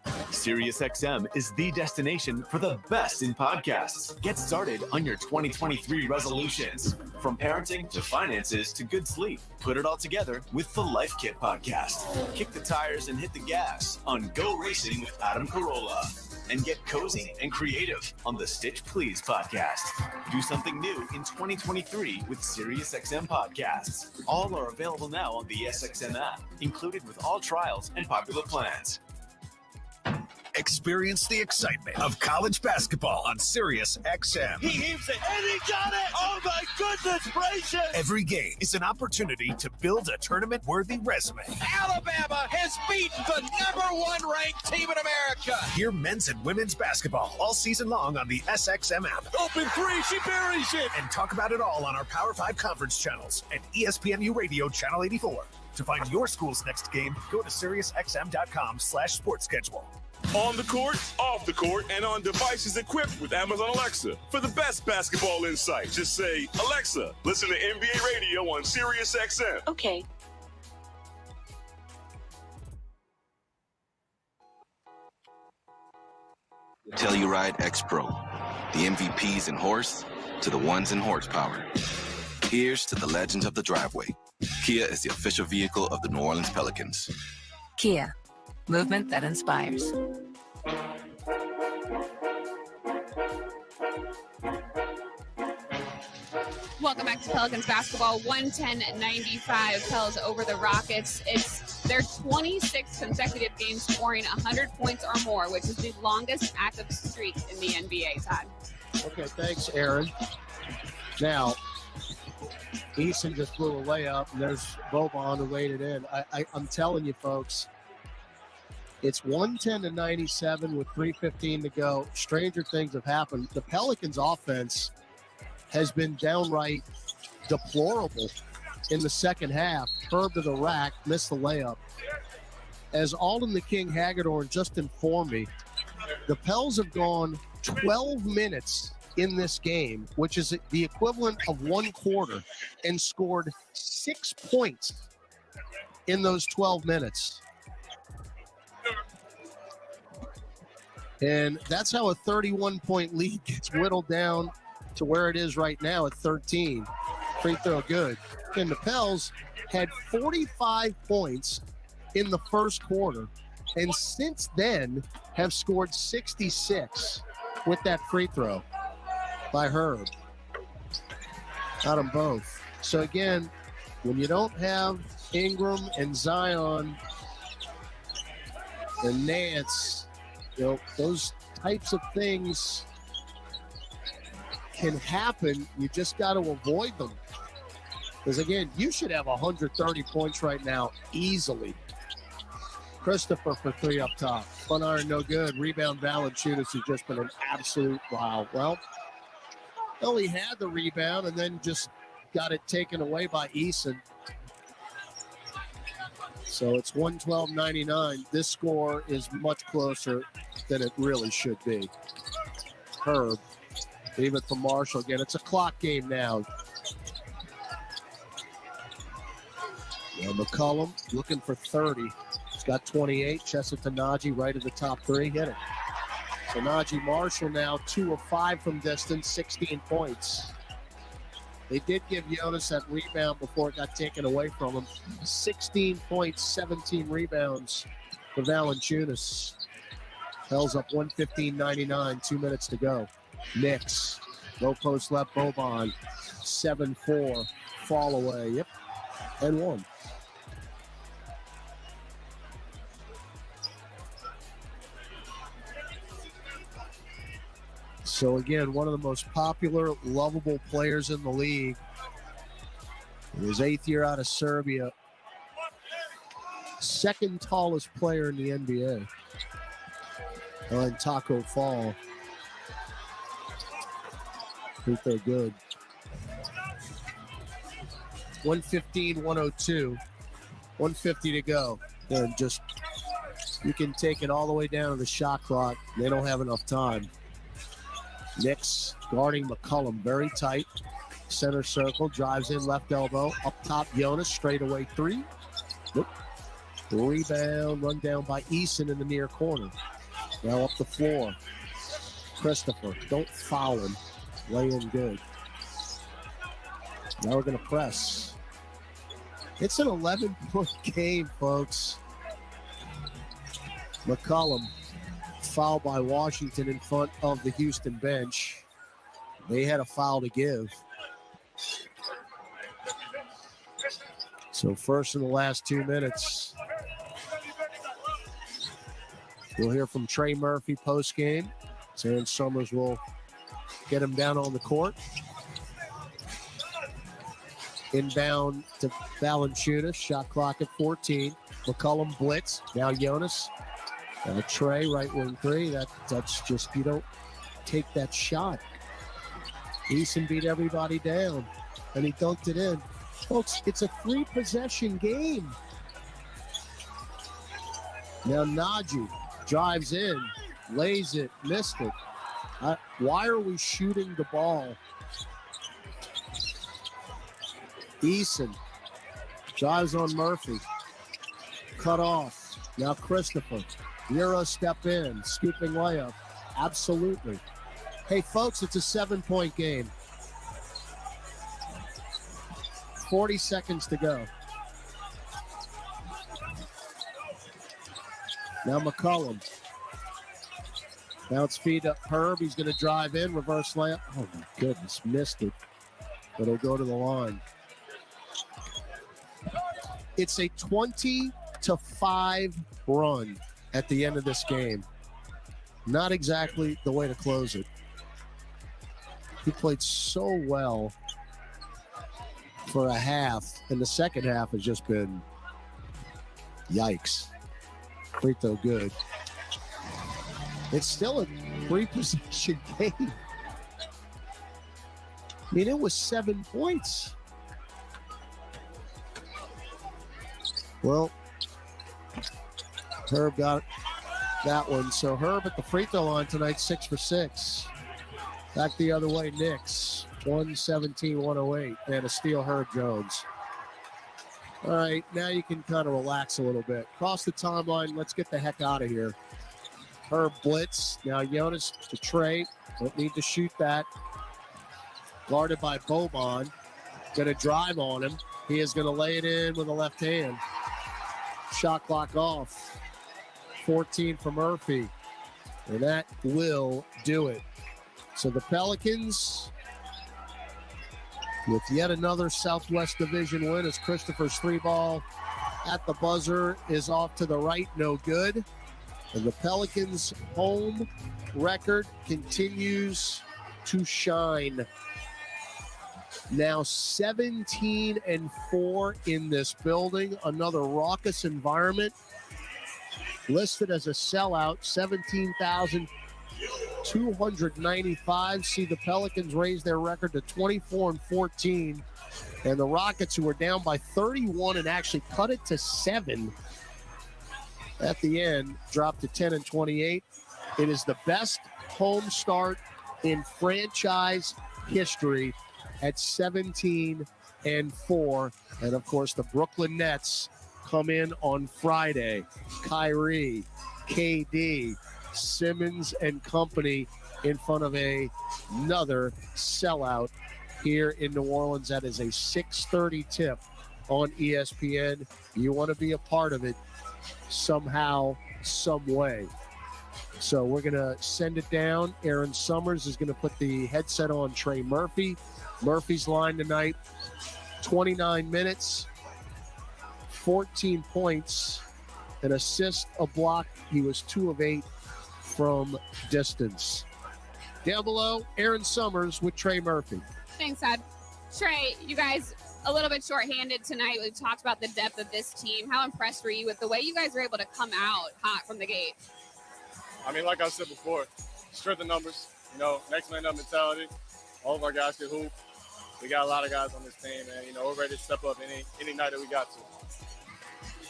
SiriusXM is the destination for the best in podcasts. Get started on your 2023 resolutions. From parenting to finances to good sleep. Put it all together with the Life Kit podcast. Kick the tires and hit the gas on Go Racing with Adam Carolla. And get cozy and creative on the Stitch Please podcast. Do something new in 2023 with SiriusXM podcasts. All are available now on the SXM app, included with all trials and popular plans. Experience the excitement of college basketball on Sirius XM. He heaves it, and he got it! Oh, my goodness gracious! Every game is an opportunity to build a tournament-worthy resume. Alabama has beaten the #1 ranked team in America. Hear men's and women's basketball all season long on the SXM app. Open three, she buries it! And talk about it all on our Power 5 conference channels and ESPNU Radio Channel 84. To find your school's next game, go to SiriusXM.com/sports schedule. On the court, off the court, and on devices equipped with Amazon Alexa. For the best basketball insight, just say, Alexa, listen to NBA Radio on Sirius XM. Okay. Telluride X Pro. The MVPs in horse to the ones in horsepower. Here's to the legends of the driveway. Kia is the official vehicle of the New Orleans Pelicans. Kia, movement that inspires. Welcome back to Pelicans basketball. 110-95 Pels over the Rockets. It's their 26th consecutive game scoring 100 points or more, which is the longest active streak in the NBA, Todd. Okay, thanks, Aaron. Now, Eason just blew a layup, and there's Boban who laid it in. I'm telling you, folks, it's 110-97 with 3:15 to go. Stranger things have happened. The Pelicans' offense has been downright deplorable in the second half. Herb to the rack, missed the layup. As Alden the King Hagedorn just informed me, the Pels have gone 12 minutes in this game, which is the equivalent of one quarter, and scored 6 points in those 12 minutes. And that's how a 31-point lead gets whittled down to where it is right now at 13. Free throw good. And the Pels had 45 points in the first quarter, and since then have scored 66 with that free throw by Herb. Got them both. So again, when you don't have Ingram and Zion and Nance, you know, those types of things can happen. You just got to avoid them. Because again, you should have 130 points right now easily. Christopher for three up top. Front iron no good. Rebound Valanciunas has just been an absolute wow. Well, he had the rebound and then just got it taken away by Eason. So it's 112-99. This score is much closer than it really should be. Herb. Leave it for Marshall again. It's a clock game now. Yeah, McCollum looking for 30. He's got 28. Chesa to Najee right at the top three. Hit it. So Najee Marshall now 2 of 5 from distance, 16 points. They did give Jonas that rebound before it got taken away from him. 16 points, 17 rebounds for Valanciunas. Pels up 115-99, 2 minutes to go. Knicks, low post left, Boban, 7-4, fall away, yep, and 1. So again, one of the most popular, lovable players in the league. His 8th year out of Serbia. Second tallest player in the NBA. And Taco Fall. Think they're good. 115-102. 150 to go. And just, you can take it all the way down to the shot clock. They don't have enough time. Knicks guarding McCollum very tight. Center circle, drives in left elbow. Up top, Jonas, straightaway 3. Nope. Rebound, run down by Eason in the near corner. Now up the floor. Christopher, don't foul him. Lay in good. Now we're going to press. It's an 11-point game, folks. McCollum fouled by Washington in front of the Houston bench. They had a foul to give. So first in the last 2 minutes. We'll hear from Trey Murphy post-game. Aaron Summers will get him down on the court. Inbound to Valanciunas. Shot clock at 14. McCollum blitz. Now Jonas. And a Trey, right wing three. That's just, you don't take that shot. Eason beat everybody down, and he dunked it in. Folks, it's a 3-possession game. Now Najee drives in, lays it, missed it. Why are we shooting the ball? Eason drives on Murphy. Cut off. Now Christopher. Euro step in, scooping layup. Absolutely. Hey, folks, it's a 7-point game. 40 seconds to go. Now McCollum. Now it's feed up Herb. He's going to drive in, reverse layup. Oh, my goodness, missed it. But he'll go to the line. It's a 20-5 run at the end of this game. Not exactly the way to close it. He played so well for a half, and the second half has just been yikes. Frito good. It's still a 3-possession game. I mean, it was 7 points. Well, Herb got that one. So Herb at the free throw line tonight, 6 for 6. Back the other way, Knicks, 117-108, and a steal, Herb Jones. All right, now you can kind of relax a little bit. Cross the timeline, let's get the heck out of here. Herb blitz, now Jonas to Trey, don't need to shoot that. Guarded by Boban, gonna drive on him. He is gonna lay it in with the left hand. Shot clock off, 14 for Murphy, and that will do it. So the Pelicans, with yet another Southwest Division win, as Christopher's 3-ball at the buzzer is off to the right, no good. And the Pelicans' home record continues to shine. Now 17-4 in this building, another raucous environment. Listed as a sellout, 17,295. See the Pelicans raise their record to 24-14. And the Rockets, who were down by 31 and actually cut it to 7 at the end, dropped to 10-28. It is the best home start in franchise history at 17-4. And of course, the Brooklyn Nets come in on Friday. Kyrie, KD, Simmons and company in front of another sellout here in New Orleans. That is a 6:30 tip on ESPN. You want to be a part of it somehow, some way. So we're going to send it down. Aaron Summers is going to put the headset on Trey Murphy. Murphy's line tonight, 29 minutes, 14 points, an assist, a block. He was 2 of 8 from distance. Down below, Aaron Summers with Trey Murphy. Thanks, Ed. Trey, you guys a little bit shorthanded tonight. We talked about the depth of this team. How impressed were you with the way you guys were able to come out hot from the gate? I mean, like I said before, strength of numbers, next man up mentality. All of our guys can hoop. We got a lot of guys on this team, and, we're ready to step up any night that we got to.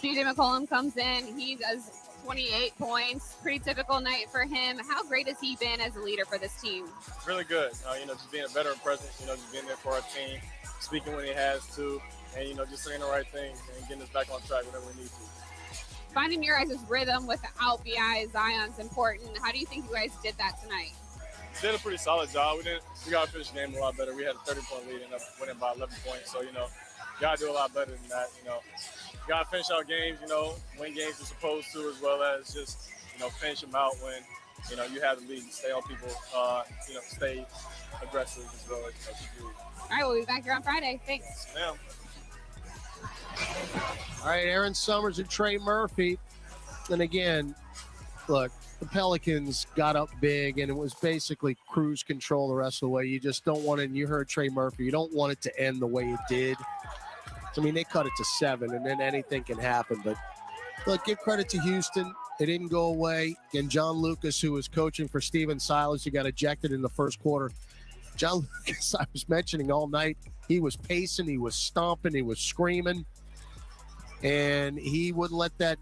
DJ McCollum comes in. He does 28 points. Pretty typical night for him. How great has he been as a leader for this team? Really good. Just being a veteran presence, just being there for our team, speaking when he has to, and, just saying the right things and getting us back on track whenever we need to. Finding your guys' rhythm without BI Zion's important. How do you think you guys did that tonight? Did a pretty solid job. We got to finish the game a lot better. We had a 30-point lead and ended up winning by 11 points. So, got to do a lot better than that. Got to finish our games, win games we're supposed to, as well as just, finish them out when, you have the lead and stay on people, stay aggressive as well as you. All right, we'll be back here on Friday. Thanks. Yeah. All right, Aaron Summers and Trey Murphy. And again, look, the Pelicans got up big, and it was basically cruise control the rest of the way. You just don't want it, and you heard Trey Murphy, you don't want it to end the way it did. I mean, they cut it to 7, and then anything can happen. But, look, give credit to Houston. It didn't go away. And John Lucas, who was coaching for Steven Silas, who got ejected in the first quarter. John Lucas, I was mentioning all night, he was pacing, he was stomping, he was screaming, and he wouldn't let that